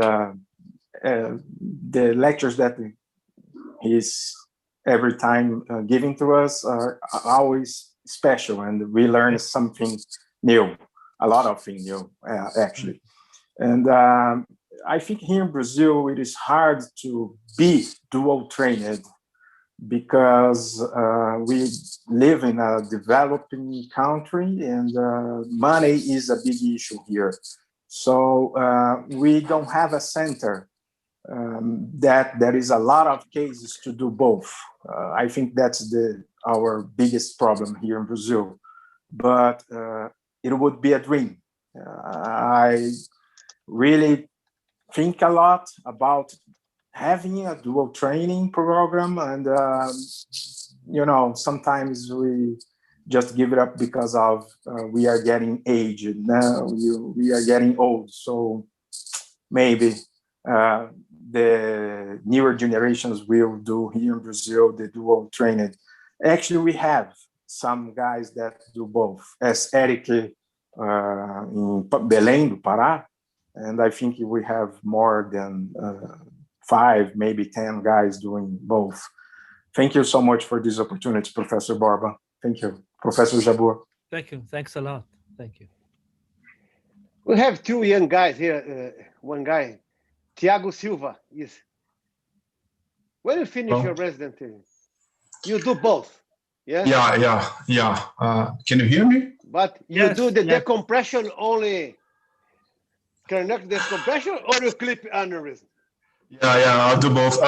the lectures that he's every time giving to us are always special, and we learn something new, a lot of things new, actually. And I think here in Brazil, it is hard to be dual trained because we live in a developing country, and money is a big issue here. So we don't have a center that there is a lot of cases to do both. I think that's our biggest problem here in Brazil. But it would be a dream. I really think a lot about having a dual training program, and you know, sometimes we just give it up because of we are getting aged now, we are getting old. So maybe the newer generations will do here in Brazil the dual training. Actually, we have some guys that do both, as Eric in Belém do Pará, and I think we have more than 5, maybe 10 guys doing both. Thank you so much for this opportunity, Professor Borba. Thank you, Professor Jabbour. Thank you. Thanks a lot. Thank you. We have 2 young guys here. One guy, Tiago Silva, is. When you finish your residency, you do both. Yeah. Yeah. Can you hear me? But you do the decompression only, cardiac decompression, or you clip aneurysm? Yeah, I'll do both.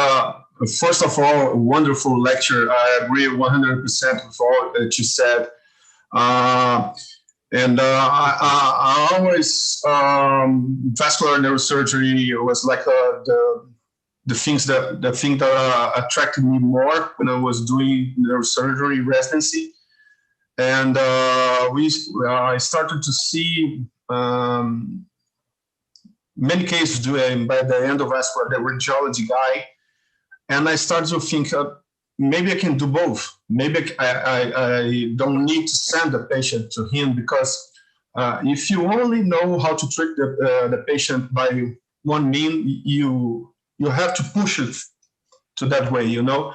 First of all, wonderful lecture. I agree 100% with all that you said. And I always, vascular neurosurgery was like the thing that attracted me more when I was doing neurosurgery residency. And I started to see many cases doing by the endovascular, the radiology guy, and I started to think maybe I can do both. Maybe I don't need to send the patient to him, because if you only know how to treat the patient by one mean, you have to push it to that way, you know.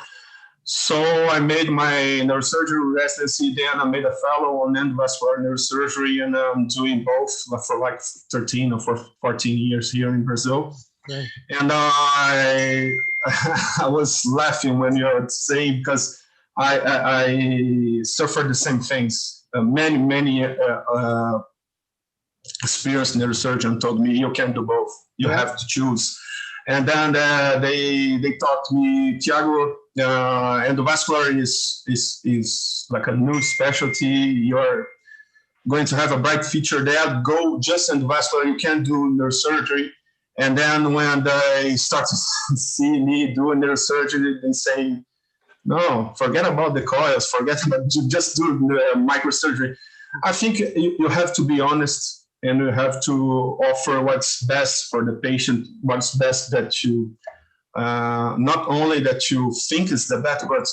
So I made my neurosurgery residency, then I made a fellow on endovascular neurosurgery, and I'm doing both for like 13 or 14 years here in Brazil. Right. And I was laughing when you were saying, because I suffered the same things. Many experienced neurosurgeon told me, you can't do both. You have to choose. And then they taught me, Tiago, endovascular is like a new specialty. You're going to have a bright future there. Go just endovascular. You can't do neurosurgery. And then when they start to see me doing neurosurgery, they say, no, forget about the coils. Forget about, just do microsurgery. I think you have to be honest, and you have to offer what's best for the patient, what's best that you, not only that you think is the best, but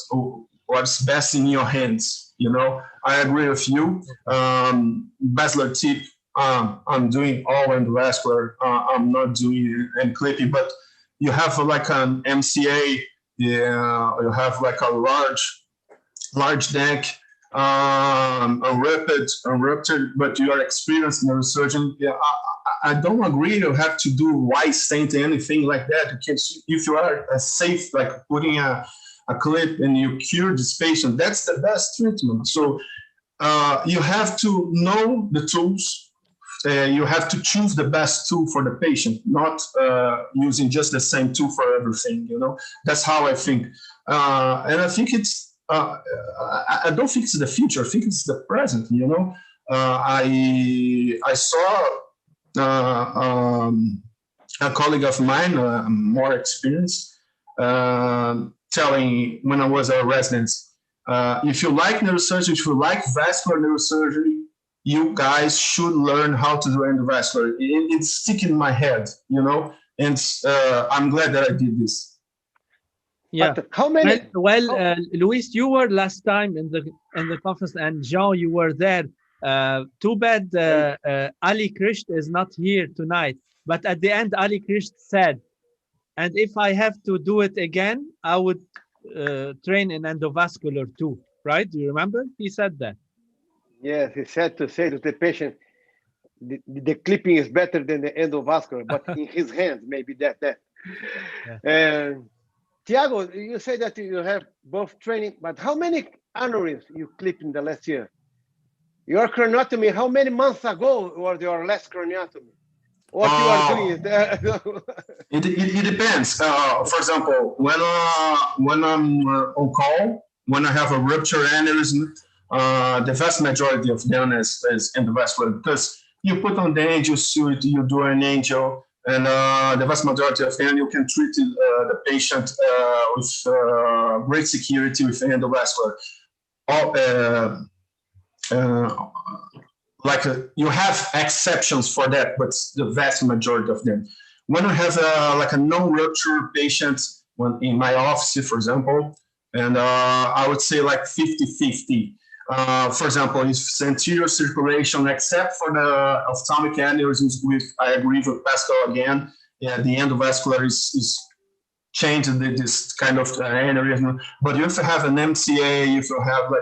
what's best in your hands, you know. I agree with you. Basilar tip, I'm doing all endovascular. I'm not doing any clipping, but you have like an MCA, you have like a large neck, unruptured, but you are experienced neurosurgeon. Yeah, I don't agree you have to do white stent, anything like that. If you are safe, like putting a clip and you cure this patient, that's the best treatment. So you have to know the tools. You have to choose the best tool for the patient, not using just the same tool for everything. You know, that's how I think, and I think it's. I don't think it's the future. I think it's the present. You know, I saw a colleague of mine, more experienced, telling when I was a resident, if you like neurosurgery, if you like vascular neurosurgery, you guys should learn how to do endovascular. It's sticking in my head, you know, and I'm glad that I did this. Yeah. But how many? Luis, you were last time in the conference, and Jean, you were there. Too bad Ali Krisht is not here tonight. But at the end, Ali Krisht said, and if I have to do it again, I would train in endovascular too. Right? Do you remember? He said that. Yes, he said to say to the patient, the clipping is better than the endovascular, but in his hands, maybe that. Yeah. And Tiago, you say that you have both training, but how many aneurysms you clipped in the last year? Your craniotomy, how many months ago was your last craniotomy? What you are doing? It depends. For example, when I'm on call, when I have a rupture aneurysm, the vast majority of them is endovascular, because you put on the angel suit, you do an angel, and the vast majority of them you can treat the patient with great security with endovascular. You have exceptions for that, but the vast majority of them. When I have a non-rupture patient in my office, for example, and I would say like 50-50. For example, if anterior circulation, except for the ophthalmic aneurysms, I agree with Pascal again. Yeah, the endovascular is changed this kind of aneurysm. But if you have an MCA, if you have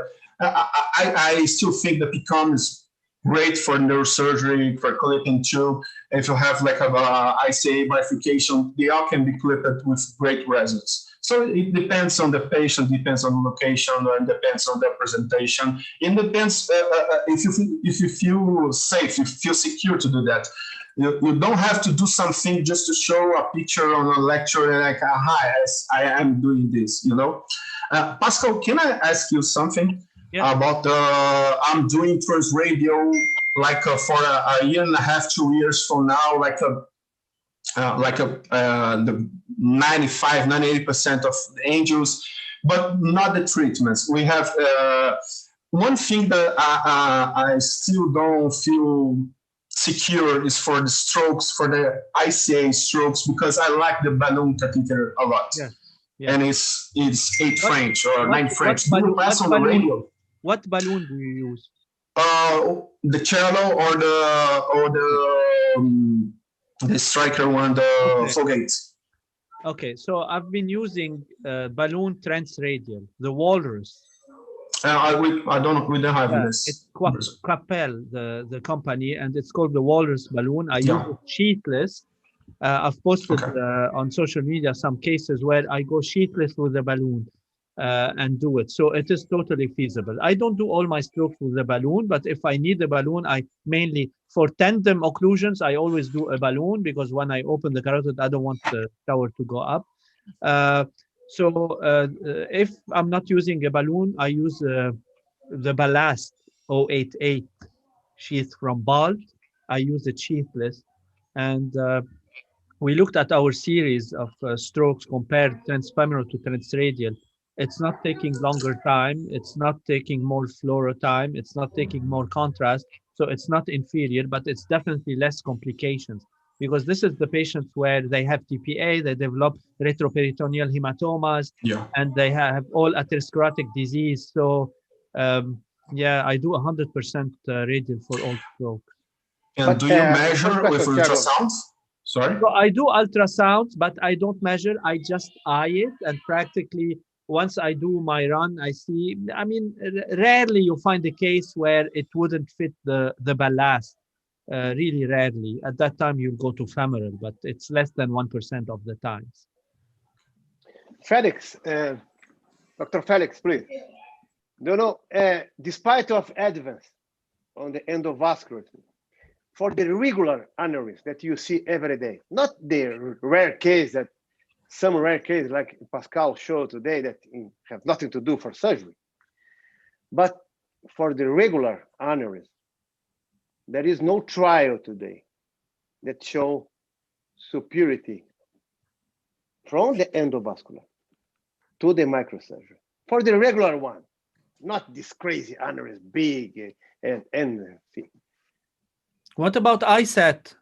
I still think the PCOM is great for neurosurgery, for clipping too. If you have like a ICA bifurcation, they all can be clipped with great results. So it depends on the patient, depends on the location, and depends on the presentation. It depends if you feel safe, if you feel secure to do that. You don't have to do something just to show a picture on a lecture and like, hi, I am doing this, you know. Pascal, can I ask you something? Yeah. About I'm doing transradial like for a year and a half, 2 years from now, the 95-98% of the angels, but not the treatments. We have one thing that I still don't feel secure is for the strokes, for the ICA strokes, because I like the balloon catheter a lot. Yeah. Yeah. And it's 8 French or 9 French. Do you pass on the radio? What balloon do you use? The cello or the striker one, the Fogate. Okay, so I've been using balloon transradial, the Walrus. We don't have this. It's Quapel, the company, and it's called the Walrus balloon. I use it sheatless. I've posted on social media some cases where I go sheatless with the balloon. And do it. So it is totally feasible. I don't do all my strokes with the balloon, but if I need a balloon, I mainly, for tandem occlusions, I always do a balloon, because when I open the carotid, I don't want the tower to go up. If I'm not using a balloon, I use the Ballast 088 sheath from Balt. I use it sheathless. And we looked at our series of strokes compared transfemoral to transradial. It's not taking longer time. It's not taking more fluoro time. It's not taking more contrast. So it's not inferior, but it's definitely less complications, because this is the patients where they have TPA, they develop retroperitoneal hematomas, and they have all atherosclerotic disease. So yeah, I do 100% radial for all strokes. And do you measure with ultrasound? Sorry? So I do ultrasounds, but I don't measure. I just eye it, and practically once I do my run, I see, I mean, rarely you find a case where it wouldn't fit the ballast, really rarely. At that time, you'll go to femoral, but it's less than 1% of the times. Felix, Dr. Felix, please. Despite of advance on the endovascular, for the regular aneurysm that you see every day, not the rare case that some rare cases like Pascal showed today that have nothing to do for surgery. But for the regular aneurysm, there is no trial today that show superiority from the endovascular to the microsurgery. For the regular one, not this crazy aneurysm, big and What about ISAT?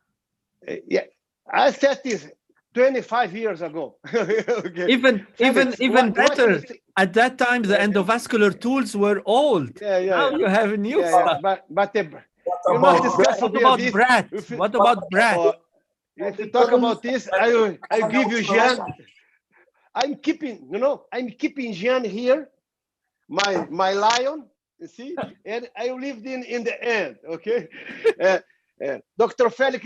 Yeah, ISAT is 25 years ago. Okay. Even Felix, better. At that time, the endovascular tools were old. Now you have new stuff. But you must discuss What with me about this. Brad? What about Brad? If you talk about this, I give you Jean. I'm keeping Jean here, my lion, you see, and I lived in the end, okay? Dr. Felix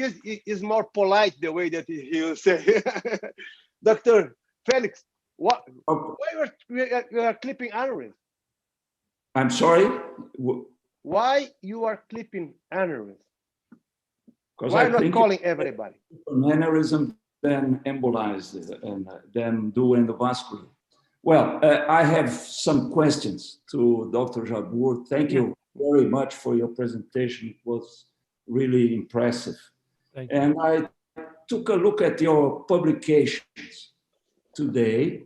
is more polite the way that he will say. Dr. Felix, why you are clipping aneurysm? I'm sorry? Why you are clipping aneurysm? Because Why I not think calling everybody? an aneurysm, then embolize and then do endovascular. Well, I have some questions to Dr. Jabbour. Thank you very much for your presentation. It was really impressive. And I took a look at your publications today.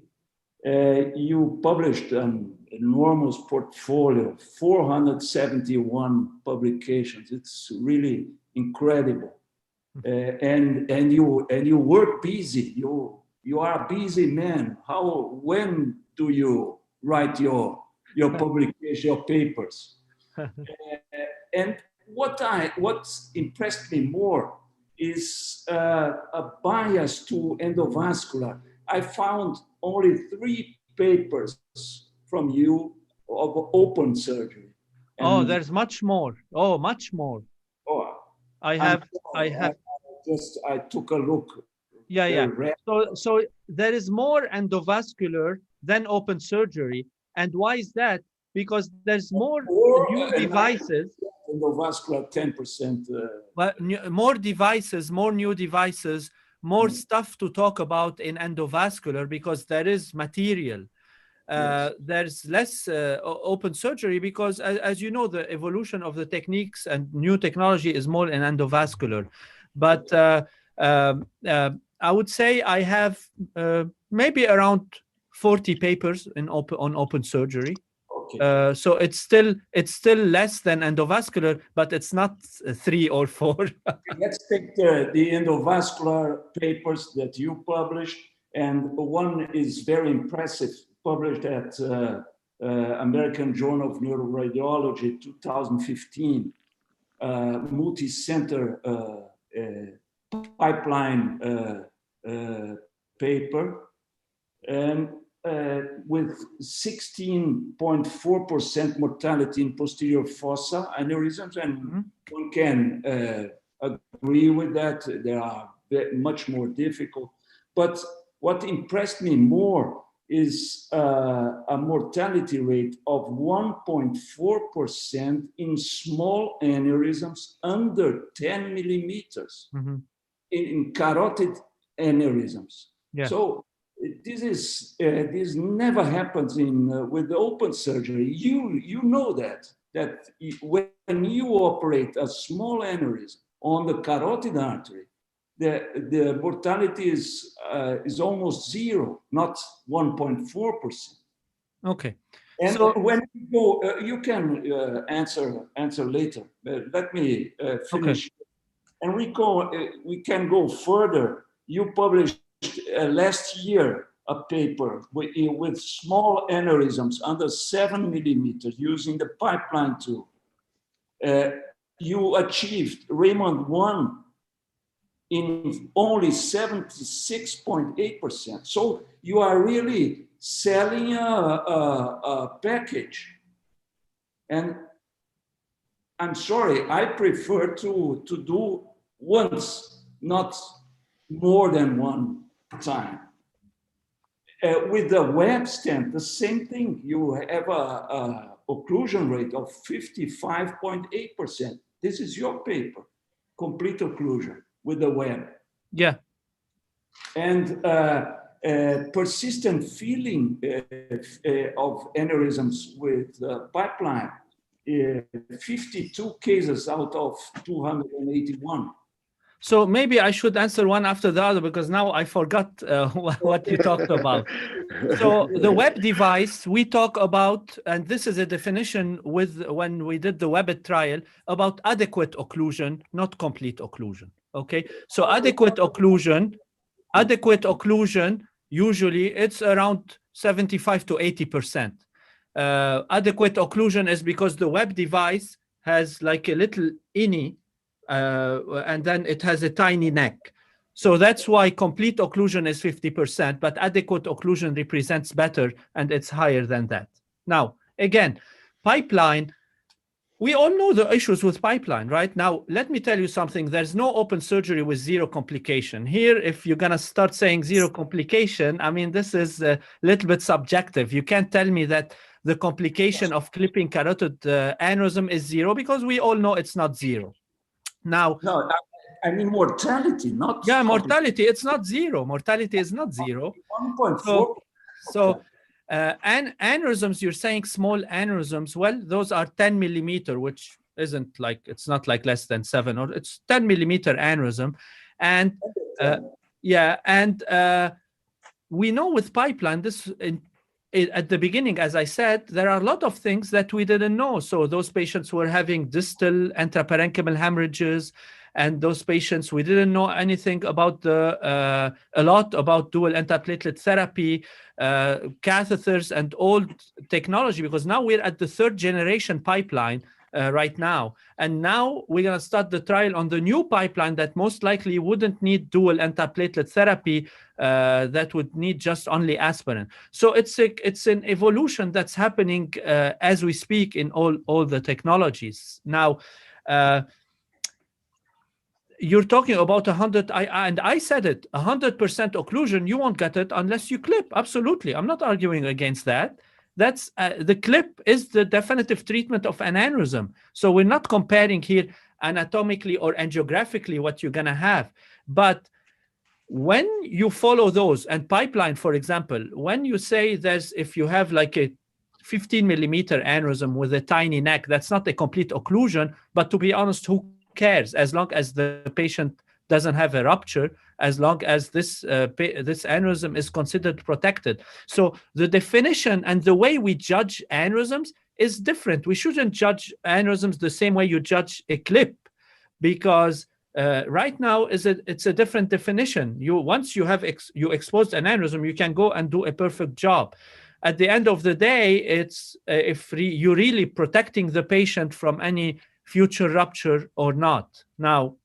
You published an enormous portfolio, 471 publications. It's really incredible. And you work busy. You are a busy man. When do you write your publication, your papers? And what impressed me more is a bias to endovascular. I found only 3 papers from you of open surgery. And there's much more. Oh, much more. Oh, I took a look. Yeah. So there is more endovascular than open surgery. And why is that? Because there's more new devices. Endovascular 10%. More devices, more new devices, more stuff to talk about in endovascular because there is material. There's less open surgery because, as you know, the evolution of the techniques and new technology is more in endovascular. But I would say I have maybe around 40 papers on open surgery. Okay. So it's still less than endovascular, but it's not 3 or 4. Let's take the endovascular papers that you published, and one is very impressive, published at American Journal of Neuroradiology 2015, multi-center pipeline paper, and with 16.4% mortality in posterior fossa aneurysms, and one can agree with that. They are much more difficult. But what impressed me more is a mortality rate of 1.4% in small aneurysms under 10 millimeters in carotid aneurysms. Yeah. So this never happens with the open surgery. You know that when you operate a small aneurysm on the carotid artery, the mortality is almost 0, not 1.4%. Okay. And so when you go, you can answer later. Let me finish. Okay. And we can go further. You published last year a paper with small aneurysms under 7 millimeters using the pipeline tool. You achieved Raymond 1 in only 76.8%. So you are really selling a package. And I'm sorry, I prefer to do once, not more than one time. With the web stent, the same thing. You have a occlusion rate of 55.8%. This is your paper, complete occlusion with the web. Yeah. And persistent filling of aneurysms with pipeline, 52 cases out of 281. So maybe I should answer one after the other because now I forgot what you talked about. So the web device we talk about, and this is a definition when we did the WEBIT trial, about adequate occlusion, not complete occlusion. Okay, so adequate occlusion Adequate occlusion, usually it's around 75 to 80%. Adequate occlusion is because the web device has like a little innie, and then it has a tiny neck. So that's why complete occlusion is 50%, but adequate occlusion represents better, and it's higher than that. Now, again, pipeline, we all know the issues with pipeline, right? Now, let me tell you something. There's no open surgery with zero complication. Here, if you're going to start saying zero complication, I mean, this is a little bit subjective. You can't tell me that the complication of clipping carotid aneurysm is zero, because we all know it's not zero. Now, no, I mean mortality, not. Yeah, mortality, it's not zero. Mortality is not zero. 1.4. So aneurysms, you're saying small aneurysms. Well, those are 10 millimeter, which isn't like, it's not like less than 7, or it's 10 millimeter aneurysm. And yeah, and we know with pipeline, this at the beginning, as I said, there are a lot of things that we didn't know. So those patients were having distal intraparenchymal hemorrhages, and those patients, we didn't know anything about a lot about dual antiplatelet therapy, catheters, and old technology, because now we're at the 3rd generation pipeline right now. And now we're going to start the trial on the new pipeline that most likely wouldn't need dual antiplatelet therapy, that would need just only aspirin. So it's an evolution that's happening as we speak in all the technologies. Now, you're talking about 100, and I said it, 100% occlusion, you won't get it unless you clip. Absolutely. I'm not arguing against that. That's the clip is the definitive treatment of an aneurysm. So we're not comparing here anatomically or angiographically what you're going to have. But when you follow those, and pipeline, for example, when you say if you have like a 15 millimeter aneurysm with a tiny neck, that's not a complete occlusion. But to be honest, who cares, as long as the patient doesn't have a rupture, as long as this aneurysm is considered protected. So the definition and the way we judge aneurysms is different. We shouldn't judge aneurysms the same way you judge a clip, because right now it's a different definition. Once you have you exposed an aneurysm, you can go and do a perfect job. At the end of the day, it's if you're really protecting the patient from any future rupture or not. Now,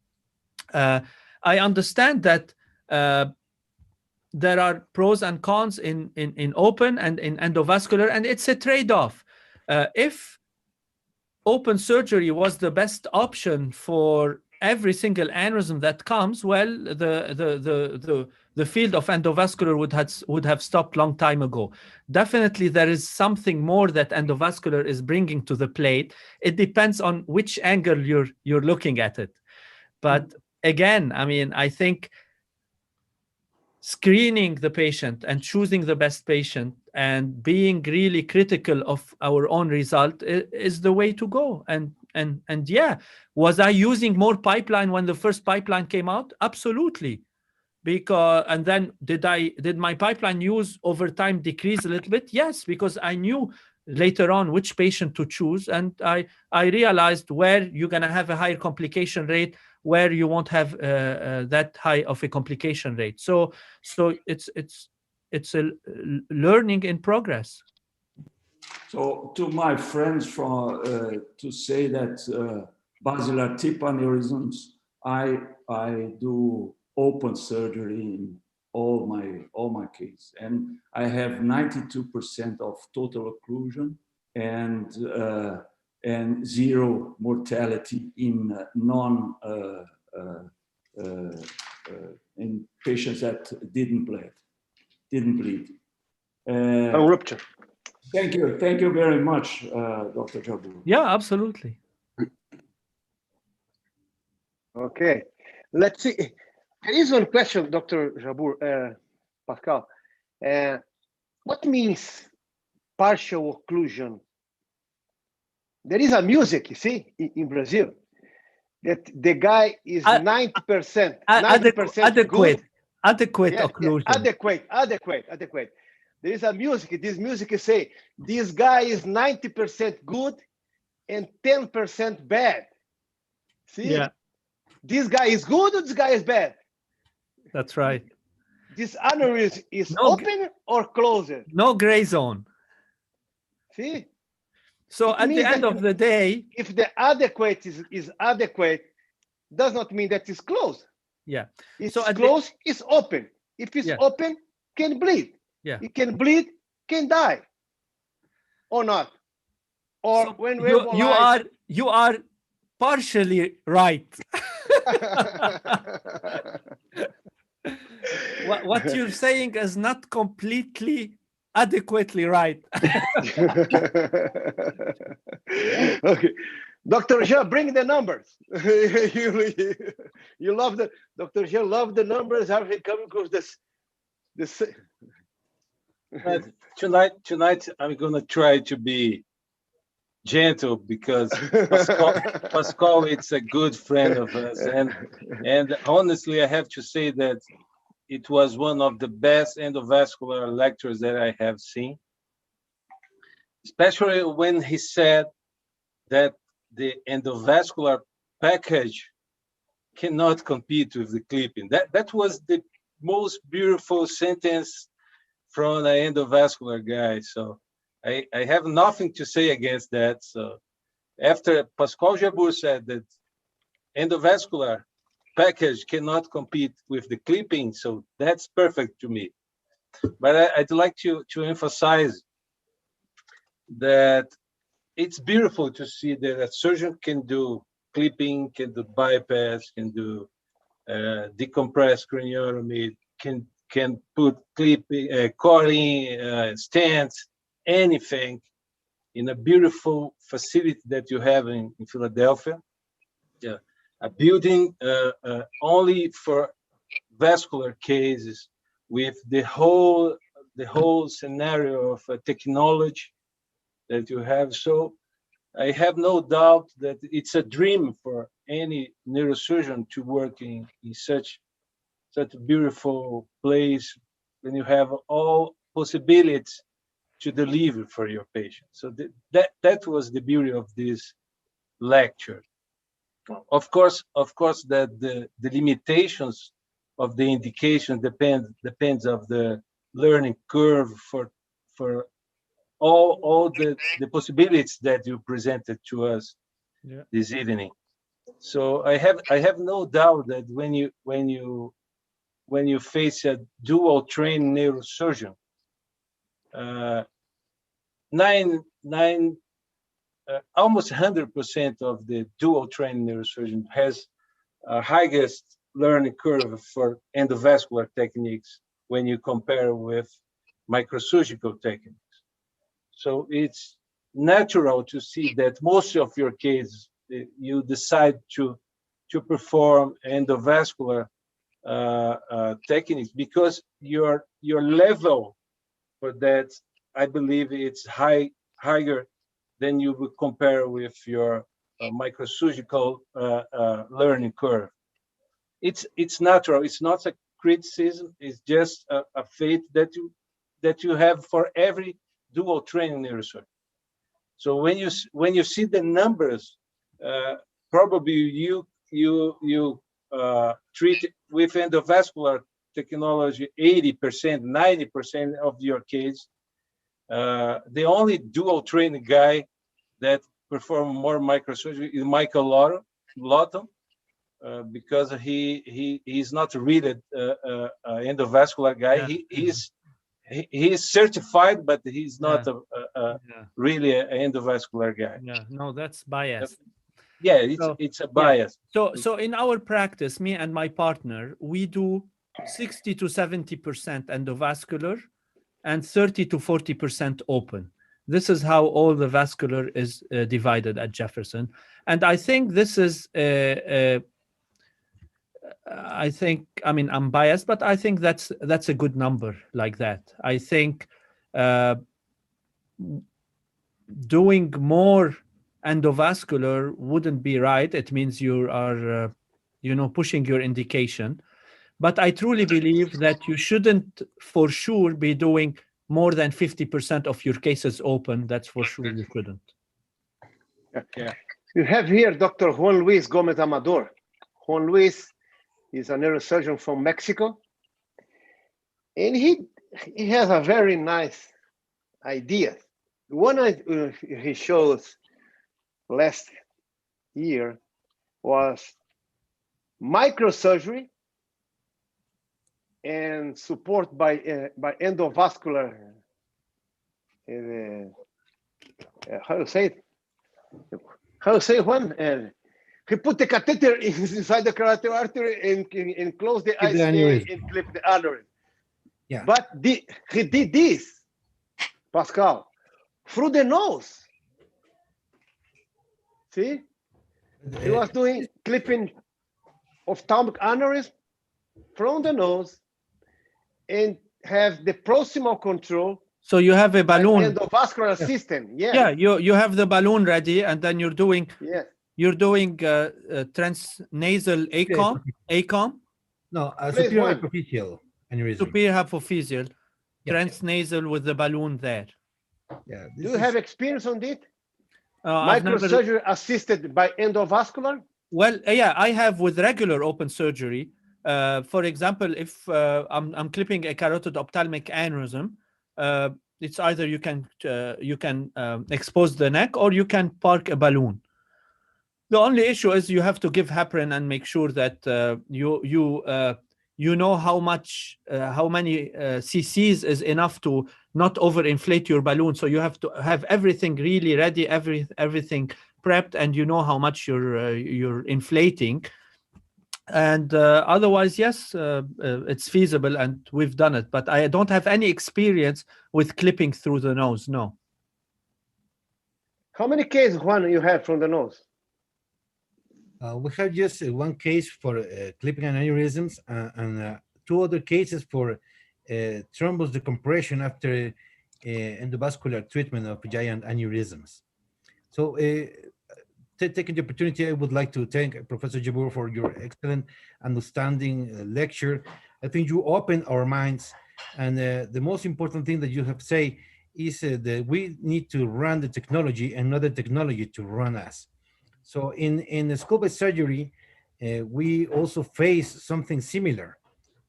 I understand that there are pros and cons in open and in endovascular, and it's a trade-off. If open surgery was the best option for every single aneurysm that comes, well, the field of endovascular would have stopped long time ago. Definitely, there is something more that endovascular is bringing to the plate. It depends on which angle you're looking at it. But again, I mean, I think screening the patient and choosing the best patient and being really critical of our own result is the way to go. And yeah, was I using more pipeline when the first pipeline came out? Absolutely. And then did my pipeline use over time decrease a little bit? Yes, because I knew later on which patient to choose, and I realized where you're going to have a higher complication rate, where you won't have that high of a complication rate. So it's a learning in progress. So to my friends to say that basilar tip aneurysms, I do open surgery in all my cases, and I have 92% of total occlusion and zero mortality in in patients that didn't bleed. No rupture. Thank you very much, Dr. Jabour. Yeah, absolutely. Okay, let's see. There is one question, Dr. Jabour, Pascal. What means partial occlusion? There is a music, you see, in Brazil, that the guy is 90%, 90% good. Adequate occlusion. Adequate. There is a music. This music say this guy is 90% good and 10% bad. See, yeah. This guy is good or this guy is bad? That's right. this aneurysm is No, open or closed. no gray zone. See? So It at the means end that of the day, if the adequate is adequate, does not mean that it's closed. yeah. It's So closed, it's open. If it's Yeah. open, can bleed. Yeah. It can bleed, can die, or not. Or So when we you are partially right. What you're saying is not completely adequately right. Okay, Dr. Jean, bring the numbers. you love the Dr. Jean love the numbers. How he coming across this? Tonight I'm gonna try to be gentle because Pascal it's a good friend of us, and honestly I have to say that it was one of the best endovascular lectures that I have seen, especially when he said that the endovascular package cannot compete with the clipping. That was the most beautiful sentence from an endovascular guy. So I have nothing to say against that. So after Pascal Jabbour said that endovascular package cannot compete with the clipping, so that's perfect to me. But I'd like to emphasize that it's beautiful to see that a surgeon can do clipping, can do bypass, can do decompressed craniotomy, can put clipping, cording, stents, anything in a beautiful facility that you have in Philadelphia. Yeah, a building only for vascular cases with the whole scenario of technology that you have. So I have no doubt that it's a dream for any neurosurgeon to work in such a beautiful place when you have all possibilities to deliver for your patient. So that was the beauty of this lecture. Of course, that the limitations of the indication depends of the learning curve for all the possibilities that you presented to us this evening. So I have no doubt that when you face a dual trained neurosurgeon, almost 100% of the dual trained neurosurgeon has a highest learning curve for endovascular techniques when you compare with microsurgical techniques. So it's natural to see that most of your cases, you decide to perform endovascular techniques because your level for that, I believe, it's higher than you would compare with your microsurgical learning curve. It's natural. It's not a criticism. It's just a faith that you have for every dual training neurosurgeon. So when you see the numbers, probably you treat with endovascular technology 80%, 90% of your case. The only dual trained guy that perform more microsurgery is Michael Lawton, because he's not really endovascular guy. Yeah. He is certified, but he's not really an endovascular guy. Yeah, no, that's biased. Yeah, it's a bias. Yeah. So in our practice, me and my partner, we do 60 to 70% endovascular and 30 to 40% open. This is how all the vascular is divided at Jefferson. And I think this is, I mean, I'm biased, but I think that's a good number like that. I think doing more endovascular wouldn't be right. It means you are, pushing your indication. But I truly believe that you shouldn't, for sure, be doing more than 50% of your cases open. That's for sure you shouldn't. Yeah. You have here Dr. Juan Luis Gomez Amador. Juan Luis is a neurosurgeon from Mexico. And he has a very nice idea. One he shows last year was microsurgery and support by endovascular. How to say it? How to say when? He put the catheter inside the carotid artery and close the ICA and clip the artery. Yeah. But he did this, Pascal, through the nose. See? He was doing clipping ophthalmic aneurysm from the nose and have the proximal control. So you have a balloon. Endovascular system, yes. Yeah, you have the balloon ready, and then you're doing transnasal ACOM. No, superior hypophyseal aneurysm. Superior hypophyseal, transnasal with the balloon there. Yeah. Do you have experience on it? I've Microsurgery assisted by endovascular? Well, yeah, I have with regular open surgery. For example, if I'm clipping a carotid ophthalmic aneurysm, it's either you can expose the neck or you can park a balloon. The only issue is you have to give heparin and make sure that you know how many cc's is enough to not overinflate your balloon. So you have to have everything really ready, everything prepped, and you know how much you're inflating. And otherwise, yes, it's feasible, and we've done it. But I don't have any experience with clipping through the nose. No. How many cases, Juan, you have from the nose? We have just one case for clipping aneurysms and 2 other cases for thrombus decompression after endovascular treatment of giant aneurysms. So taking the opportunity, I would like to thank Professor Jabour for your excellent understanding lecture. I think you opened our minds, and the most important thing that you have said is that we need to run the technology and not the technology to run us. So in the scope surgery, we also face something similar.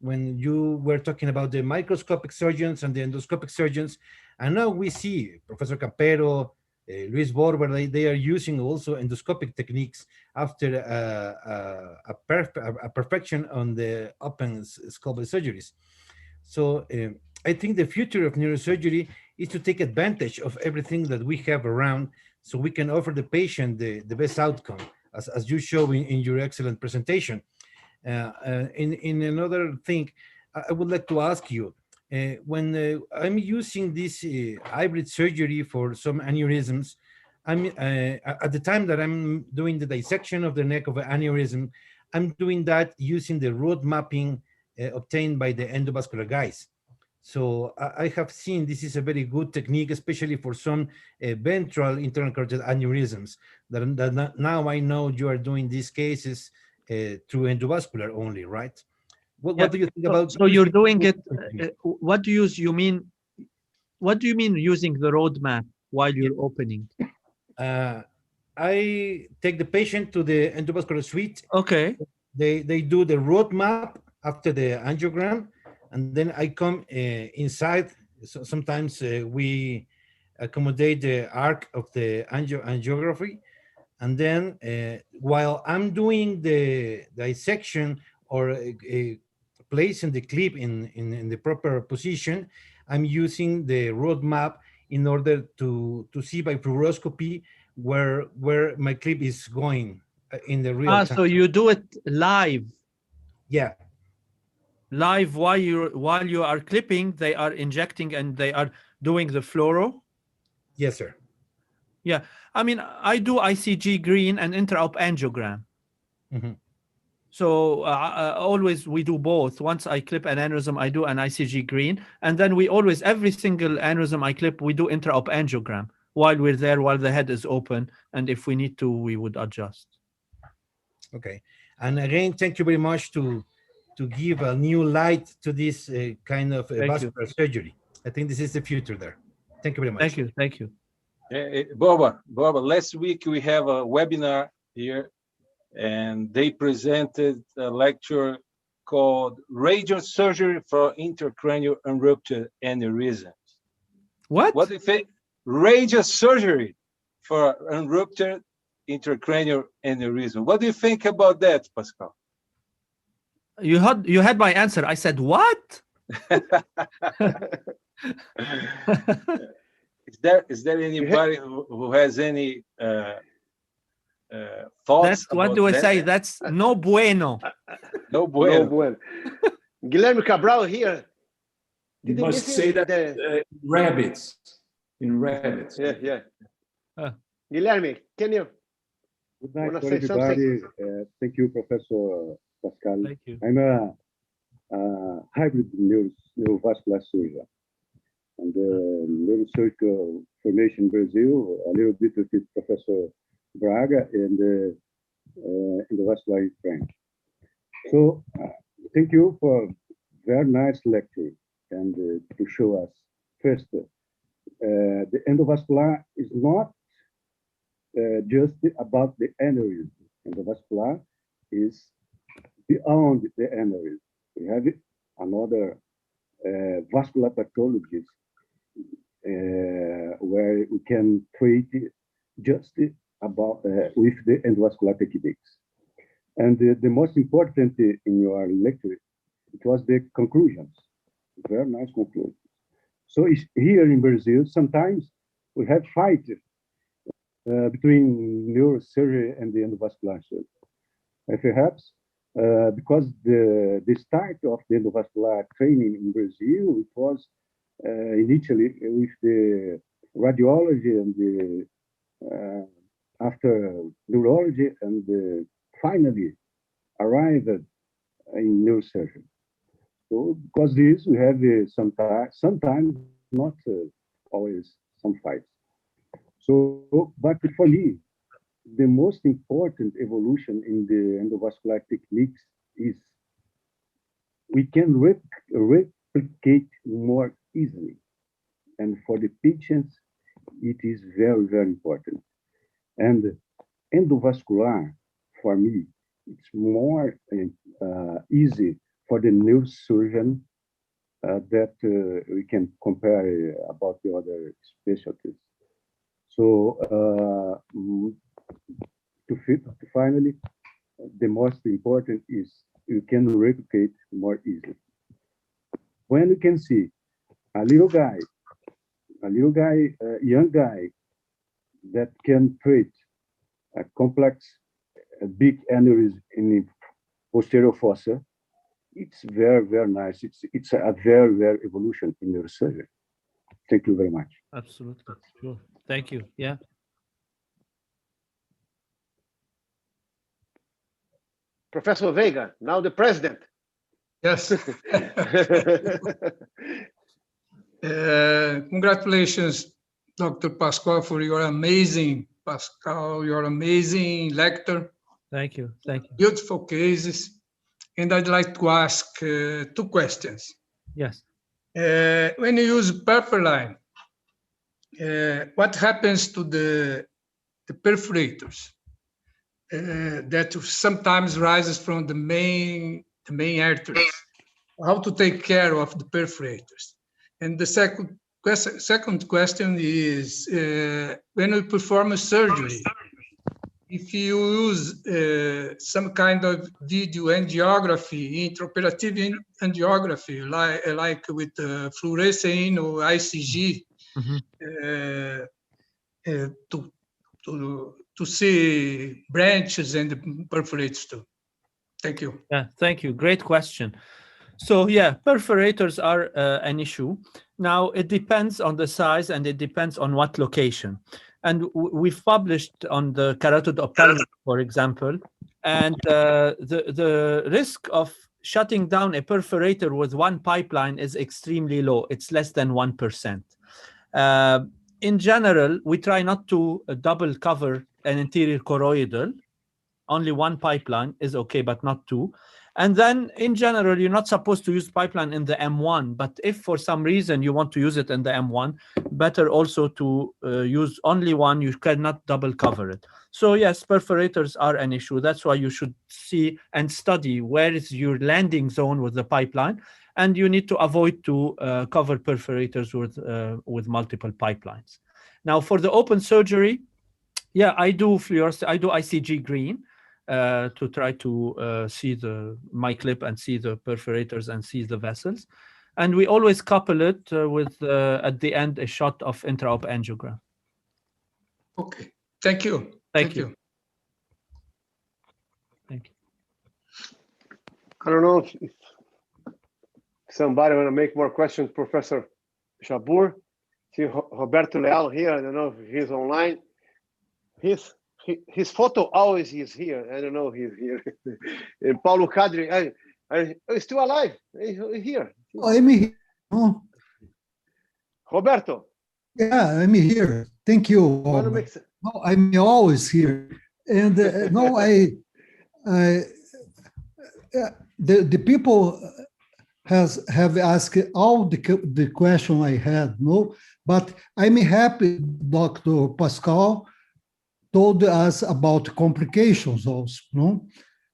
When you were talking about the microscopic surgeons and the endoscopic surgeons, and now we see Professor Campero, Luis Borber, they are using also endoscopic techniques after a perfection on the open scope surgeries. So I think the future of neurosurgery is to take advantage of everything that we have around, so we can offer the patient the best outcome, as you show in your excellent presentation. In another thing, I would like to ask you, when I'm using this hybrid surgery for some aneurysms, at the time that I'm doing the dissection of the neck of an aneurysm, I'm doing that using the road mapping obtained by the endovascular guys. So I have seen this is a very good technique, especially for some ventral internal carotid aneurysms. That now I know you are doing these cases through endovascular only, right? What do you think about? So you're doing it. What do you mean? What do you mean using the roadmap while you're opening? I take the patient to the endovascular suite. Okay. They do the roadmap after the angiogram, and then I come inside. So sometimes we accommodate the arc of the angiography, and then while I'm doing the dissection or placing the clip in the proper position, I'm using the roadmap in order to see by fluoroscopy where my clip is going in the real time. So you do it live. Yeah. Live while you are clipping, they are injecting and they are doing the fluoro. Yes, sir. Yeah, I mean, I do ICG green and intra-op angiogram. Mm-hmm. So always we do both. Once I clip an aneurysm, I do an ICG green, and then we always, every single aneurysm I clip, we do intra-op angiogram while we're there, while the head is open, and if we need to, we would adjust. Okay, and again, thank you very much to give a new light to this kind of vascular surgery. I think this is the future there. Thank you very much. Thank you. Boba, last week we have a webinar here, and they presented a lecture called radiosurgery for intracranial and rupture aneurysms. What? What do you think? Radiosurgery for unruptured intracranial aneurysm. What do you think about that, Pascal? You had my answer. I said what? Is there anybody who has any thoughts? That's what do I say? That's no bueno. No bueno. No bueno. Guilherme Cabral here. You Did must say that rabbits. In rabbits. Yeah. Guilherme, can you Good night wanna for say everybody. something? Thank you, Professor Pascal. Thank you. I'm a hybrid neurovascular surgeon. And neurosurgical formation in Brazil, a little bit with Professor Braga and in the vascular branch. So thank you for very nice lecture and to show us first the endovascular is not just about the aneurysm. Endovascular is beyond the aneurysm. We have another vascular pathologies where we can treat just about with the endovascular techniques. And the most important in your lecture, it was the conclusions, very nice conclusions. So here in Brazil, sometimes we have fight between neurosurgery and the endovascular surgery. Perhaps because the start of the endovascular training in Brazil, it was initially with the radiology and the after neurology, and finally arrived in neurosurgery. So because this, we have sometimes not always some fights. So, but for me, the most important evolution in the endovascular techniques is we can replicate more easily. And for the patients, it is very, very important. And endovascular, for me, it's more easy for the neurosurgeon that we can compare about the other specialties. So finally, the most important is you can replicate more easily. When you can see a young guy that can treat a complex, big aneurysm in the posterior fossa, it's very, very nice. It's a very, very evolution in neurosurgery. Thank you very much. Absolutely. Sure. Thank you. Yeah. Professor Veiga, now the president. Yes. Congratulations, Dr. Pascal, for your amazing lecture. Thank you. Thank you. Beautiful cases. And I'd like to ask 2 questions. Yes. When you use purpurine, what happens to the perforators that sometimes rises from the main arteries? How to take care of the perforators? And the second question is, when we perform a surgery, if you use some kind of video angiography, intraoperative angiography, like with fluorescein or ICG, to see branches and perforators too. Thank you. Yeah, thank you. Great question. So yeah, perforators are an issue. Now it depends on the size and it depends on what location. And we've published on the carotid ophthalmic, for example, and the risk of shutting down a perforator with one pipeline is extremely low. It's less than 1%. In general, we try not to double cover an anterior choroidal. Only one pipeline is okay, but not two. And then in general, you're not supposed to use pipeline in the M1, but if for some reason you want to use it in the M1, better also to use only one. You cannot double cover it. So yes, perforators are an issue. That's why you should see and study where is your landing zone with the pipeline, and you need to avoid to cover perforators with multiple pipelines. Now for the open surgery, yeah, I do fluorescence, I do ICG green to try to see my clip and see the perforators and see the vessels. And we always couple it with, at the end, a shot of intraop angiogram. Okay, thank you. Thank you. Thank you. I don't know if somebody want to make more questions, Professor Jabbour. See Roberto Leal here. I don't know if he's online. His photo always is here. I don't know if he's here. And Paulo Cadre, he's still alive. He's here. Oh, I'm here. Oh. Roberto. Yeah, I'm here. Thank you. No, I'm always here. And no, the people have asked all the question I had, no, but I'm happy Dr. Pascal told us about complications also, no,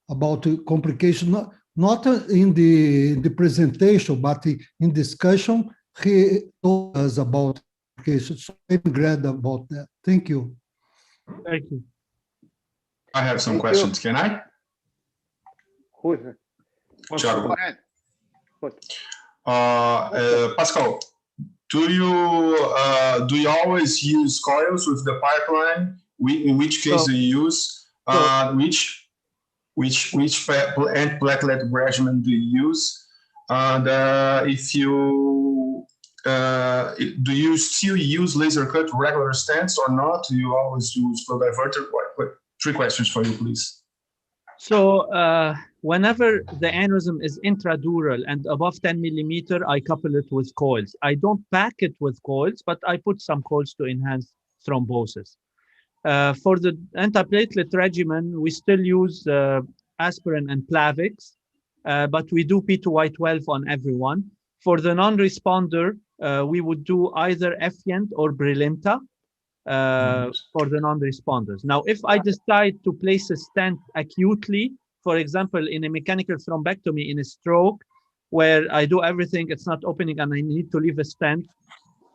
about complications, not in the presentation, but in discussion, he told us about complications. So I'm glad about that. Thank you. Thank you. I have some questions. Can I? Who is it? Thiago. Go ahead. Pascal, do you always use coils with the pipeline? In which case do you use? Which end platelet regimen do you use? And if you do you still use laser cut regular stents or not? Do you always use flow diverter? Three questions for you, please. So whenever the aneurysm is intradural and above 10 millimeter, I couple it with coils. I don't pack it with coils, but I put some coils to enhance thrombosis. For the antiplatelet regimen, we still use aspirin and Plavix, but we do P2Y12 on everyone. For the non-responder, we would do either Efient or Brilinta for the non-responders. Now, if I decide to place a stent acutely, for example, in a mechanical thrombectomy in a stroke, where I do everything, it's not opening and I need to leave a stent,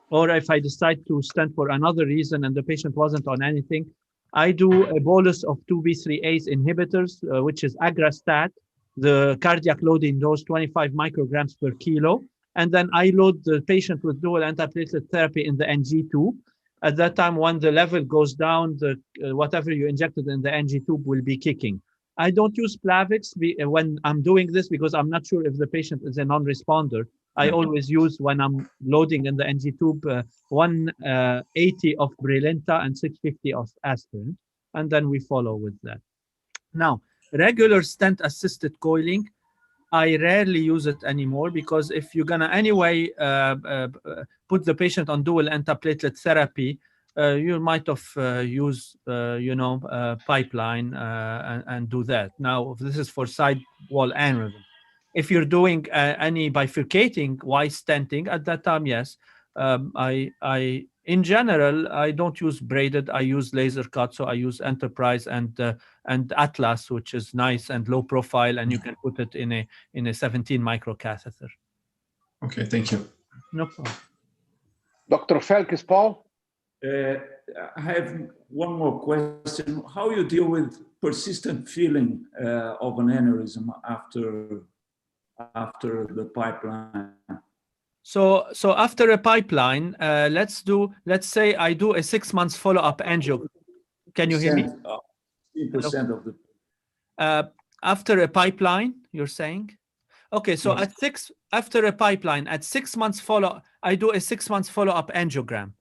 or if I decide to stent for another reason and the patient wasn't on anything, I do a bolus of 2B3A inhibitors, which is Agrastat, the cardiac loading dose, 25 micrograms per kilo. And then I load the patient with dual antiplatelet therapy in the NG2. At that time, when the level goes down, whatever you injected in the NG tube will be kicking. I don't use Plavix when I'm doing this because I'm not sure if the patient is a non-responder. I always use, when I'm loading in the NG tube, 180 of Brilinta and 650 of aspirin, and then we follow with that. Now, regular stent-assisted coiling, I rarely use it anymore because if you're gonna anyway put the patient on dual antiplatelet therapy, you might have use pipeline and do that. Now, this is for side wall aneurysm. If you're doing any bifurcating Y stenting, at that time, yes. In general, I don't use braided. I use laser cut. So I use Enterprise and Atlas, which is nice and low profile, and you can put it in a 17 micro catheter. Okay, thank you. No problem. Dr. Felix Paul? I have one more question. How you deal with persistent feeling of an aneurysm after the pipeline? So after a pipeline, let's say I do a 6 months follow-up angio. Can you hear me? 10% of the. After a pipeline, you're saying? Okay, so yes. After a pipeline, at 6 months follow, I do a 6 months follow-up angiogram.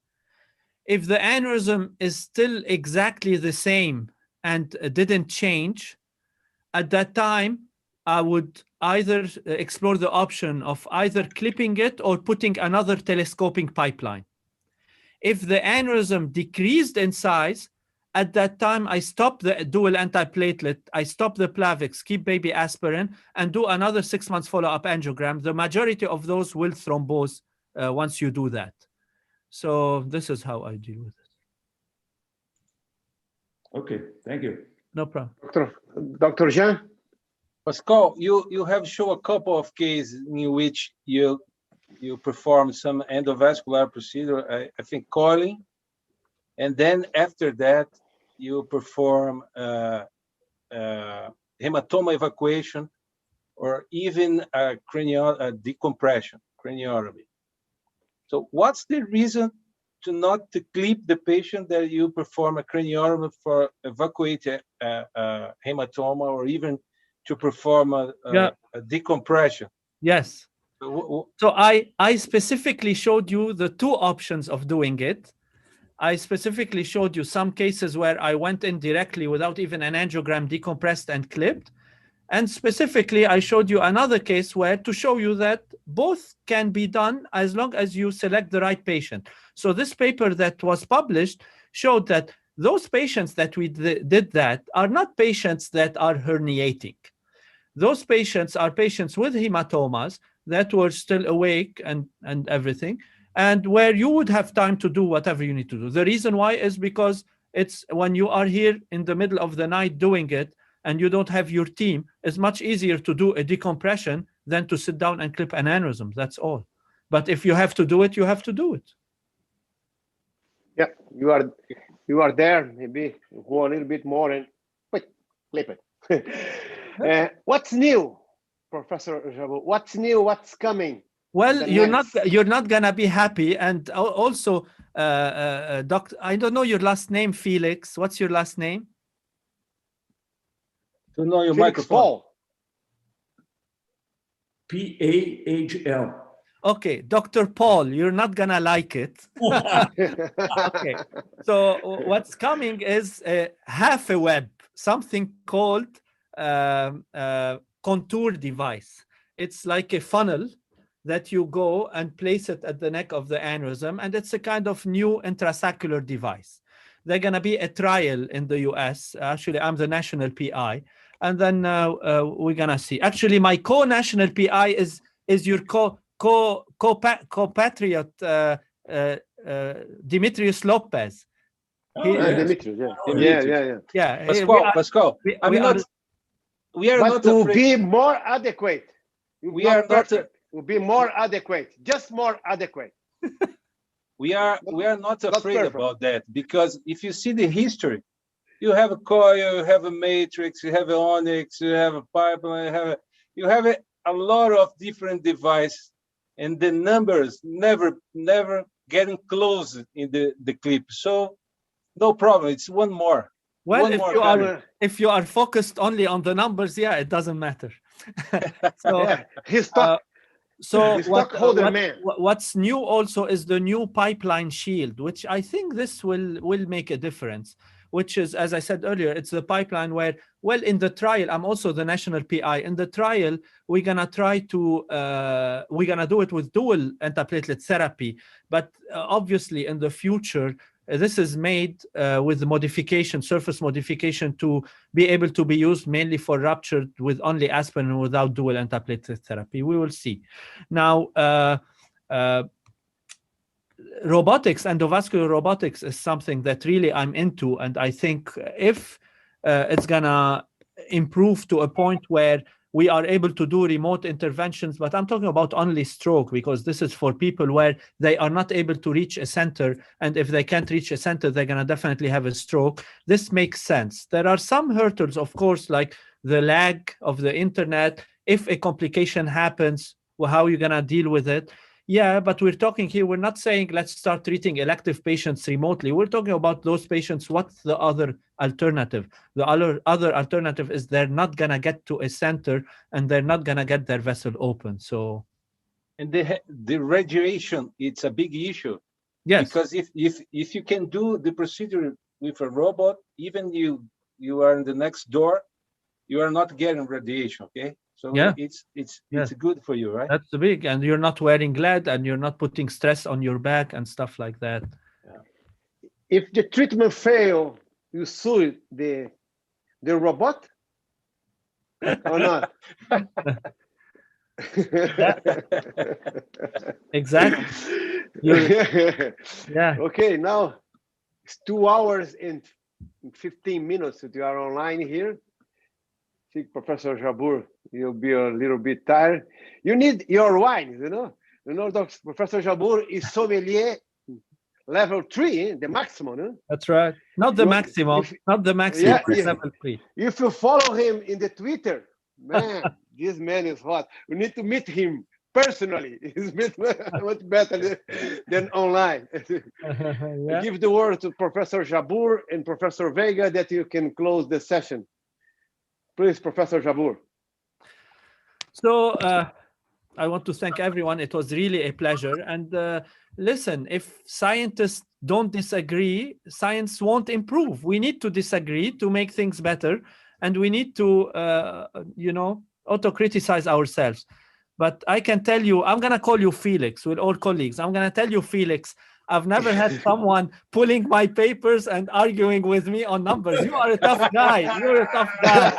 If the aneurysm is still exactly the same and didn't change, at that time, I would either explore the option of either clipping it or putting another telescoping pipeline. If the aneurysm decreased in size at that time, I stop the dual antiplatelet, I stop the Plavix, keep baby aspirin, and do another 6 months follow-up angiogram. The majority of those will thrombose once you do that. So this is how I deal with it. Okay, thank you. No problem. Dr. Jean? Pascal, you have shown a couple of cases in which you perform some endovascular procedure, I think coiling, and then after that you perform hematoma evacuation or even a decompression, craniotomy. So what's the reason to not to clip the patient that you perform a craniotomy for evacuate a hematoma or even to perform a decompression? Yes. So I specifically showed you the two options of doing it. I specifically showed you some cases where I went in directly without even an angiogram, decompressed and clipped. And specifically, I showed you another case where to show you that both can be done as long as you select the right patient. So this paper that was published showed that those patients that we did that are not patients that are herniating. Those patients are patients with hematomas that were still awake and everything, and where you would have time to do whatever you need to do. The reason why is because it's when you are here in the middle of the night doing it and you don't have your team, it's much easier to do a decompression than to sit down and clip an aneurysm. That's all. But if you have to do it, you have to do it. Yeah, you are there. Maybe go a little bit more and quick, clip it. What's new, Professor Jabbour? What's new? What's coming? Well, you're not gonna be happy, and also, Doctor, I don't know your last name, Felix. What's your last name? To know your Felix microphone. Paul. P-A-H-L. Okay, Dr. Paul, you're not gonna like it. Okay, so what's coming is half a web, something called contour device. It's like a funnel that you go and place it at the neck of the aneurysm, and it's a kind of new intrasaccular device. There's gonna be a trial in the US. Actually, I'm the national PI, and then we're gonna see. Actually, my co-national PI is your compatriot Dimitrios Lopez. Demetrius, yeah. Yeah, Pascal. We are not to afraid. be more adequate. We are not. Will be more adequate, just more adequate. We are not afraid about that, because if you see the history, you have a coil, you have a matrix, you have an onyx, you have a pipeline, you have a lot of different devices, and the numbers never getting close in the clip. So no problem. It's one more. Well, one if you are focused only on the numbers, yeah, it doesn't matter. So, yeah, he's stuck. So what's new also is the new pipeline shield, which I think this will make a difference, which is, as I said earlier, it's the pipeline where, well, in the trial, I'm also the national PI. In the trial, we're going to try to, we're going to do it with dual antiplatelet therapy. But obviously in the future, this is made with modification, surface modification, to be able to be used mainly for ruptured with only aspirin without dual antiplatelet therapy. We will see. Now, robotics, endovascular robotics is something that really I'm into. And I think if it's going to improve to a point where we are able to do remote interventions, but I'm talking about only stroke, because this is for people where they are not able to reach a center. And if they can't reach a center, they're going to definitely have a stroke. This makes sense. There are some hurdles, of course, like the lag of the internet. If a complication happens, well, how are you going to deal with it? Yeah, but we're talking here, we're not saying let's start treating elective patients remotely. We're talking about those patients. What's the other alternative? The other alternative is they're not going to get to a center and they're not going to get their vessel open. So, and the radiation, it's a big issue. Yes. Because if you can do the procedure with a robot, even you are in the next door, you are not getting radiation, okay? So yeah, it's good for you, right? That's the big, and you're not wearing lead and you're not putting stress on your back and stuff like that. If the treatment fail, you sue the robot or not? Exactly. Yeah. Okay, now it's 2 hours and 15 minutes that you are online here. I think Professor Jabbour, you'll be a little bit tired. You need your wine, you know. You know, Professor Jabbour is sommelier level 3, the maximum. Huh? That's right. Not the maximum. Not the maximum. Yeah, Level 3. If you follow him in the Twitter, man, this man is hot. You need to meet him personally. He's much better than online. Yeah. Give the word to Professor Jabbour and Professor Vega that you can close the session. Please, Professor Jabbour. So I want to thank everyone. It was really a pleasure. And listen, if scientists don't disagree, science won't improve. We need to disagree to make things better. And we need to, auto-criticize ourselves. But I can tell you, I'm going to call you Felix with all colleagues. I'm going to tell you, Felix, I've never had someone pulling my papers and arguing with me on numbers. You are a tough guy. You're a tough guy.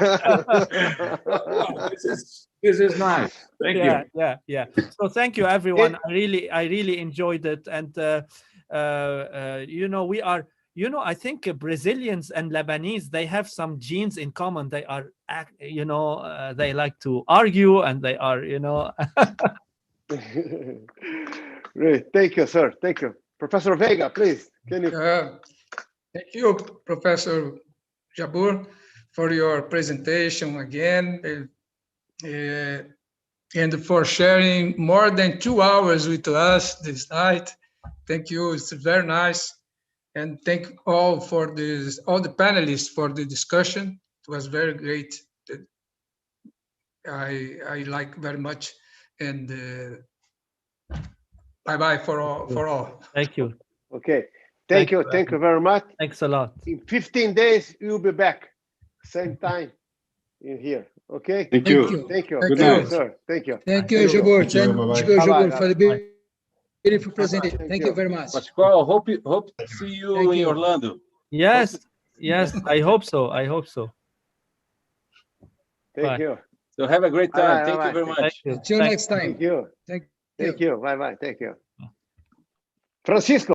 This is nice. Thank you. Yeah. So thank you, everyone. I really enjoyed it. And, we are, I think Brazilians and Lebanese, they have some genes in common. They are, they like to argue and they are, Great. Thank you, sir. Thank you. Professor Vega, please. Can you? Thank you, Professor Jabbour, for your presentation again, and for sharing more than 2 hours with us this night. Thank you. It's very nice. And thank all the panelists for the discussion. It was very great. I like very much. And bye-bye for all. Thank you. Okay. Thank you very much. Thanks a lot. In 15 days, you'll be back. Same time in here. Okay? Thank you. Thank you. Good night. Sir. Thank you. Thank you, Jabbour. Thank you. Bye-bye. Thank you, Jabbour, for the Bye-bye. beautiful presentation. Thank you very much. Pascal, hope to see you Thank in you. Orlando. Yes. I hope so. Thank Bye. you. So have a great time. Bye-bye, Thank you very bye-bye. much. Thank you. Until next time. Thank you. Thank Thank you. Bye-bye. Thank you. Francisco.